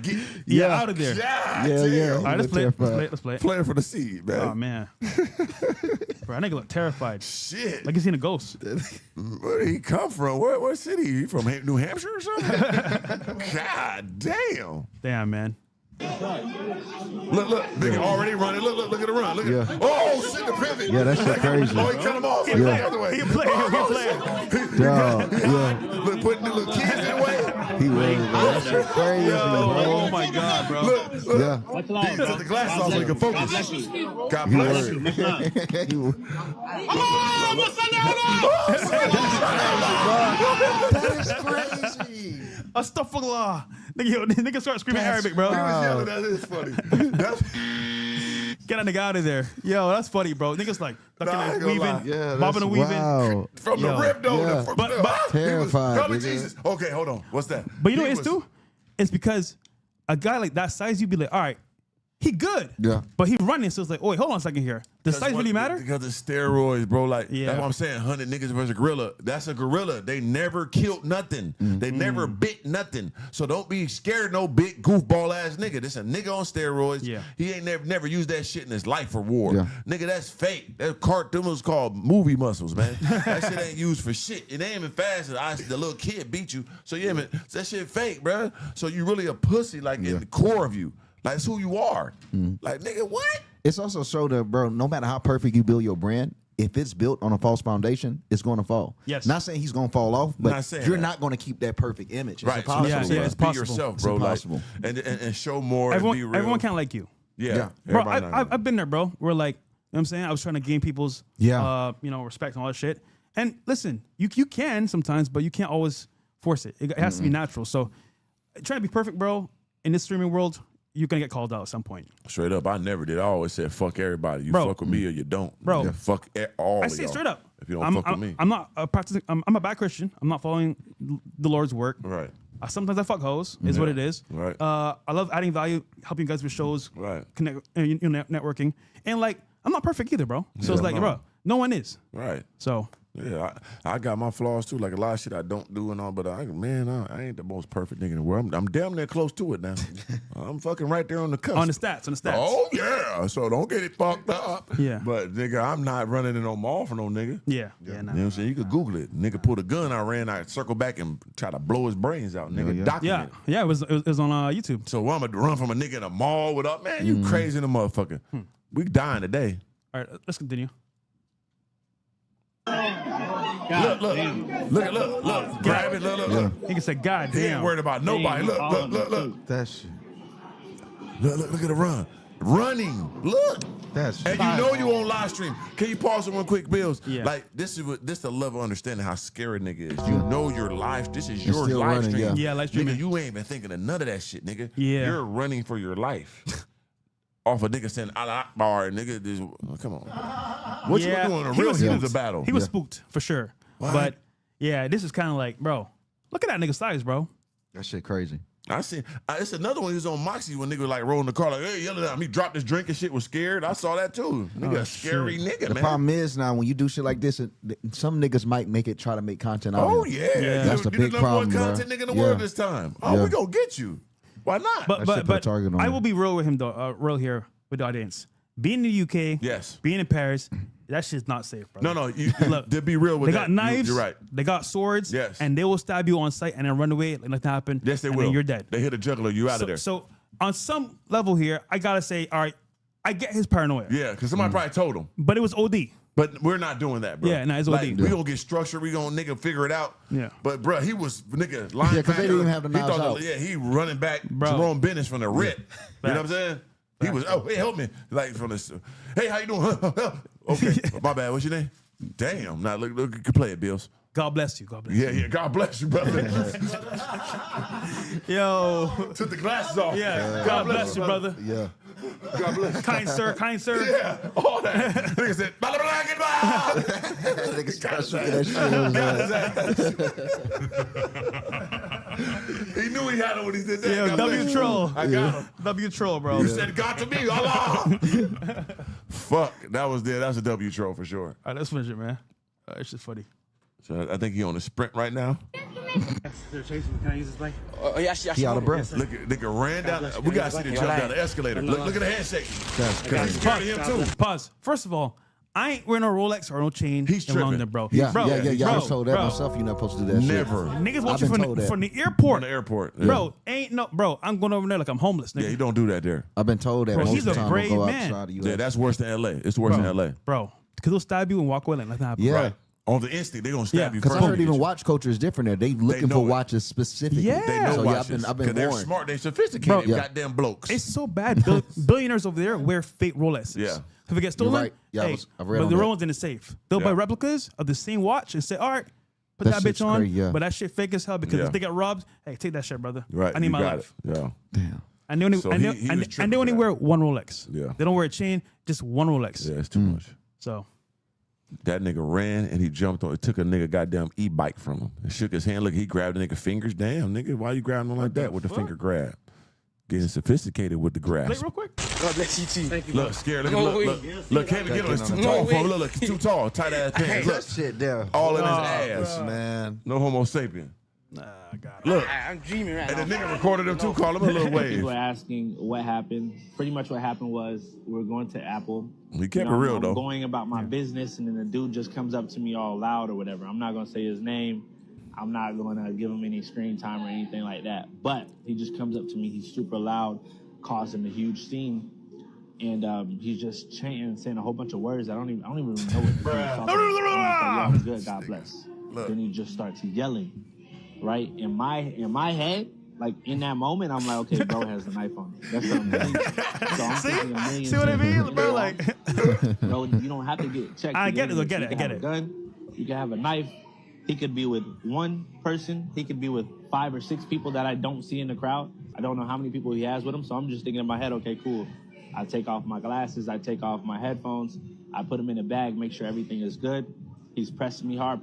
get out of there. yeah. All right, let's play it. Let's play it. Playing for the seed, man. Oh man, bro, that nigga look terrified. Shit. Like he's seen a ghost. Where did he come from? What city? He from New Hampshire or something? God damn. Damn, man. Look, nigga already running. Look at the run. Look at Yeah. Oh, shit, the pivot. Yeah, that shit crazy. Oh, he cut him off. He Yeah. the other way. He play. Look, putting the little kids in the way. he was. That shit crazy, Oh bro. my god, bro. Look. Yeah. He took the glasses off so he can focus. God He bless was. you. He was. That is crazy. Astaghfirullah. Nigga start screaming Arabic, bro. He was yelling. That is funny. That's, Get that nigga out of there. Yo, that's funny, bro. Niggas like ducking Nah, I and ain't gonna lie. weaving, Yeah, bobbing and weaving. Wow. from the Yo. rip, though. Yeah. But- He was Terrified, coming, nigga. Jesus. Okay, hold on. What's that? But you know He what it's was- too? It's because a guy like that size, you'd be like, all right, he good. Yeah. But he running, so it's like, oh, wait, hold on a second here. Does size really matter? Because of steroids, bro. Like, Yeah. that's what I'm saying. 100 niggas versus a gorilla. That's a gorilla. They never killed nothing. They never bit nothing. So don't be scared, no big goofball ass nigga. This a nigga on steroids. Yeah. He ain't never used that shit in his life for war. Yeah. Nigga, that's fake. That cartoon was called movie muscles, man. That shit ain't used for shit. It ain't even fast as the little kid beat you. So yeah, man, that shit fake, bro. So you really a pussy, like in the core of you. Like, it's who you are. Like, nigga, what? It's also so that, bro, no matter how perfect you build your brand, if it's built on a false foundation, it's going to fall. Yes. Not saying he's going to fall off, but Not saying you're that. not going to keep that perfect image. It's Right. So impossible. that's what I'm saying. Yeah, It's it's be possible. yourself, It's bro. Like, impossible. and show more and be real. Everyone can't like you. Yeah. Bro, Everybody not. I've been there, bro. We're like, you know what I'm saying? I was trying to gain people's respect and all that shit. And listen, you can sometimes, but you can't always force it. It has to be natural. So trying to be perfect, bro, in this streaming world, you're gonna get called out at some point. Straight up, I never did. I always said, fuck everybody. You Bro. fuck with me or you don't. Bro. Yeah, fuck all I of say it y'all straight up. if you don't fuck with me. I'm not practicing. I'm a bad Christian. I'm not following the Lord's work. Right. Sometimes I fuck hoes. Is what it is. Right. I love adding value, helping you guys with shows. Right. Connect, networking, and like I'm not perfect either, bro. So it's Yeah, like, no. bro, no one is. Right. So Yeah, I got my flaws too. Like a lot of shit I don't do and all, but I ain't the most perfect nigga in the world. I'm damn near close to it now. I'm fucking right there on the cusp. On the stats. Oh yeah, so don't get it fucked up. Yeah. But nigga, I'm not running in no mall for no nigga. Yeah. You know what I'm saying? You could Google it. Nigga pulled a gun. I circle back and try to blow his brains out. Nigga, document it. Yeah, it was on YouTube. So I'm gonna run from a nigga in a mall with up, man. You crazy in the motherfucker. We dying today. All right, let's continue. Look. Grab it, look. He can say, God He ain't damn. worried about nobody. Look. That shit. Look at the run. Running. Look. That's And you know you on live stream. Can you pause it one quick, Bills? Yeah. Like this the level of understanding how scary nigga is. You know your live. This is your still live running, stream. Yeah, live streaming. Nigga, you ain't been thinking of none of that shit, nigga. Yeah. You're running for your life. Off a nigga saying Allah Akbar, nigga. Come on. What you doing? A real heat of the battle. He was spooked for sure. What? But yeah, this is kind of like, bro, look at that nigga size, bro. That shit crazy. I see. It's another one. He was on Moxie when nigga was like rolling the car, like, hey, yelling at him. He dropped his drink and shit, was scared. I saw that too. Nigga, a scary nigga, The man. problem is now when you do shit like this, some niggas might try to make content out Oh of it. yeah, That's you a big the number one problem, bro. content nigga in the world this time. Oh, we gonna get you. Why not? That shit put a target on I him. will be real with him though, real here with the audience. Being in the UK, Yes. being in Paris, that shit's not safe, bro. No, you, Look, to be real with they that, got knives. You're right. They got swords. Yes. And they will stab you on sight and then run away like nothing happened. Yes, they and will. Then you're dead. They hit a juggler. You out of there. So on some level here, I gotta say, all right, I get his paranoia. Yeah, because somebody probably told him. But it was OD. But we're not doing that, bro. Yeah, nah, it's like, OD. we gonna get structured. We gonna nigga figure it out. Yeah. But bro, he was nigga lying. Yeah, 'cause they didn't even have the knives out. Yeah, he running back Bro. Jerome Bennis from the rip. You know what I'm saying? He was, hey, help me. Like from this, hey, how you doing? Okay, my bad. What's your name? Damn. Now look, you can play it, Bills. God bless you. God bless you. Yeah. God bless you, brother. Yo. Took the glasses off. Yeah. God bless you, brother. Yeah. God bless you. Kind sir. Kind sir. Yeah, all that. Nigga said, blah, blah, blah, get blah. Niggas start shooting that shit. He knew he had it when he did that. Yo, God bless W you. troll. I got him. W troll, bro. You said God to me, Allah. Fuck, that's a W troll for sure. All right, let's finish it, man. It's just funny. So I think he on a sprint right now. They're chasing me. Can I use this bike? Oh, yeah, He out of breath. Look, nigga ran down. We gotta see the jump down the escalator. Look at the handshake. That's He's crazy. scared of him too. Pause. First of all, I ain't wearing no Rolex or no chain He's in tripping. London, bro. Yeah, bro, I was told that bro. myself. You're not supposed to do that shit. Never. Niggas I've want you been told that. from the airport. From the airport. Bro, ain't no, bro, I'm going over there like I'm homeless, nigga. Yeah, you don't do that there. I've been told that Bro, most he's of a the time brave I go man. outside the U.S. Yeah, that's worse than LA. It's worse than LA. Bro, because they'll stab you and walk away like nothing happened. Yeah. Right. On the instinct, they're gonna stab you Because first. I heard even watch culture is different there. They looking know for it. watches specifically. Yeah. They know So watches. I've been 'Cause they're warned. smart. They sophisticated. Bro, yeah. Goddamn blokes. It's so bad. Billionaires over there wear fake Rolexes. Yeah. If it gets stolen, right. Yeah, hey, I've read but on the that. real one's in the safe. They'll Yeah. buy replicas of the same watch and say, all right, put That that bitch shit's on. crazy, yeah. But that shit fake as hell because Yeah. if they get robbed, hey, take that shit, brother. Right. I need you my got life. it. Yeah. Damn. And they only, So and he they, was and, tripping and they only for that. wear one Rolex. Yeah. They don't wear a chain, just one Rolex. Yeah, it's too much. So That nigga ran and he jumped on. It took a nigga goddamn e-bike from him and shook his hand. Look, he grabbed the nigga fingers. Damn, nigga, why you grabbing him like that with the finger grab? Getting sophisticated with the play grasp. real quick. God bless you too. Thank you. Look, scared. Look, Oh, look, wait. look. Can't even get him. It's too tall for him. Look, it's too tall. Tight ass pants. That Look, shit there. all in his ass. Man. No homo sapien. Nah, I got it. Look, I'm dreaming right and the now. nigga recorded him too. Call him a little wave. People are asking what happened. Pretty much what happened was we were going to Apple. He kept it I'm- real I'm though. going about my business, and then the dude just comes up to me all loud or whatever. I'm not gonna say his name. I'm not gonna give him any screen time or anything like that. But he just comes up to me. He's super loud, causing a huge scene, and he's just chanting, saying a whole bunch of words. I don't even know what he's talking about. I'm like, good, God bless. Look. Then he just starts yelling. Right in my head, like in that moment, I'm like, okay, bro has a knife on me. That's what I'm thinking. So I'm thinking a million See what I things. mean, bro? Like, Bro, you don't have to get checked. I to get it, in I get this. it, You I can get have it. a gun. You can have a knife. He could be with one person. He could be with 5 or 6 people that I don't see in the crowd. I don't know how many people he has with him. So I'm just thinking in my head, okay, cool. I take off my glasses. I take off my headphones. I put them in a bag, make sure everything is good. He's pressing me hard.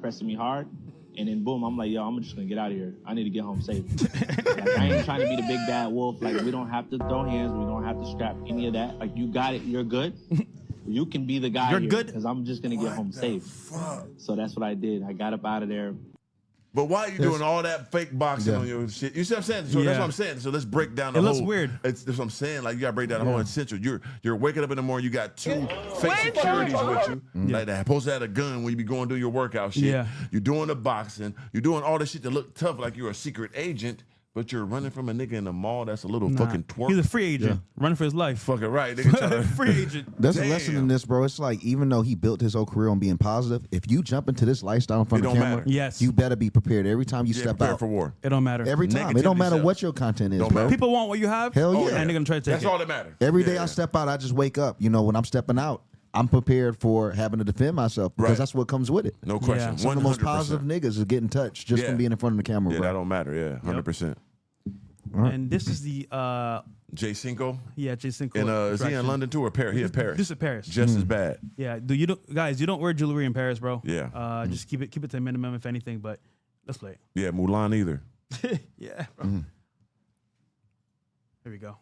And then boom, I'm like, yo, I'm just gonna get out of here. I need to get home safe. Like, I ain't trying to be the big bad wolf. Like, we don't have to throw hands. We don't have to scrap any of that. Like, you got it. You're good. You can be the guy. You're good? Because I'm just gonna get home safe. So that's what I did. I got up out of there. But why are you doing all that fake boxing on your shit? You see what I'm saying? So that's what I'm saying. So let's break down the whole. It looks weird. That's what I'm saying. Like you gotta break down the whole essential. You're waking up in the morning. You got 2 fake securities with you, like that supposed to have a gun when you be going through your workout shit. Yeah. You're doing the boxing. You're doing all this shit that look tough, like you're a secret agent. But you're running from a nigga in the mall that's a little fucking twerk. He's a free agent, running for his life. Fucking right, nigga. Trying to free agent. There's a lesson in this, bro. It's like even though he built his whole career on being positive, if you jump into this lifestyle in front of the camera, you better be prepared every time you step out for war. It don't matter. Every time. It don't matter what your content is, bro. People want what you have. Hell yeah. And they're gonna try to take it. That's all that matters. Every day I step out, I just wake up. You know, when I'm stepping out, I'm prepared for having to defend myself because that's what comes with it. No question. Some of the most positive niggas is getting touched just from being in front of the camera, Yeah, bro. that don't matter. Yeah, 100%. And this is the J Cinco. Yeah, J Cinco. And is he in London too or Paris? He in Paris. This is Paris. Just as bad. Yeah, you don't wear jewelry in Paris, bro. Yeah. Just keep it to a minimum if anything. But let's play it. Yeah, Mulan either. Yeah. Bro. Here we go.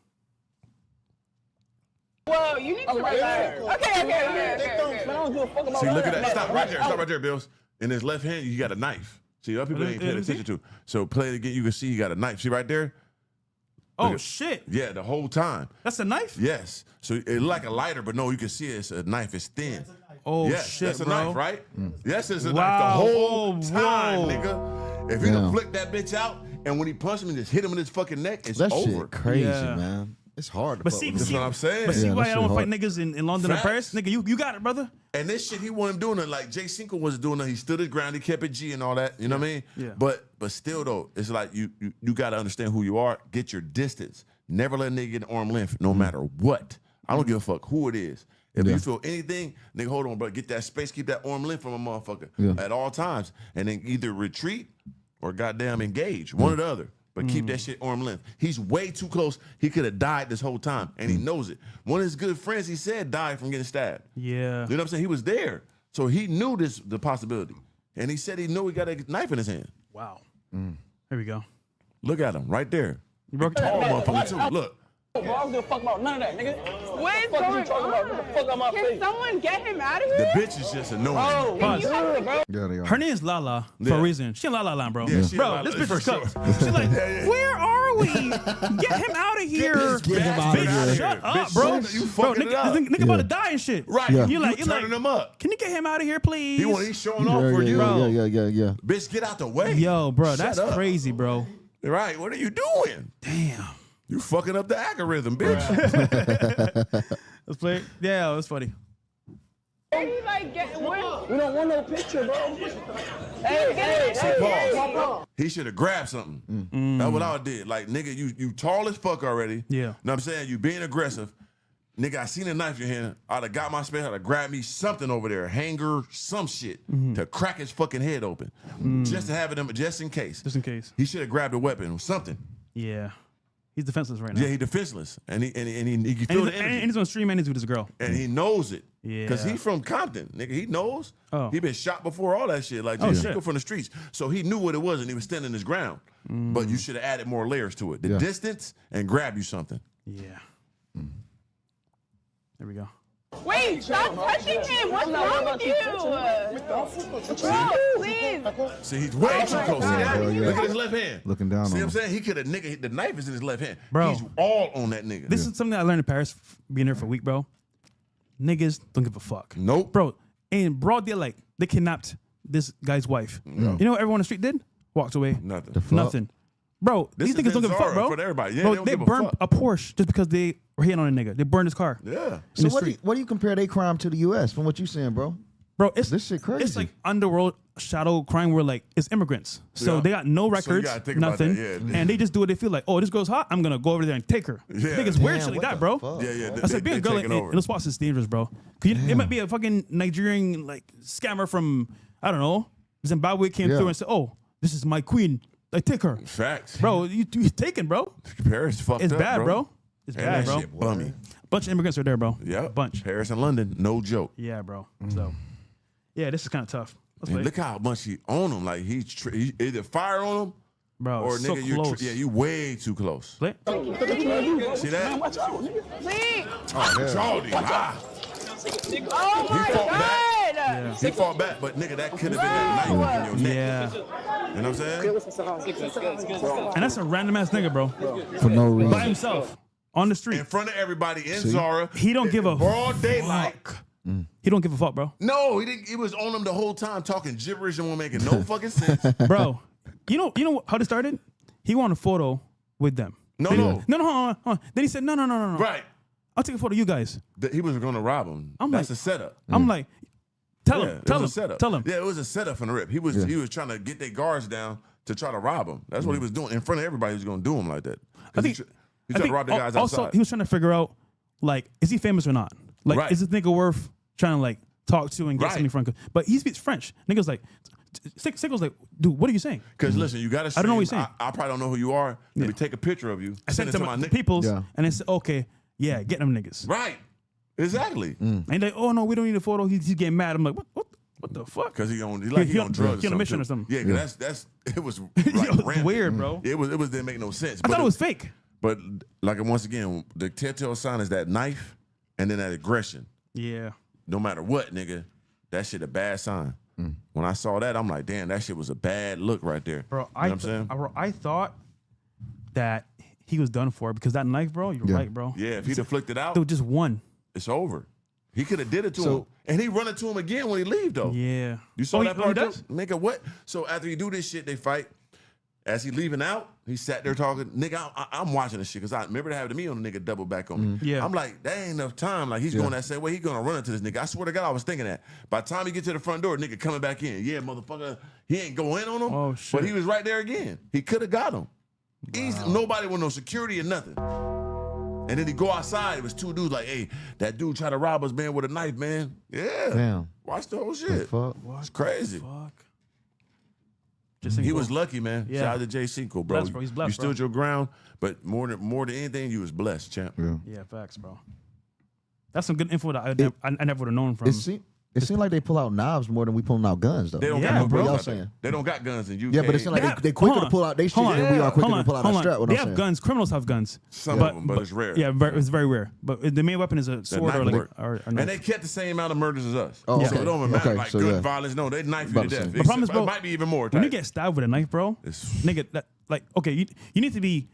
Whoa, you need to relax. Okay. I don't give a fuck about See, look at that. that. Stop right there. Stop right there, Bills. In his left hand, you got a knife. See, other people ain't paying attention to. So play it again. You can see he got a knife. See right there? Oh, shit. Yeah, the whole time. That's a knife? Yes. So it look like a lighter, but no, you can see it's a knife. It's thin. Oh, yes, shit, that's a bro. knife, right? Yes, it's a Wow. knife the whole Oh, time, whoa. nigga. If he done flick that bitch out, and when he punched him and just hit him in his fucking neck, it's That over. shit crazy, man. It's hard to But fuck see, with That's him. what I'm saying. But see Yeah, why that I don't shit fight hard. niggas in London or Facts. Paris? Nigga, you got it, brother. And this shit, he wasn't doing it like Jay Cinco was doing it. He stood his ground, he kept it G and all that. You know what I mean? Yeah. But still though, it's like you got to understand who you are. Get your distance. Never let a nigga get an arm length, no matter what. I don't give a fuck who it is. If you feel anything, nigga, hold on, bro. Get that space, keep that arm length from a motherfucker at all times, and then either retreat or goddamn engage, one or the other. But keep that shit arm length. He's way too close. He could have died this whole time, and he knows it. One of his good friends, he said, died from getting stabbed. Yeah. You know what I'm saying? He was there. So he knew the possibility. And he said he knew he got a knife in his hand. Wow. Here we go. Look at him right there. You broke Tall motherfucker too. Look. Bro, I don't give a fuck about none of that, nigga. What is What the fuck going you talking about? Get the fuck out my Can face. someone get him out of The here? bitch is just annoying. Can you have to Yeah, they are. Her name is Lala for Yeah. a reason. She in La La Land, bro. Yeah, she in La Bro, La this Land, bitch is for cooked. sure. She's like, Yeah. where are we? Get him out of here. Get him out of here. Shut up, Bitch, bro. you Bro, fucking it up. nigga about to die and shit. Right. Yeah. You like, You turning him up. can you get him out of here, please? He's showing off for you. Yeah. Bitch, get out the way. Yo, bro, Shut that's up. crazy, bro. Right. What are you doing? Damn. You fucking up the algorithm, bitch. Let's play it. Yeah, that's funny. He like get what? We don't want no picture, bro. Hey, Pause. He should have grabbed something. That's what I did. Like, nigga, you tall as fuck already. Yeah. Know what I'm saying? You being aggressive. Nigga, I seen a knife in your hand. I'd have got my space. I'd have grabbed me something over there, hanger, some shit, to crack his fucking head open. Just to have it, just in case. Just in case. He should have grabbed a weapon or something. Yeah. He's defenseless right now. Yeah, he defenseless. And he feel and, the he's, energy. and he's on stream and he's with his girl. And he knows it. Yeah. Because he from Compton. Nigga, he knows. Oh. He been shot before all that shit. Like, Oh, just shit. from the streets. So he knew what it was and he was standing his ground. But you should have added more layers to it. The distance and grab you something. Yeah. There we go. Wait, stop touching him. What's wrong with you? Bro, please. See, he's way too close. See that? Yeah. Look at his left hand. Looking down See on what I'm him. saying? He could have, nigga, the knife is in his left hand. Bro. He's all on that nigga. This is something I learned in Paris, being there for a week, bro. Niggas don't give a fuck. Nope. Bro, in broad daylight, they kidnapped this guy's wife. You know what everyone on the street did? Walked away. Nothing. Nothing. Bro, This these has niggas don't been give a fuck, Zara bro. for everybody. Yeah, Bro, they don't give a burned fuck. a Porsche just because they were hitting on a nigga. They burned his car. Yeah. So the what street. do you compare their crime to the U.S. from what you saying, bro? Bro, it's This shit crazy. It's like underworld shadow crime where like it's immigrants. So Yeah. they got no So you records, gotta think about nothing. that, yeah. And they just do what they feel like. Oh, this girl's hot. I'm gonna go over there and take her. Yeah. Niggas weird Damn, shit like what that, the bro. fuck? Yeah. I said, being a girl in taking over. those spots is dangerous, bro. 'Cause it might be a fucking Nigerian like scammer from I don't know Zimbabwe came Yeah. through and said, "Oh, this is my queen. Like take her, Facts. bro. You taken, bro. Paris fucked It's up, bad, bro. It's And bad, that bro. shit bummy. Bunch of immigrants are there, bro. Yeah. bunch. Paris and London, no joke. Yeah, bro. So, yeah, this is kind of tough. Let's And play. look how much he on him. Like he either fire on him Bro, or so nigga, close. you way too close. Play. See that? Please. Oh, Jordy. Ah. Oh my fought God! back. Yeah. He fought back, but nigga, that could have been that knife in your neck. Yeah. You know what I'm saying? And that's a random ass nigga, bro. For no reason. By himself. On the street. In front of everybody in Zara. He don't give a broad daylight. He don't give a fuck, bro. No, he didn't. He was on him the whole time talking gibberish and wasn't making no fucking sense. Bro, you know how this started? He wanted a photo with them. No, hold on. Then he said, no. Right. I'll take a photo of you guys. He was going to rob him. That's a setup. I'm like, tell him. Tell him. Yeah, it was a setup from the rip. He was trying to get their guards down to try to rob him. That's what he was doing. In front of everybody, he was going to do him like that. I think he tried to rob the guys also, outside. he was trying to figure out, like, is he famous or not? Like, is this nigga worth trying to, like, talk to and get something in front of? But he speaks French. Nigga's like, Cinco's like, dude, what are you saying? Because listen, you got to. I don't know what you're saying. I probably don't know who you are. Let me take a picture of you. I sent it to my nigga. peoples, and they said, okay, yeah, get them niggas. Right. Exactly. And he's like, oh no, we don't need a photo. He's getting mad. I'm like, what the fuck? Because he on drugs. He on a mission or something. Yeah, because that's it was like weird, bro. It didn't make no sense. I thought it was fake. But like once again, the telltale sign is that knife and then that aggression. Yeah. No matter what, nigga, that shit a bad sign. When I saw that, I'm like, damn, that shit was a bad look right there. Bro, you know what I'm saying? I thought that he was done for because that knife, bro, you're right, bro. Yeah, if he'd have flicked it out, dude, just one. It's over. He could have did it to him. And he run it to him again when he leave, though. Yeah. You saw that part? He does? Nigga, what? So after he do this shit, they fight. As he leaving out, he sat there talking. Nigga, I'm watching this shit because I remember it happened to me on the nigga double back on me. Yeah. I'm like, that ain't enough time. Like, he's going that same way. He going to run into this nigga. I swear to God, I was thinking that. By the time he get to the front door, nigga coming back in. Yeah, motherfucker, he ain't go in on him. Oh, shit. But he was right there again. He could have got him. Wow. Nobody with no security or nothing. And then he go outside. It was two dudes like, hey, that dude tried to rob us, man, with a knife, man. Yeah. Damn. Watch the whole shit. It's crazy. He was lucky, man. Yeah. Shout out to J. Cinco, bro. Blessed, bro. He's blessed, you stood your ground, but more than anything, you was blessed, champ. Yeah, facts, bro. That's some good info that I never would have known from. It seems like they pull out knives more than we pulling out guns, though. They don't got no bro. guns. They don't got guns in UK. Yeah, but it seems like they quicker to pull out they shit than we are quicker to pull out our strap. They have guns. Criminals have guns. Some of them, but it's rare. Yeah, it's very rare. But the main weapon is a sword or like or and they kept the same amount of murders as us. Oh, So it don't even matter okay, like so gun yeah. violence. No, they knife you to death. The problem is, bro, it might be even more. When you get stabbed with a knife, bro, nigga, that, like, okay, you need to be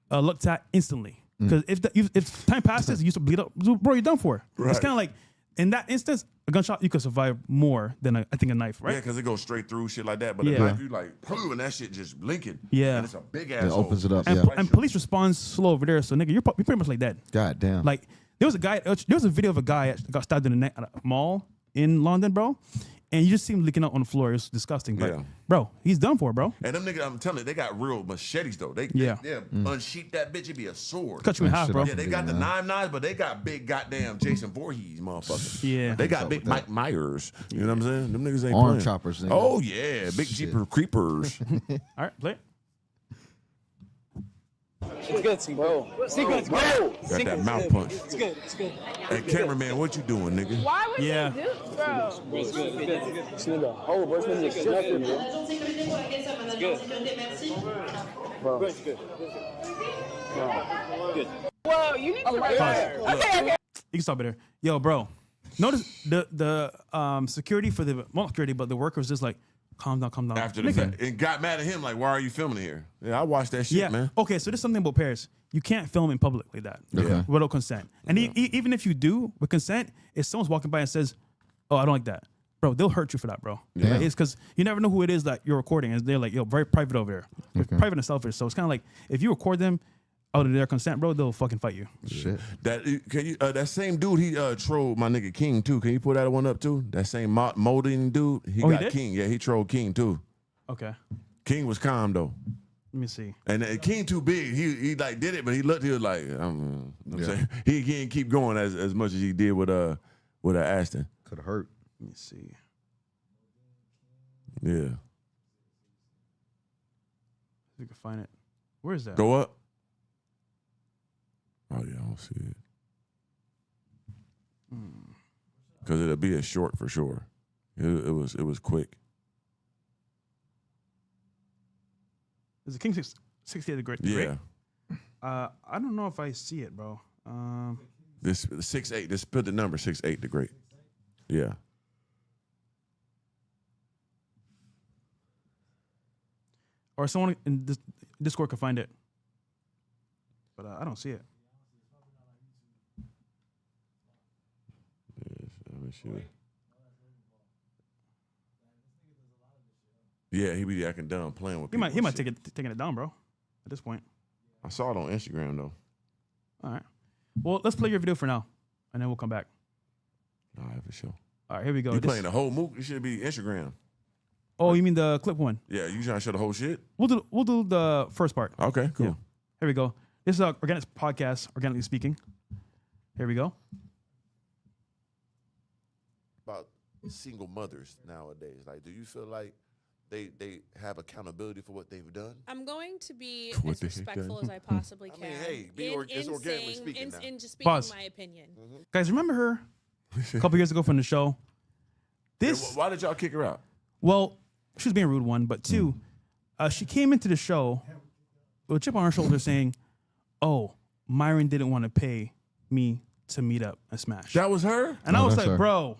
looked at instantly because if time passes, you used to bleed up, bro, you're done for. It's Right. kind of like in that instance, a gunshot you could survive more than I think a knife, right? Yeah, because it goes straight through shit like that. But Yeah. a knife, you like, and that shit just blinking. Yeah. And it's a big ass. It opens it up. And, Yeah. and police respond slow over there, so nigga, you're pretty much like dead. God damn. Like there was a video of a guy that got stabbed in the neck at a mall in London, bro. And you just see him licking out on the floor. It's disgusting. But, bro, he's done for, bro. And them niggas, I'm telling you, they got real machetes though. They unsheath that bitch, it be a sword. Cut you in half, bro. Yeah, they got the knives, but they got big goddamn Jason Voorhees motherfuckers. Yeah. They got big Mike Myers. You know what I'm saying? Them niggas ain't Arm playing. choppers, nigga. Oh yeah, big Jeeper creepers. All right, play it. It's good, bro. Secrets, bro. Got that mouth punch. It's good. It's good. Hey, cameraman, what you doing, nigga? Why would Yeah. you do, bro? It's good. It's good. This nigga, whole bro. This nigga nothing, bro. It's good. Bro. It's good. Good. Whoa, you need to Pause. Okay. You can stop it there. Yo, bro. Notice the security for the not security, but the workers just like calm down. After the fact, and got mad at him like, why are you filming it here? Yeah, I watched that shit, man. Okay, so there's something about Paris. You can't film in public like that without consent. And even if you do with consent, if someone's walking by and says, "Oh, I don't like that," bro, they'll hurt you for that, bro. Yeah. Like, it's because you never know who it is that you're recording, and they're like, "Yo, very private over there, private and selfish." So it's kind of like if you record them out of their consent, bro, they'll fucking fight you. Shit. That same dude, he trolled my nigga King too. Can you pull that one up too? That same molding dude, he he got did? King. Yeah, he trolled King too. Okay, King was calm though. let me see. And King too big. He like did it, but he looked. He was like, I'm saying he didn't keep going as much as he did with Ashton. Could have hurt. Let me see. Yeah. If you can find it. Where is that? Go up. Oh yeah, I don't see it. Because it'll be a short for sure. It was quick. Is it King 68 the Great? Yeah. I don't know if I see it, bro. This 6'8". Just put the number 6'8", the great. Yeah. Or someone in Discord could find it. But I don't see it. Let me see. Yeah, he be acting dumb playing with people. He might taking it down, bro. At this point. I saw it on Instagram though. All right. Well, let's play your video for now, and then we'll come back. All right, for sure. All right, here we go. You playing the whole MOOC? It should be Instagram. Oh, you mean the clip one? Yeah, you trying to show the whole shit? We'll do the first part. Okay, cool. Yeah. Here we go. This is Organic Podcast, Organically Speaking. Here we go. About single mothers nowadays. Like, do you feel like they have accountability for what they've done? I'm going to be What as they have respectful done. as I possibly can. I mean, hey, it's organically speaking now. In just speaking Pause. my opinion. Guys, remember her a couple years ago from the show? Why did y'all kick her out? Well, she was being a rude one, but two, she came into the show with a chip on her shoulder saying, "Oh, Myron didn't want to pay me to meet up and smash." That was her? And I was that's like, her. bro,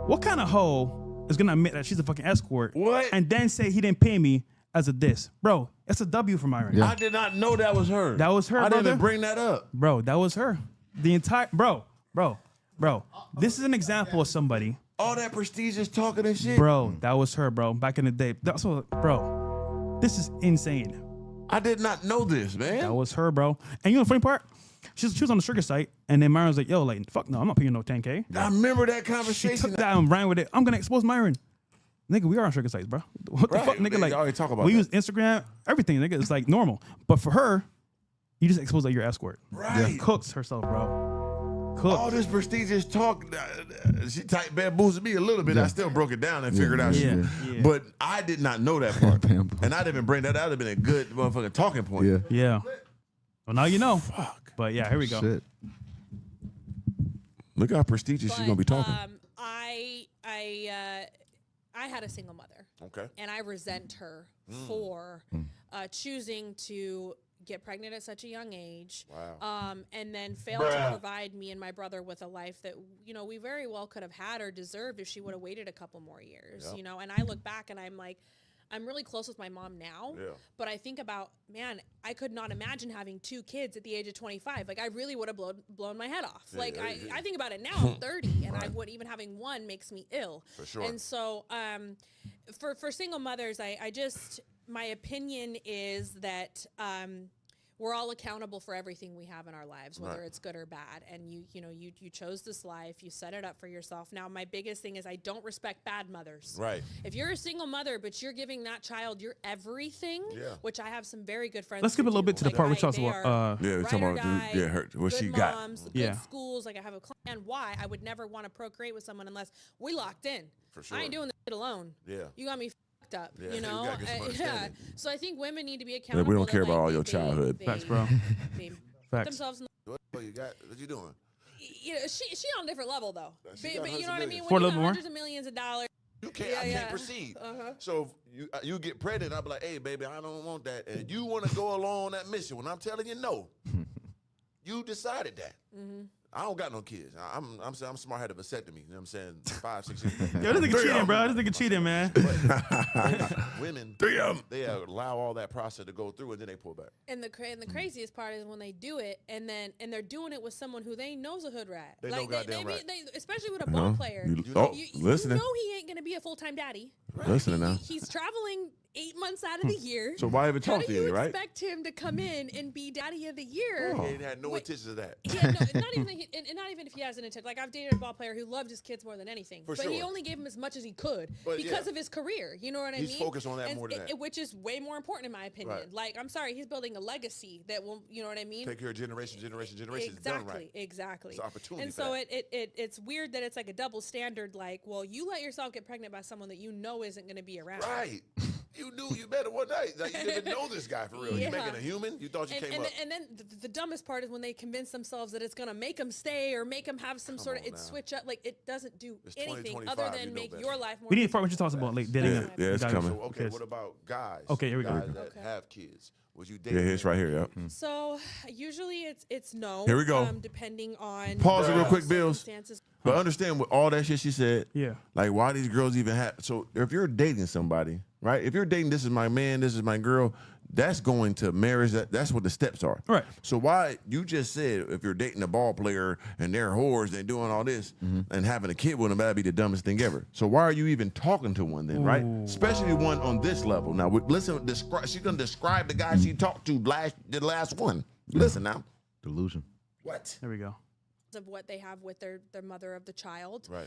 what kind of hoe is gonna admit that she's a fucking escort? What? And then say he didn't pay me as a diss? Bro, that's a W for Myron. Yeah. I did not know that was her. That was her, I brother. didn't bring that up. Bro, that was her. The entire bro. This is an example of somebody. All that prestigious talking and shit. Bro, that was her, bro. Back in the day. That's what, bro. This is insane. I did not know this, man. That was her, bro. And you know the funny part? She was on the sugar site, and then Myron was like, "Yo, like, fuck no, I'm not paying no 10K." I remember that She conversation. took that and ran with it. I'm gonna expose Myron. Nigga, we are on sugar sites, bro. What the Right. fuck, nigga? They Like, already talk about we that. use Instagram, everything, nigga. It's like normal. But for her, you just expose that you're escort. Right. Cooks herself, bro. All this prestigious talk, she tight bamboozled me a little bit. I still broke it down and figured out Yeah. shit. But I did not know that part. And I didn't even bring that out. It would have been a good motherfucking talking point. Yeah. Yeah. Well, now you know. Fuck. But yeah, here we go. Shit. Look how prestigious she's going to be talking. I had a single mother. Okay. And I resent her for choosing to get pregnant at such a young age. Wow. And then fail to provide me and my brother with a life that, you know, we very well could have had or deserved if she would have waited a couple more years, you know? And I look back and I'm like, I'm really close with my mom now, but I think about, man, I could not imagine having 2 kids at the age of 25. Like, I really would have blown my head off. Like, I think about it now, I'm 30, and I would, even having one makes me ill. For sure. And so, for single mothers, I just, my opinion is that, we're all accountable for everything we have in our lives, whether it's good or bad. And you chose this life, you set it up for yourself. Now, my biggest thing is I don't respect bad mothers. Right. If you're a single mother, but you're giving that child your everything, which I have some very good friends. Let's skip a little bit to the part which talks about we're talking about her what she got. Good schools. Like, I have a plan. Why I would never want to procreate with someone unless we locked in. For sure. I ain't doing this shit alone. Yeah. You got me fucked up. Yeah, You you know. gotta get some understanding. So I think women need to be accountable. We don't care that, about like, all your childhood. Facts, bro. They put Facts. themselves in What you got? What you doing? you know, she on a different level though. She But got you know what I mean? hundreds For a When you little got more? hundreds of millions of dollars. You can't. I can't proceed. So if you get pregnant, I'll be like, hey, baby, I don't want that. And you want to go along on that mission when I'm telling you no. You decided that. I don't got no kids. I'm smart, had a vasectomy. You know what I'm saying? 5, 6 years. Yo, this nigga cheating, bro. This nigga cheating, man. Women, 3 of them. They allow all that process to go through and then they pull back. And the craziest part is when they do it, and they're doing it with someone who they know's a hood rat. They know goddamn right. Especially with a ball player. Listening. You know he ain't gonna be a full-time daddy. Listening now. He's traveling 8 months out of the year. So why even How talk do to you, you right? expect him to come in and be daddy of the year? He ain't had no intentions of that. Yeah, no, not even and not even if he has an intent. Like, I've dated a ball player who loved his kids more than anything, For but he sure. only gave him as much as he could But because yeah. of his career. You know what I mean? He's focused on that And more than that. which is way more important in my opinion. Right. Like, I'm sorry, he's building a legacy that will, you know what I mean? Take care of generation. Exactly, Done right. exactly. It's an opportunity And for so that. it's weird that it's like a double standard. Like, well, you let yourself get pregnant by someone that you know isn't going to be around. Right. You knew you met him one night. Like, you didn't know this guy for real. Yeah. You making a human? You thought you came up. And then the dumbest part is when they convince themselves that it's gonna make them stay or make them have some sort of switch up. Like it doesn't do anything other than make your life more. We need to what you talking about, like dating. Yeah, it's coming. So, okay, what about guys? Okay, here we go. Guys that have kids. Would you date? Yeah, it's right here. Yep. So usually it's no. Here we go. Depending on Pause it real quick, Bills. circumstances. But understand with all that shit she said. Yeah. Like why these girls even have. So if you're dating somebody, right? If you're dating, this is my man, this is my girl. That's going to marriage. That's what the steps are. Right. So why you just said if you're dating a ball player and they're whores and doing all this and having a kid with them, that'd be the dumbest thing ever. So why are you even talking to one then, right? Especially one on this level. Now listen, she's gonna describe the guy she talked to the last one. Listen now. Delusion. What? There we go. Of what they have with their mother of the child. Right.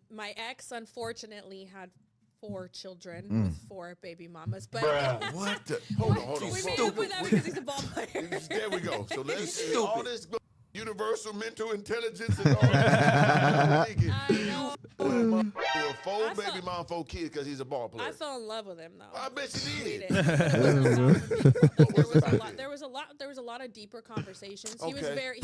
My ex unfortunately had 4 children with 4 baby mamas. But what? Hold on. We made up with that because he's a ball player. There we go. So let's see all this universal mental intelligence and all that. You a 4 baby mom, 4 kids because he's a ball player. I fell in love with him though. I bet you did. There was a lot of deeper conversations. He was Okay. very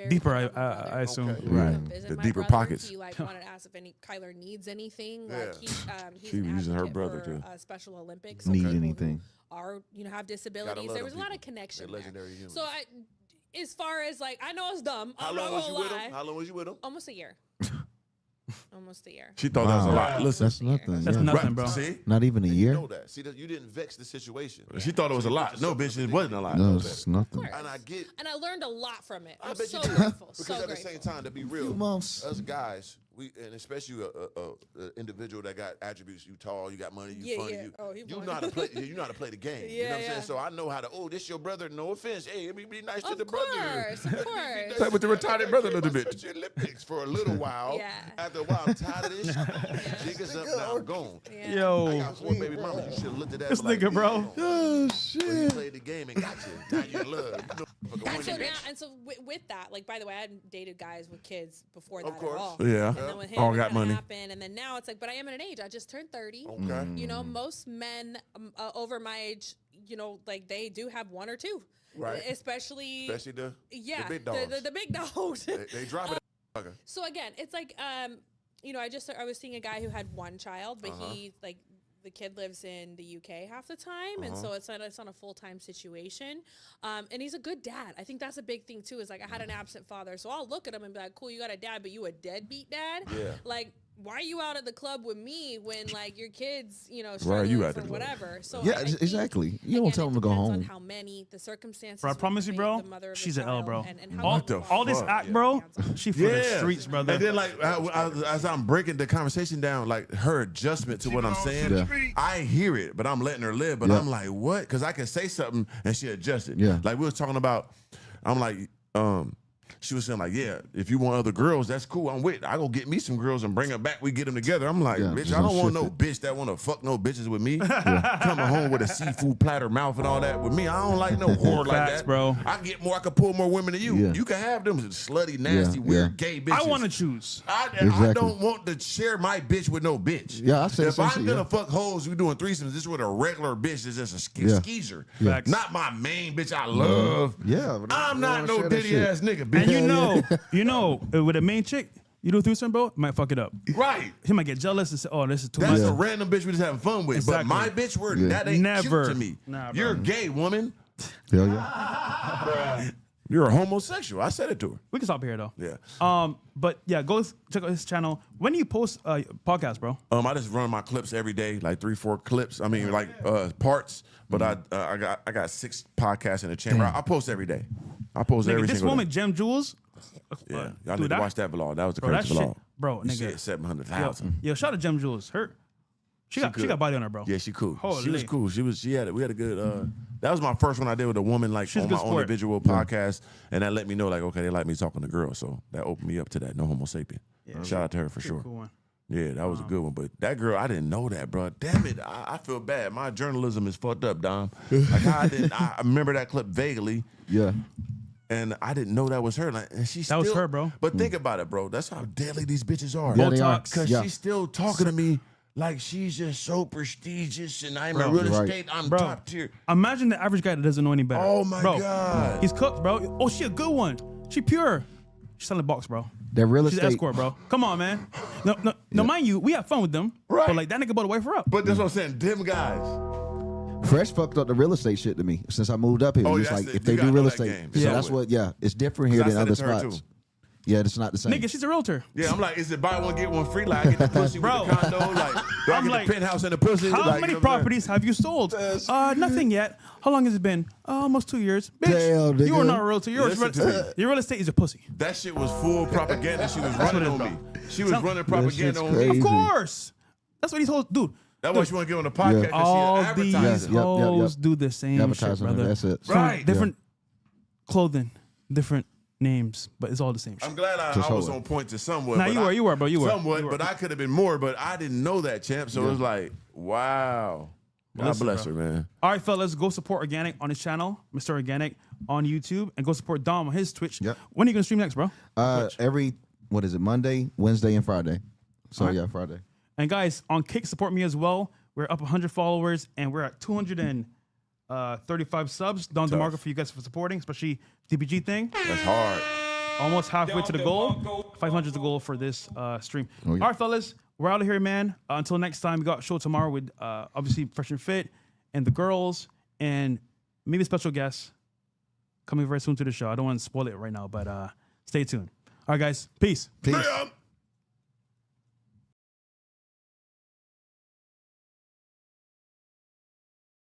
Deeper, I assume. Okay. Right. The deeper pockets. He wanted to ask if Kyler needs anything. Yeah. Like he's She an using her advocate brother, for, too. Special Olympics. Need people who anything. Are have disabilities. love There was them a lot of people. connection They're there. legendary humans. So as far as like, I know it's dumb. How I'm long not was gonna you with lie. him? How long was you with him? Almost a year. Almost a year. She thought that was a Wow. lot. Listen. That's nothing. That's yeah. nothing, bro. See? Not even a You year. know that. See, that you didn't vex the situation. She thought it was a lot. No, bitch, it wasn't a lot. No, it's nothing. And I get. And I learned a lot from it. I I'm bet so you do. grateful. Because So at the grateful. same time, to be real, Few months. us guys, and especially a individual that got attributes. You tall, you got money, you funny. yeah. Oh, he You funny. know how to play. You know how to play the game. You know what I'm saying? So I know how to. Oh, this your brother. No offense. Hey, it be nice to Of the brother. course, of course. Play with the retarded brother a little bit. Special Olympics for a little while. Yeah. After a while, I'm tired of this. Jig us up now. I'm gone. Yeah. I Yo, got 4 baby mamas. You should have looked at that. this like, nigga, bro. Oh You shit. played the game and got you. Now you in love. You know, And so now, with that, like, by the way, I hadn't dated guys with kids before that Of course. at all. Yeah. And then with him, All it got kinda money. happened, and then now it's like, but I am at an age. I just turned 30. Okay. You know, most men over my age, you know, like they do have 1 or 2. Right. Especially the big the dogs. the big dogs. They drop it. So again, it's like, you know, I was seeing a guy who had 1 child, but he like. The kid lives in the UK half the time, and so it's on a full-time situation. And he's a good dad. I think that's a big thing too. Is like I had an absent father, so I'll look at him and be like, "Cool, you got a dad, but you a deadbeat dad." Yeah. Like, why are you out at the club with me when like your kids, you know, Why are you struggling at the for club? whatever? So Yeah, I think, exactly. You don't again, tell it them to go depends on home. how many the circumstances. Bro, I with promise you, bro. the mother of the She's an L, child bro. and how What long the the All this fuck? act, bro. She for the streets, brother. And then, like, as I'm breaking the conversation down, like her adjustment to what I'm saying, Yeah. I hear it, but I'm letting her live. But Yeah. I'm like, what? Because I can say something and she adjusted. Yeah. Like we was talking about, I'm like, she was saying like, yeah, if you want other girls, that's cool. I'm with. I go get me some girls and bring them back. We get them together. I'm like, Yeah, bitch, just I don't want shift no it. bitch that want to fuck no bitches with me. Coming home with a seafood platter mouth and all that with me. I don't like no whore like Facts, that, bro. I can get more. I can pull more women than you. Yeah. You can have them slutty, nasty, weird, gay bitches. I want to choose. I Exactly. don't want to share my bitch with no bitch. Yeah, I said if the same I'm shit, gonna yeah. fuck hoes, we doing threesomes. This with a regular bitch that's just a Yeah. skeezer. Facts. Not my main bitch I love. Yeah, but I'm they not wanna no share that ditty shit. ass nigga, bitch. And you know, with a main chick, you do threesome, bro, might fuck it up. Right. He might get jealous and say, "Oh, this is too That's much." a random bitch we just having fun with. Exactly. But my bitch word, Yeah. that ain't Never. cute to me. Nah, bro. You're gay, woman. Hell yeah. You're a homosexual. I said it to her. We can stop here though. Yeah. But yeah, go check out his channel. When do you post podcast, bro? I just run my clips every day, like 3-4 clips. I mean, like parts. But I got 6 podcasts in the chamber. I post every day. I post every Nigga, this single moment, day. Gem Jewels. Yeah, y'all dude, need to that- watch that vlog. That was the Bro, that crazy shit, vlog. bro, You nigga. said 700,000. Yo, shout out to Gem Jewels. She got good. body on her, bro. Yeah, she cool. She was Holy. cool. We had a good. That was my first one I did with a woman, like She's a on good my own sport. individual podcast, and that let me know, like, okay, they like me talking to girls, so that opened me up to that. No homo sapien. Shout out to her for sure. Cool one. Yeah, that was a good one. But that girl, I didn't know that, bro. Damn it, I feel bad. My journalism is fucked up, Dom. Like I remember that clip vaguely. Yeah. And I didn't know that was her. Like, and That was her, bro. But think about it, bro. That's how deadly these bitches are. Yeah, they are. Because Yeah. she's still talking to me like she's just so prestigious, and I'm Bro, a real right. estate. I'm Bro, top tier. Imagine the average guy that doesn't know any better. Oh my bro, God. He's cooked, bro. Oh, she a good one. She pure. She's selling box, bro. That real She's an estate. escort, bro. Come on, man. No, mind you, we have fun with them. Right. But like that nigga bought a wife her up. But that's what I'm saying. Them guys. Fresh fucked up the real estate shit to me since I moved up here. Oh, It's that's like the- if you they gotta do know real that estate, game. so Yeah. that's what. Yeah, it's different here 'Cause I than said other it to her, spots. too. Yeah, it's not the same. Nigga, she's a realtor. Yeah, I'm like, is it buy one get one free? Like I get the pussy with Bro. the condo. Like, do I I'm get like, the penthouse and the pussy? How Like, many you know what I'm saying? properties have you sold? Nothing yet. How long has it been? Almost 2 years. Bitch, Damn, you are nigga. not a realtor. You're Listen to me. your real estate is a pussy. That shit was full propaganda. She was running on me. She was Sound- running shit's propaganda on me. crazy. Of course. That's what these hoes, dude. That's why she want to get on the podcast. 'cause All she these an Yes, advertiser. yep, yep. hoes do the same shit, Advertising, brother. that's it. Some Right. different clothing, different names, but it's all the same shit. I'm glad Just I was hold it. on point to somewhat. Nah, but you were, bro. You were. Somewhat, You were. but I could have been more, but I didn't know that, champ. So it was like, wow. God Listen, bless bro. her, man. All right, fellas, go support Organic on his channel, Mr. Organic on YouTube, and go support Dom on his Twitch. Yep. When are you gonna stream next, bro? Twitch. Every what is it? Monday, Wednesday, and Friday. So Alright. yeah, Friday. And guys, on Kick, support me as well. We're up 100 followers, and we're at 235 subs. Don DeMarco for you guys for supporting, especially DPG thing. That's hard. Almost halfway to the goal. 500 is the goal for this stream. Oh, yeah. All right, fellas, we're out of here, man. Until next time, we got a show tomorrow with obviously Fresh and Fit and the girls, and maybe a special guest coming very soon to the show. I don't want to spoil it right now, but stay tuned. All right, guys. Peace. Peace. Bam.